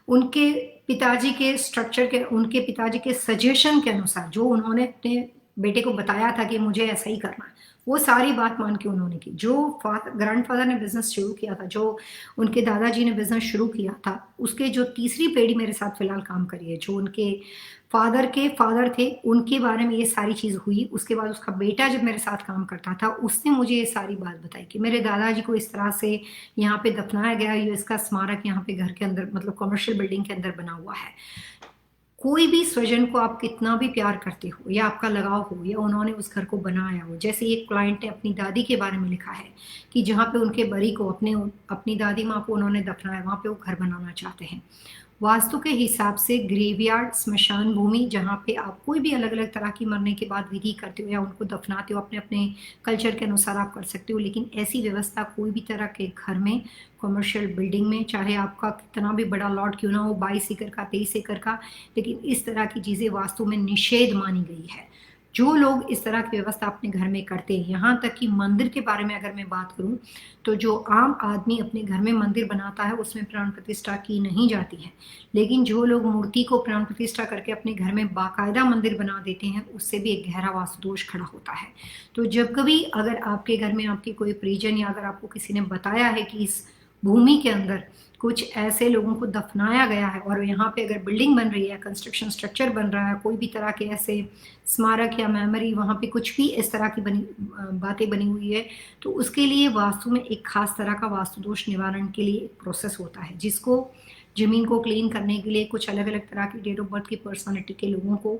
Speaker 1: उनके पिताजी के स्ट्रक्चर के, उनके पिताजी के सजेशन के अनुसार जो उन्होंने अपने बेटे को बताया था कि मुझे ऐसा ही करना है, वो सारी बात मान के उन्होंने की। जो ग्रैंडफादर ने बिजनेस शुरू किया था, जो उनके दादाजी ने बिजनेस शुरू किया था, उसके जो तीसरी पीढ़ी मेरे साथ फिलहाल काम करी है, जो उनके फादर के फादर थे, उनके बारे में ये सारी चीज़ हुई। उसके बाद उसका बेटा जब मेरे साथ काम करता था, उसने मुझे ये सारी बात बताई कि मेरे दादाजी को इस तरह से यहाँ पे दफनाया गया, ये इसका स्मारक यहाँ पे घर के अंदर, मतलब कमर्शियल बिल्डिंग के अंदर बना हुआ है। कोई भी स्वजन को आप कितना भी प्यार करते हो या आपका लगाव हो या उन्होंने उस घर को बनाया हो, जैसे एक क्लाइंट ने अपनी दादी के बारे में लिखा है कि जहाँ पे उनके बरी को, अपनी दादी माँ को उन्होंने दफनाया, वहाँ पे वो घर बनाना चाहते हैं। वास्तु के हिसाब से ग्रेवयार्ड, स्मशान भूमि, जहाँ पे आप कोई भी अलग अलग तरह की मरने के बाद विधि करते हो या उनको दफनाते हो, अपने अपने कल्चर के अनुसार आप कर सकते हो, लेकिन ऐसी व्यवस्था कोई भी तरह के घर में, कमर्शियल बिल्डिंग में, चाहे आपका कितना भी बड़ा लॉट क्यों ना हो, 22 एकड़ का, 23 एकड़ का, लेकिन इस तरह की चीज़ें वास्तु में निषेध मानी गई है। जो लोग इस तरह की व्यवस्था अपने घर में करते हैं, यहाँ तक कि मंदिर के बारे में अगर मैं बात करूं, तो जो आम आदमी अपने घर में मंदिर बनाता है उसमें प्राण प्रतिष्ठा की नहीं जाती है, लेकिन जो लोग मूर्ति को प्राण प्रतिष्ठा करके अपने घर में बाकायदा मंदिर बना देते हैं, उससे भी एक गहरा वास्तु दोष खड़ा होता है। तो जब कभी अगर आपके घर में आपके कोई परिजन या अगर आपको किसी ने बताया है कि इस भूमि के अंदर कुछ ऐसे लोगों को दफनाया गया है और यहाँ पे अगर बिल्डिंग बन रही है, कंस्ट्रक्शन स्ट्रक्चर बन रहा है, कोई भी तरह के ऐसे स्मारक या मेमोरी, वहाँ पे कुछ भी इस तरह की बातें बनी हुई है, तो उसके लिए वास्तु में एक खास तरह का वास्तु दोष निवारण के लिए एक प्रोसेस होता है, जिसको ज़मीन को क्लीन करने के लिए कुछ अलग अलग तरह की डेट ऑफ बर्थ की पर्सनालिटी के लोगों को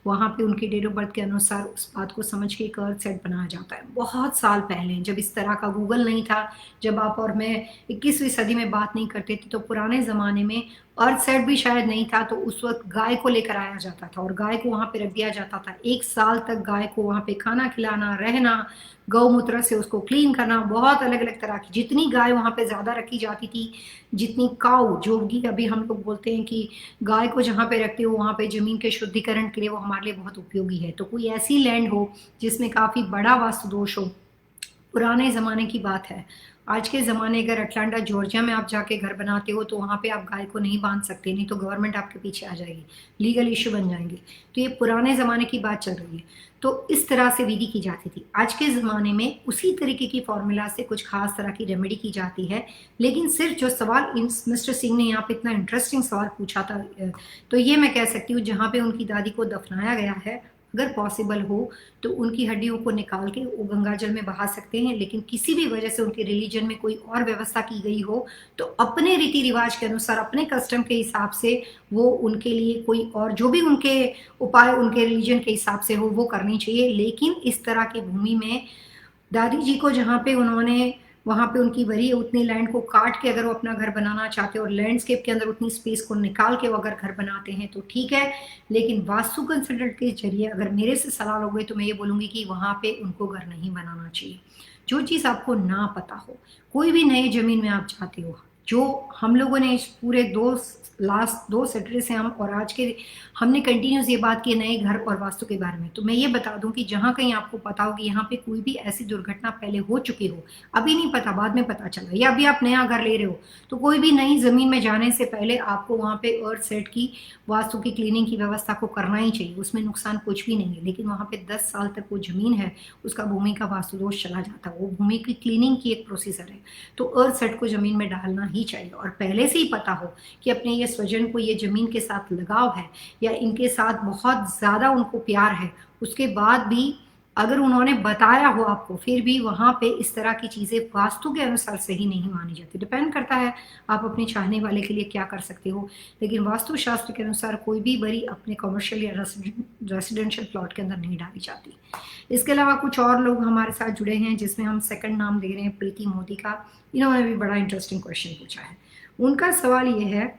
Speaker 1: वहाँ पे उनकी डेट ऑफ बर्थ के अनुसार उस बात को समझ के एक अर्थ सेट बनाया जाता है। बहुत साल पहले, जब इस तरह का गूगल नहीं था, जब आप और मैं 21वीं सदी में बात नहीं करते थे, तो पुराने ज़माने में अर्थ सेट भी शायद नहीं था, तो उस वक्त गाय को लेकर आया जाता था और गाय को वहाँ पे रख दिया जाता था। 1 साल तक गाय को वहाँ पे खाना खिलाना, रहना, गौमूत्र से उसको क्लीन करना, बहुत अलग अलग तरह की, जितनी गाय वहाँ पे ज़्यादा रखी जाती थी, जितनी काऊ, जो कि अभी हम लोग बोलते हैं कि गाय को जहाँ पे रखते हो वहाँ पे ज़मीन के शुद्धिकरण के लिए वो हमारे लिए बहुत उपयोगी है। तो कोई ऐसी लैंड हो जिसमें काफ़ी बड़ा वास्तु दोष हो, पुराने ज़माने की बात है। आज के ज़माने अगर अटलांटा जॉर्जिया में आप जाके घर बनाते हो तो वहाँ पे आप गाय को नहीं बांध सकते, नहीं तो गवर्नमेंट आपके पीछे आ जाएगी, लीगल इश्यू बन जाएंगे। तो ये पुराने ज़माने की बात चल रही है। तो इस तरह से विधि की जाती थी। आज के ज़माने में उसी तरीके की फॉर्मूला से कुछ खास तरह की रेमेडी की जाती है, लेकिन सिर्फ जो सवाल मिस्टर सिंह ने यहाँ पे इतना इंटरेस्टिंग सवाल पूछा था, तो ये मैं कह सकती हूँ जहाँ पे उनकी दादी को दफनाया गया है, अगर पॉसिबल हो तो उनकी हड्डियों को निकाल के वो गंगा जल में बहा सकते हैं, लेकिन किसी भी वजह से उनके रिलीजन में कोई और व्यवस्था की गई हो तो अपने रीति रिवाज के अनुसार, अपने कस्टम के हिसाब से वो उनके लिए कोई और जो भी उनके उपाय उनके रिलीजन के हिसाब से हो वो करनी चाहिए। लेकिन इस तरह की भूमि में दादी जी को जहाँ पे उन्होंने, वहाँ पे उनकी वरी है, उतनी लैंड को काट के अगर वो अपना घर बनाना चाहते हैं और लैंडस्केप के अंदर उतनी स्पेस को निकाल के वो अगर घर बनाते हैं तो ठीक है, लेकिन वास्तु कंसल्टेंट के जरिए अगर मेरे से सलाह लोगे तो मैं ये बोलूँगी कि वहाँ पे उनको घर नहीं बनाना चाहिए। जो चीज़ आपको ना पता हो, कोई भी नई ज़मीन में आप जाते हो, जो हम लोगों ने इस पूरे लास्ट 2 सैटरडे से हम और आज के हमने कंटिन्यूस ये बात की नए घर और वास्तु के बारे में, तो मैं ये बता दूं कि जहाँ कहीं आपको पता हो कि यहाँ पे कोई भी ऐसी दुर्घटना पहले हो चुकी हो, अभी नहीं पता, बाद में पता चला, या अभी आप नया घर ले रहे हो, तो कोई भी नई जमीन में जाने से पहले आपको वहाँ पे अर्थ सेट की, वास्तु की क्लीनिंग की व्यवस्था को करना ही चाहिए। उसमें नुकसान कुछ भी नहीं है, लेकिन वहाँ पे 10 साल तक वो जमीन है, उसका भूमि का वास्तु दोष चला जाता है, वो भूमि की क्लीनिंग की एक प्रोसीजर है, तो अर्थ सेट को जमीन में डालना नहीं चाहिए और पहले से ही पता हो कि अपने ये स्वजन को ये ज़मीन के साथ लगाव है या इनके साथ बहुत ज़्यादा उनको प्यार है, उसके बाद भी अगर उन्होंने बताया हो आपको, फिर भी वहाँ पे इस तरह की चीज़ें वास्तु के अनुसार सही नहीं मानी जाती। डिपेंड करता है आप अपने चाहने वाले के लिए क्या कर सकते हो, लेकिन वास्तु शास्त्र के अनुसार कोई भी बरी अपने कमर्शियल या रेसिडेंशियल प्लॉट के अंदर नहीं डाली जाती। इसके अलावा कुछ और लोग हमारे साथ जुड़े हैं, जिसमें हम सेकंड नाम दे रहे हैं प्रीति मोदी का। इन्होंने भी बड़ा इंटरेस्टिंग क्वेश्चन पूछा है। उनका सवाल ये है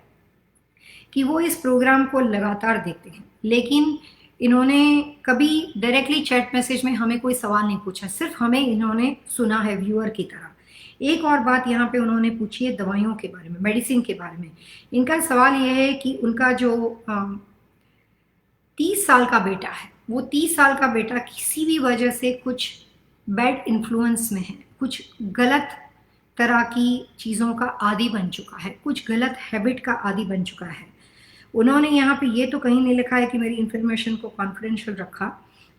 Speaker 1: कि वो इस प्रोग्राम को लगातार देखते हैं, लेकिन इन्होंने कभी डायरेक्टली चैट मैसेज में हमें कोई सवाल नहीं पूछा, सिर्फ हमें इन्होंने सुना है व्यूअर की तरह। एक और बात यहाँ पे उन्होंने पूछी है दवाइयों के बारे में, मेडिसिन के बारे में। इनका सवाल यह है कि उनका जो 30 साल का बेटा है, वो 30 साल का बेटा किसी भी वजह से कुछ बैड इन्फ्लुएंस में है, कुछ गलत तरह की चीज़ों का आदी बन चुका है, कुछ गलत हैबिट का आदी बन चुका है। उन्होंने यहाँ पे ये तो कहीं नहीं लिखा है कि मेरी इन्फॉर्मेशन को कॉन्फिडेंशियल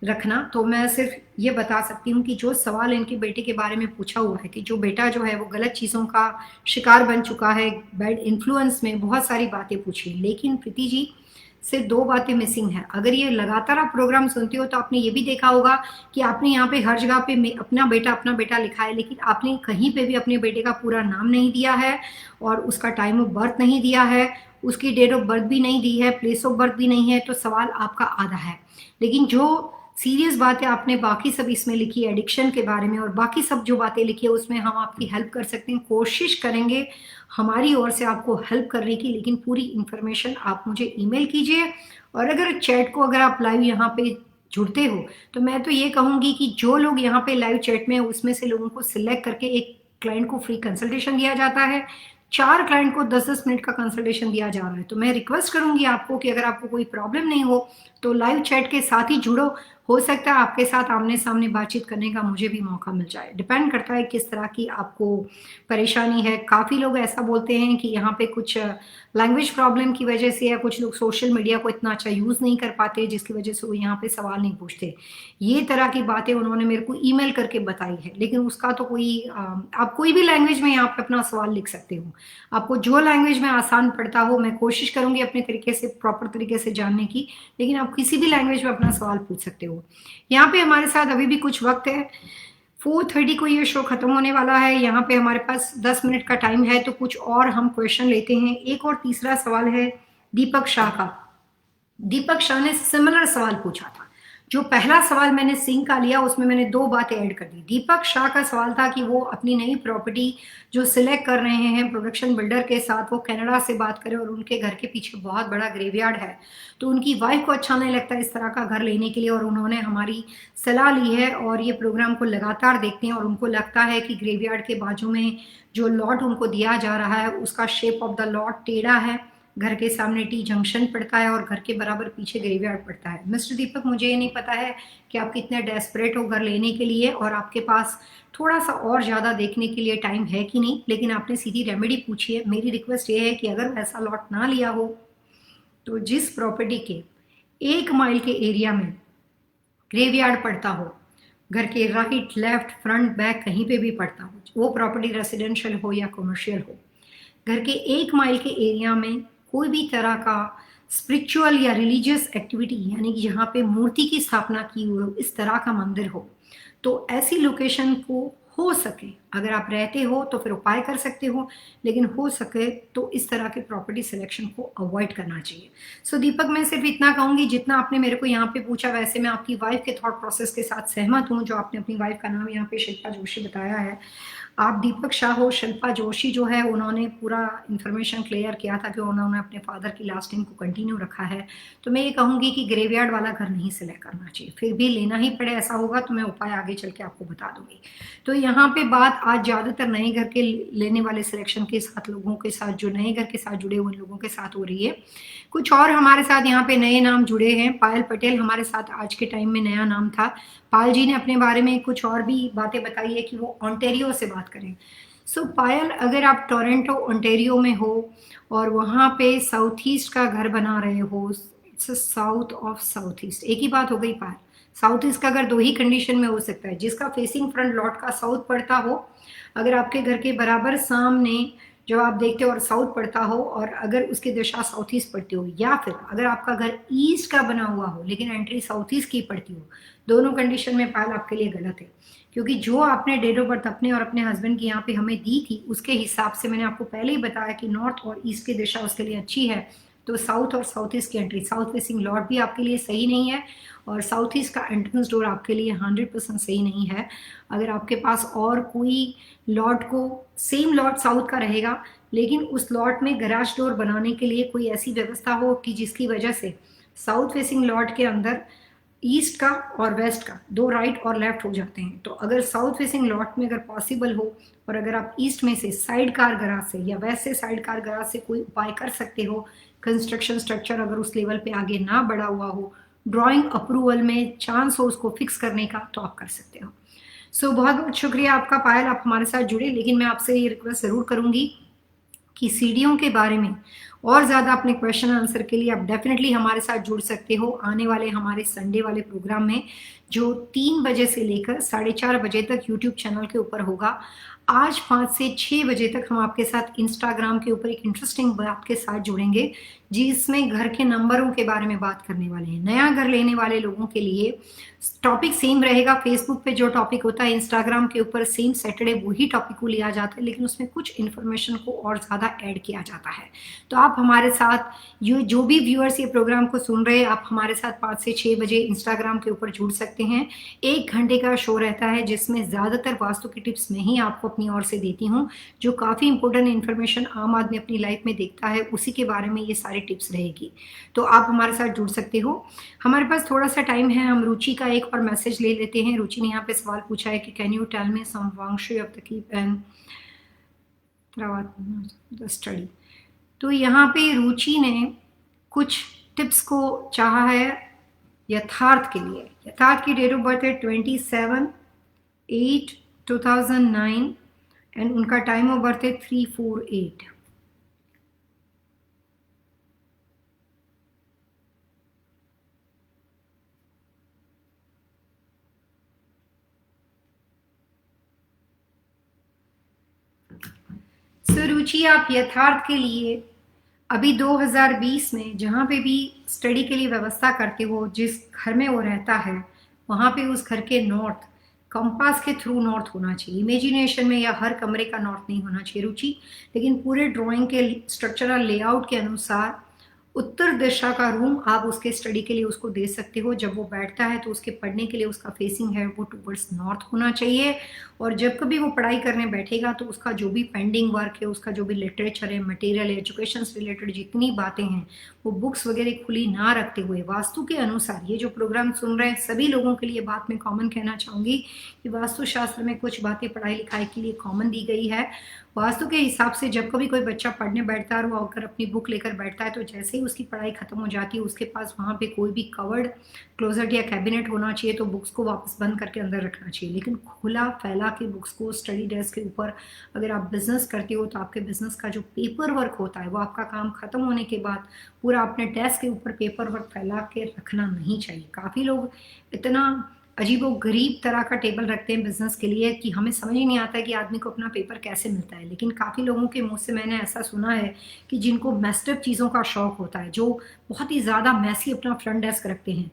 Speaker 1: रखना, तो मैं सिर्फ ये बता सकती हूँ कि जो सवाल इनके बेटे के बारे में पूछा हुआ है कि जो बेटा जो है वो गलत चीज़ों का शिकार बन चुका है, बैड इन्फ्लुएंस में, बहुत सारी बातें पूछी, लेकिन प्रीति जी से 2 बातें मिसिंग है। अगर ये लगातार आप प्रोग्राम सुनते हो तो आपने ये भी देखा होगा कि आपने यहाँ पे हर जगह पे अपना बेटा लिखा है, लेकिन आपने कहीं पे भी अपने बेटे का पूरा नाम नहीं दिया है और उसका टाइम ऑफ बर्थ नहीं दिया है, उसकी डेट ऑफ बर्थ भी नहीं दी है, प्लेस ऑफ बर्थ भी नहीं है, तो सवाल आपका आधा है। लेकिन जो सीरियस बातें आपने बाकी सब इसमें लिखी है, एडिक्शन के बारे में और बाकी सब जो बातें लिखी है, उसमें हम आपकी हेल्प कर सकते हैं, कोशिश करेंगे हमारी ओर से आपको हेल्प करने की, लेकिन पूरी इन्फॉर्मेशन आप मुझे ईमेल कीजिए। और अगर चैट को अगर आप लाइव यहाँ पे जुड़ते हो तो मैं तो ये कहूँगी कि जो लोग यहाँ पे लाइव चैट में, उसमें से लोगों को सिलेक्ट करके एक क्लाइंट को फ्री कंसल्टेशन दिया जाता है, 4 क्लाइंट को 10-10 मिनट का कंसल्टेशन दिया जा रहा है। तो मैं रिक्वेस्ट करूंगी आपको कि अगर आपको कोई प्रॉब्लम नहीं हो तो लाइव चैट के साथ ही जुड़ो, हो सकता है आपके साथ आमने सामने बातचीत करने का मुझे भी मौका मिल जाए। डिपेंड करता है किस तरह की आपको परेशानी है। काफ़ी लोग ऐसा बोलते हैं कि यहाँ पे कुछ लैंग्वेज प्रॉब्लम की वजह से, या कुछ लोग सोशल मीडिया को इतना अच्छा यूज़ नहीं कर पाते, जिसकी वजह से वो यहाँ पे सवाल नहीं पूछते। ये तरह की बातें उन्होंने मेरे को ईमेल करके बताई है, लेकिन उसका तो कोई आप कोई भी लैंग्वेज में यहाँ पे अपना सवाल लिख सकते हो। आपको जो लैंग्वेज में आसान पड़ता हो, मैं कोशिश करूंगी अपने तरीके से, प्रॉपर तरीके से जानने की, लेकिन आप किसी भी लैंग्वेज में अपना सवाल पूछ सकते हो। यहाँ पे हमारे साथ अभी भी कुछ वक्त है, 4:30 को ये शो खत्म होने वाला है। यहाँ पे हमारे पास 10 मिनट का टाइम है, तो कुछ और हम क्वेश्चन लेते हैं। एक और तीसरा सवाल है दीपक शाह का। दीपक शाह ने सिमिलर सवाल पूछा था। जो पहला सवाल मैंने सिंह का लिया, उसमें मैंने 2 बातें ऐड कर दी। दीपक शाह का सवाल था कि वो अपनी नई प्रॉपर्टी जो सिलेक्ट कर रहे हैं प्रोडक्शन बिल्डर के साथ, वो कनाडा से बात करें और उनके घर के पीछे बहुत बड़ा ग्रेवयार्ड है, तो उनकी वाइफ को अच्छा नहीं लगता इस तरह का घर लेने के लिए, और उन्होंने हमारी सलाह ली है और ये प्रोग्राम को लगातार देखते हैं और उनको लगता है कि ग्रेवयार्ड के बाजू में जो लॉट उनको दिया जा रहा है, उसका शेप ऑफ द लॉट टेढ़ा है, घर के सामने टी जंक्शन पड़ता है और घर के बराबर पीछे ग्रेवयार्ड पड़ता है। मिस्टर दीपक, मुझे ये नहीं पता है कि आप कितने डेस्परेट हो घर लेने के लिए और आपके पास थोड़ा सा और ज़्यादा देखने के लिए टाइम है कि नहीं, लेकिन आपने सीधी रेमेडी पूछी है। मेरी रिक्वेस्ट ये है कि अगर वैसा लॉट ना लिया हो तो जिस प्रॉपर्टी के 1 माइल के एरिया में ग्रेवयार्ड पड़ता हो, घर के राइट, लेफ्ट, फ्रंट, बैक कहीं पे भी पड़ता हो, वो प्रॉपर्टी रेसिडेंशियल हो या कमर्शियल हो, घर के 1 माइल के एरिया में कोई भी तरह का स्पिरिचुअल या रिलीजियस एक्टिविटी, यानी कि जहाँ पे मूर्ति की स्थापना की हुई हो, इस तरह का मंदिर हो, तो ऐसी लोकेशन को हो सके, अगर आप रहते हो तो फिर उपाय कर सकते हो, लेकिन हो सके तो इस तरह के प्रॉपर्टी सिलेक्शन को अवॉइड करना चाहिए। सो दीपक, मैं सिर्फ इतना कहूँगी, जितना आपने मेरे को यहाँ पे पूछा, वैसे मैं आपकी वाइफ के थॉट प्रोसेस के साथ सहमत हूँ। जो आपने अपनी वाइफ का नाम यहाँ पे शिल्पा जोशी बताया है, आप दीपक शाह हो, शिल्पा जोशी जो है उन्होंने पूरा इन्फॉर्मेशन क्लियर किया था कि उन्होंने अपने फादर की लास्ट नेम को कंटिन्यू रखा है। तो मैं ये कहूँगी कि ग्रेवयार्ड वाला घर नहीं सिलेक्ट करना चाहिए, फिर भी लेना ही पड़े ऐसा होगा तो मैं उपाय आगे चल के आपको बता दूंगी। तो यहाँ पे बात आज ज़्यादातर नए घर के लेने वाले सिलेक्शन के साथ, लोगों के साथ, जो नए घर के साथ जुड़े हुए लोगों के साथ हो रही है। कुछ और हमारे साथ यहाँ पे नए नाम जुड़े हैं। पायल पटेल हमारे साथ आज के टाइम में नया नाम था। पायल जी ने अपने बारे में कुछ और भी बातें बताई है कि वो ओंटारियो से बात करें। सो पायल, अगर आप टोरंटो ओंटारियो में हो और वहाँ पे साउथ ईस्ट का घर बना रहे हो, it's south of south east, एक ही बात हो गई पायल। साउथ ईस्ट का घर 2 ही कंडीशन में हो सकता है, जिसका फेसिंग फ्रंट लॉट का साउथ पड़ता हो, अगर आपके घर के बराबर सामने जब आप देखते हो और साउथ पड़ता हो और अगर उसकी दिशा साउथ ईस्ट पड़ती हो, या फिर अगर आपका घर ईस्ट का बना हुआ हो लेकिन एंट्री साउथ ईस्ट की पड़ती हो, दोनों कंडीशन में पायल आपके लिए गलत है। क्योंकि जो आपने डेट ऑफ बर्थ अपने और अपने हस्बैंड की यहाँ पे हमें दी थी, उसके हिसाब से मैंने आपको पहले ही बताया कि नॉर्थ और ईस्ट की दिशा उसके लिए अच्छी है। तो साउथ और साउथ ईस्ट की एंट्री, साउथ फेसिंग लॉट भी आपके लिए सही नहीं है और साउथ ईस्ट का एंट्रेंस डोर आपके लिए 100% सही नहीं है। अगर आपके पास और कोई लॉट को, सेम लॉट साउथ का रहेगा लेकिन उस लॉट में गैराज डोर बनाने के लिए कोई ऐसी व्यवस्था हो कि जिसकी वजह से साउथ फेसिंग लॉट के अंदर ईस्ट का और वेस्ट का दो राइट और लेफ्ट हो जाते हैं, तो अगर साउथ फेसिंग लॉट में अगर पॉसिबल हो और अगर आप ईस्ट में से साइड कार गराज से या वेस्ट से साइड कार गराज से कोई उपाय कर सकते हो, कंस्ट्रक्शन स्ट्रक्चर अगर उस लेवल पे आगे ना बढ़ा हुआ हो, ड्राइंग अप्रूवल में चांस हो उसको फिक्स करने का, तो आप कर सकते हो। सो बहुत बहुत शुक्रिया आपका पायल, आप हमारे साथ जुड़े। लेकिन मैं आपसे ये रिक्वेस्ट ज़रूर करूंगी कि सीढ़ियों के बारे में और ज़्यादा अपने क्वेश्चन आंसर के लिए आप डेफिनेटली हमारे साथ जुड़ सकते हो आने वाले हमारे संडे वाले प्रोग्राम में, जो 3 बजे से लेकर 4:30 बजे तक यूट्यूब चैनल के ऊपर होगा। आज 5 से 6 बजे तक हम आपके साथ इंस्टाग्राम के ऊपर एक इंटरेस्टिंग बात के साथ जुड़ेंगे, जिसमें घर के नंबरों के बारे में बात करने वाले हैं। नया घर लेने वाले लोगों के लिए टॉपिक सेम रहेगा। फेसबुक पे जो टॉपिक होता है, इंस्टाग्राम के ऊपर सेम सैटरडे वही टॉपिक को लिया जाता है, लेकिन उसमें कुछ इन्फॉर्मेशन को और ज़्यादा ऐड किया जाता है। तो आप हमारे साथ, जो भी व्यूअर्स ये प्रोग्राम को सुन रहे हैं, आप हमारे साथ 5 से 6 बजे इंस्टाग्राम के ऊपर जुड़ सकते हैं। 1 घंटे का शो रहता है जिसमें ज़्यादातर वास्तु की टिप्स मैं ही आपको अपनी ओर से देती हूँ। जो काफ़ी इंपॉर्टेंट इन्फॉर्मेशन आम आदमी अपनी लाइफ में देखता है, उसी के बारे में ये सारी टिप्स रहेगी। तो आप हमारे साथ जुड़ सकते हो। हमारे पास थोड़ा सा टाइम है, हम रुचि का एक और मैसेज ले लेते हैं। रुचि ने यहाँ पे सवाल पूछा है कि can you tell me some feng shui of the keep and the study. तो यहाँ पे रुचि ने कुछ टिप्स को चाहा है यथार्थ के लिए। यथार्थ की डेट ऑफ बर्थ है 27/8/2009 एंड उनका टाइम ऑफ बर्थ है 348। रुचि, आप यथार्थ के लिए अभी 2020 में जहाँ पे भी स्टडी के लिए व्यवस्था करते हो, जिस घर में वो रहता है वहाँ पे उस घर के नॉर्थ कंपास के थ्रू नॉर्थ होना चाहिए। इमेजिनेशन में या हर कमरे का नॉर्थ नहीं होना चाहिए रुचि, लेकिन पूरे ड्राइंग के स्ट्रक्चरल लेआउट के अनुसार उत्तर दिशा का रूम आप उसके स्टडी के लिए उसको दे सकते हो। जब वो बैठता है तो उसके पढ़ने के लिए उसका फेसिंग है वो टुवर्ड्स नॉर्थ होना चाहिए, और जब कभी वो पढ़ाई करने बैठेगा तो उसका जो भी पेंडिंग वर्क है, उसका जो भी लिटरेचर है, मटेरियल है, एजुकेशन से रिलेटेड जितनी बातें हैं, वो बुक्स वगैरह खुली ना रखते हुए वास्तु के अनुसार, ये जो प्रोग्राम सुन रहे हैं सभी लोगों के लिए बात में कॉमन कहना चाहूँगी कि वास्तुशास्त्र में कुछ बातें पढ़ाई लिखाई के लिए कॉमन दी गई है। वास्तु के हिसाब से जब कभी कोई बच्चा पढ़ने बैठता है और वो अगर अपनी बुक लेकर बैठता है तो जैसे ही उसकी पढ़ाई खत्म हो जाती है उसके पास वहाँ पे कोई भी कवर्ड क्लोजेट या कैबिनेट होना चाहिए, तो बुक्स को वापस बंद करके अंदर रखना चाहिए। लेकिन खुला फैला के बुक्स को स्टडी डेस्क के ऊपर, अगर आप बिजनेस करते हो तो आपके बिजनेस का जो पेपर वर्क होता है वो आपका काम खत्म होने के बाद पूरा अपने डेस्क के ऊपर पेपर वर्क फैला के रखना नहीं चाहिए। काफ़ी लोग इतना अजीबो गरीब तरह का टेबल रखते हैं बिजनेस के लिए कि हमें समझ ही नहीं आता है कि आदमी को अपना पेपर कैसे मिलता है। लेकिन काफ़ी लोगों के मुंह से मैंने ऐसा सुना है कि जिनको मेस्टअप चीज़ों का शौक होता है, जो बहुत ही ज़्यादा मैसी अपना फ्रंट डेस्क रखते हैं,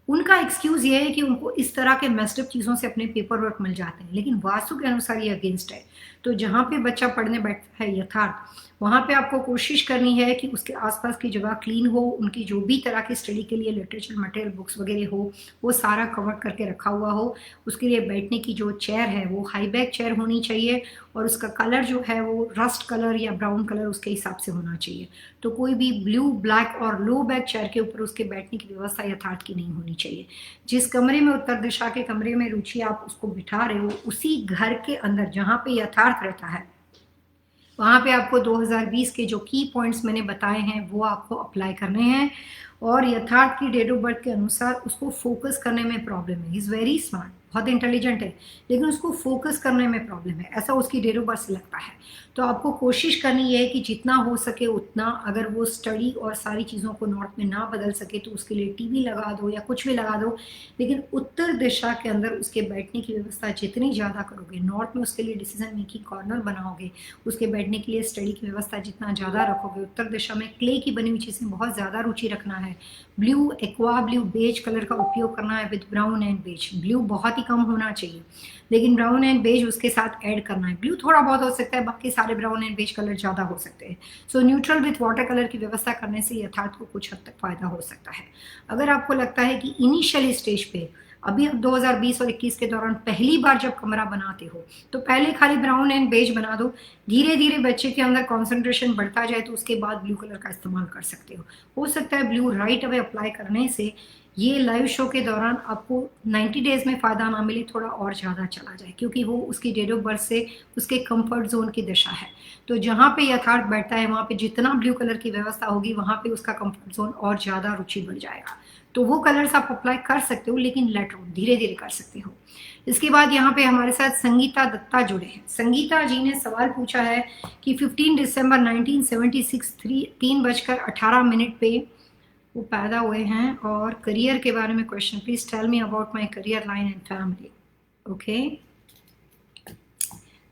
Speaker 1: उनका एक्सक्यूज़ ये है कि उनको इस तरह के मेस्टअप चीज़ों से अपने पेपर वर्क मिल जाते हैं। लेकिन वास्तु के अनुसार ये अगेंस्ट है। तो जहाँ पे बच्चा पढ़ने बैठता है यथार्थ, वहाँ पे आपको कोशिश करनी है कि उसके आसपास की जगह क्लीन हो, उनकी जो भी तरह की स्टडी के लिए लिटरेचर मटेरियल बुक्स वगैरह हो वो सारा कवर करके रखा हुआ हो। उसके लिए बैठने की जो चेयर है वो हाई बैक चेयर होनी चाहिए और उसका कलर जो है वो रस्ट कलर या ब्राउन कलर उसके हिसाब से होना चाहिए। तो कोई भी ब्लू, ब्लैक और लो बैक चेयर के ऊपर उसके बैठने की व्यवस्था यथार्थ की नहीं होनी चाहिए। जिस कमरे में, उत्तर दिशा के कमरे में रुचि आप उसको बिठा रहे हो, उसी घर के अंदर जहाँ पे यथार्थ रहता है वहाँ पे आपको 2020 के जो की पॉइंट्स मैंने बताए हैं वो आपको अप्लाई करने हैं। और यथार्थ की डेट ऑफ बर्थ के अनुसार उसको फोकस करने में प्रॉब्लम है। ही इज़ वेरी स्मार्ट, बहुत इंटेलिजेंट है, लेकिन उसको फोकस करने में प्रॉब्लम है, ऐसा उसकी डेट ऑफ बर्थ से लगता है। तो आपको कोशिश करनी है कि जितना हो सके उतना, अगर वो स्टडी और सारी चीज़ों को नॉर्थ में ना बदल सके तो उसके लिए टीवी लगा दो या कुछ भी लगा दो, लेकिन उत्तर दिशा के अंदर उसके बैठने की व्यवस्था जितनी ज़्यादा करोगे, नॉर्थ में उसके लिए डिसीजन मेकिंग कॉर्नर बनाओगे, उसके बैठने के लिए स्टडी की व्यवस्था जितना ज़्यादा रखोगे, उत्तर दिशा में क्ले की बनी हुई चीज़ें बहुत ज़्यादा रुचि रखना है, blue, aqua blue, beige colour का उपयोग करना है with brown and beige. Blue बहुत ही कम होना चाहिए, लेकिन ब्राउन एंड बेज उसके साथ ऐड करना है। ब्लू थोड़ा बहुत हो सकता है, बाकी सारे ब्राउन एंड बेज कलर ज़्यादा हो सकते हैं। सो न्यूट्रल विथ वाटर कलर की व्यवस्था करने से यथार्थ को कुछ हद तक फायदा हो सकता है। अगर आपको लगता है कि इनिशियल स्टेज पे अभी 2020 और 21 के दौरान पहली बार जब कमरा बनाते हो तो पहले खाली ब्राउन एंड बेज बना दो, धीरे धीरे बच्चे के अंदर कंसंट्रेशन बढ़ता जाए तो उसके बाद ब्लू कलर का इस्तेमाल कर सकते हो सकता है ब्लू राइट अवे अप्लाई करने से ये लाइव शो के दौरान आपको 90 डेज में फ़ायदा ना मिले, थोड़ा और ज़्यादा चला जाए, क्योंकि वो उसकी डेट ऑफ बर्थ से उसके कंफर्ट जोन की दिशा है। तो जहाँ पे यथार्थ बैठता है वहाँ पे जितना ब्लू कलर की व्यवस्था होगी वहाँ पे उसका कंफर्ट जोन और ज़्यादा रुचि बढ़ जाएगा। तो वो कलर्स आप अप्लाई कर सकते हो, लेकिन लेटर धीरे धीरे कर सकते हो। इसके बाद यहाँ पे हमारे साथ संगीता दत्ता जुड़े हैं। संगीता जी ने सवाल पूछा है कि 15 दिसंबर 1976 3:18 पे वो पैदा हुए हैं और करियर के बारे में question, please tell me about my career line and family. Okay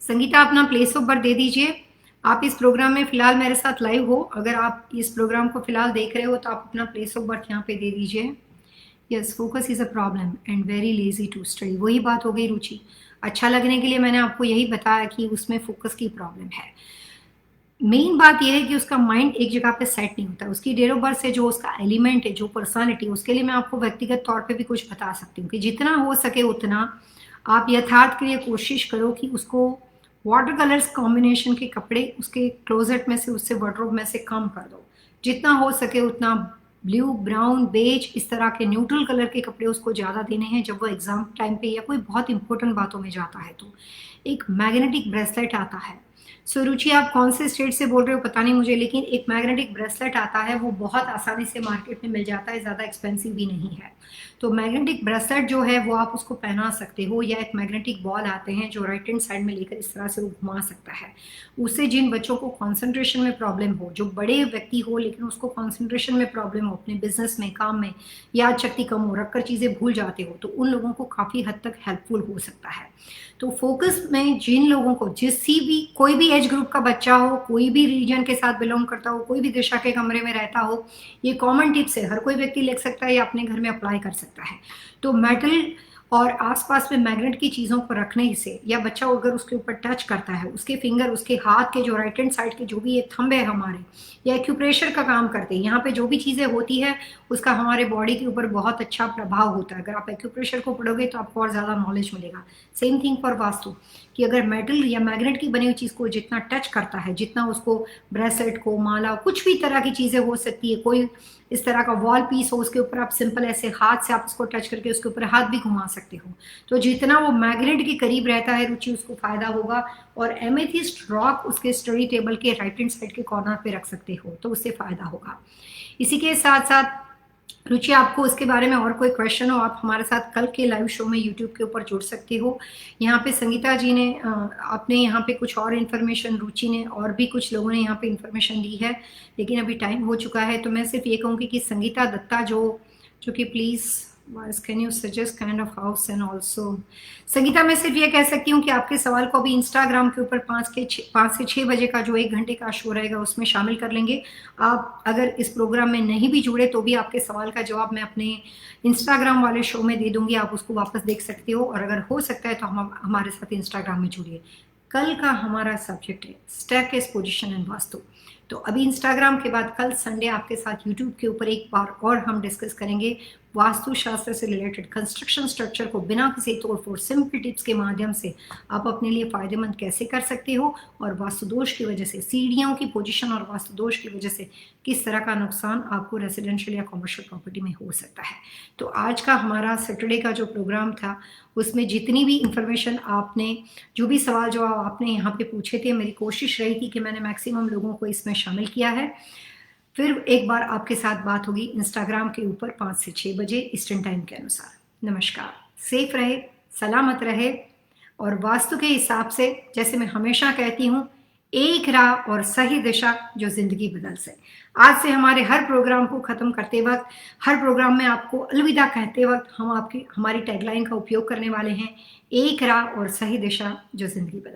Speaker 1: Sangeeta, अपना प्लेस ऑफ बर्थ दे दीजिए। आप इस प्रोग्राम में फिलहाल मेरे साथ लाइव हो, अगर आप इस प्रोग्राम को फिलहाल देख रहे हो तो आप अपना प्लेस ऑफ बर्थ यहाँ पे दे दीजिए। Yes, focus is a problem and very lazy to study. वही बात हो गई रुचि, अच्छा लगने के लिए मैंने आपको यही बताया कि उसमें फोकस की प्रॉब्लम है। मेन बात यह है कि उसका माइंड एक जगह पे सेट नहीं होता। उसकी डेट ऑफ बर्थ से जो उसका एलिमेंट है, जो पर्सनालिटी, उसके लिए मैं आपको व्यक्तिगत तौर पे भी कुछ बता सकती हूँ कि जितना हो सके उतना आप यथार्थ के लिए कोशिश करो कि उसको वाटर कलर्स कॉम्बिनेशन के कपड़े उसके क्लोजेट में से, उससे वार्डरोब में से कम कर दो। जितना हो सके उतना ब्लू, ब्राउन, बेज, इस तरह के न्यूट्रल कलर के कपड़े उसको ज़्यादा देने हैं जब वो एग्जाम टाइम पे या कोई बहुत इंपॉर्टेंट बातों में जाता है। तो एक मैग्नेटिक ब्रेसलेट आता है। सो रुचि, आप कौन से स्टेट से बोल रहे हो पता नहीं मुझे, लेकिन एक मैग्नेटिक ब्रेसलेट आता है, वो बहुत आसानी से मार्केट में मिल जाता है, ज़्यादा एक्सपेंसिव भी नहीं है। तो मैग्नेटिक ब्रेसलेट जो है वो आप उसको पहना सकते हो, या एक मैग्नेटिक बॉल आते हैं जो राइट हैंड साइड में लेकर इस तरह से वो घुमा सकता है। उससे जिन बच्चों को कॉन्सेंट्रेशन में प्रॉब्लम हो, जो बड़े व्यक्ति हो लेकिन उसको कॉन्सेंट्रेशन में प्रॉब्लम हो, अपने बिजनेस में, काम में, याद शक्ति कम हो, रखकर चीज़ें भूल जाते हो, तो उन लोगों को काफ़ी हद तक हेल्पफुल हो सकता है। तो फोकस में जिन लोगों को, कोई भी एज ग्रुप का बच्चा हो, कोई भी रीजन के साथ बिलोंग करता हो, कोई भी दिशा के कमरे में रहता हो, ये कॉमन टिप्स है, हर कोई व्यक्ति लिख सकता है या अपने घर में अप्लाई कर सकता है। तो मेटल और आसपास में मैग्नेट की चीज़ों को रखने से, या बच्चा अगर उसके ऊपर टच करता है, उसके फिंगर, उसके हाथ के जो राइट हैंड साइड के जो भी ये थंब है हमारे, या एक्यूप्रेशर का काम करते हैं, यहाँ पे जो भी चीज़ें होती है उसका हमारे बॉडी के ऊपर बहुत अच्छा प्रभाव होता है। अगर आप एक्यूप्रेशर को पढ़ोगे तो आपको और ज़्यादा नॉलेज मिलेगा। सेम थिंग फॉर वास्तु, कि अगर मेटल या मैग्नेट की बनी हुई चीज़ को जितना टच करता है, जितना उसको, ब्रेसलेट को, माला, कुछ भी तरह की चीज़ें हो सकती है, कोई इस तरह का वॉल पीस हो, उसके ऊपर आप सिंपल ऐसे हाथ से आप उसको टच करके उसके ऊपर हाथ भी घुमा सकते हो। तो जितना वो मैग्नेट के करीब रहता है रुचि, उसको फायदा होगा। और एमेथिस्ट रॉक उसके स्टडी टेबल के राइट हैंड साइड के कॉर्नर पे रख सकते हो, तो उससे फायदा होगा। इसी के साथ साथ रुचि, आपको इसके बारे में और कोई क्वेश्चन हो, आप हमारे साथ कल के लाइव शो में यूट्यूब के ऊपर जुड़ सकते हो। यहाँ पे संगीता जी ने आपने यहाँ पे कुछ और इन्फॉर्मेशन, रुचि ने और भी कुछ लोगों ने यहाँ पे इन्फॉर्मेशन दी है, लेकिन अभी टाइम हो चुका है। तो मैं सिर्फ ये कहूँगी कि संगीता दत्ता जो कि please can you suggest kind of house and also. Sangeeta, मैं सिर्फ ये कह सकती हूँ कि आपके सवाल को अभी इंस्टाग्राम के ऊपर 5 से 6 बजे का जो 1 घंटे का शो रहेगा उसमें शामिल कर लेंगे। आप अगर इस प्रोग्राम में नहीं भी जुड़े तो भी आपके सवाल का जवाब मैं अपने इंस्टाग्राम वाले शो में दे दूंगी, आप उसको वापस देख सकते हो। और अगर हो सकता है तो हम हमारे साथ इंस्टाग्राम में जुड़िए। कल का हमारा सब्जेक्ट है स्टैरकेस पोजीशन एंड वास्तु। तो अभी इंस्टाग्राम के बाद कल संडे आपके साथ यूट्यूब के ऊपर एक बार और हम डिस्कस करेंगे वास्तुशास्त्र से रिलेटेड कंस्ट्रक्शन स्ट्रक्चर को बिना किसी तोड़फोड़, सिंपल टिप्स के माध्यम से आप अपने लिए फायदेमंद कैसे कर सकते हो, और वास्तु दोष की वजह से, सीढ़ियों की पोजीशन और वास्तु दोष की वजह से किस तरह का नुकसान आपको रेजिडेंशियल या कमर्शियल प्रॉपर्टी में हो सकता है। तो आज का हमारा सैटरडे का जो प्रोग्राम था उसमें जितनी भी इंफॉर्मेशन आपने, जो भी सवाल जवाब आपने यहाँ पे पूछे थे, मेरी कोशिश रही थी कि मैंने मैक्सिमम लोगों को इसमें शामिल किया है। फिर एक बार आपके साथ बात होगी इंस्टाग्राम के ऊपर 5 से 6 बजे ईस्टर्न टाइम के अनुसार। नमस्कार, सेफ रहे, सलामत रहे और वास्तु के हिसाब से जैसे मैं हमेशा कहती हूँ, एक राह और सही दिशा जो जिंदगी बदल से। आज से हमारे हर प्रोग्राम को खत्म करते वक्त, हर प्रोग्राम में आपको अलविदा कहते वक्त हम आपकी हमारी टैगलाइन का उपयोग करने वाले हैं, एक राह और सही दिशा जो जिंदगी बदल।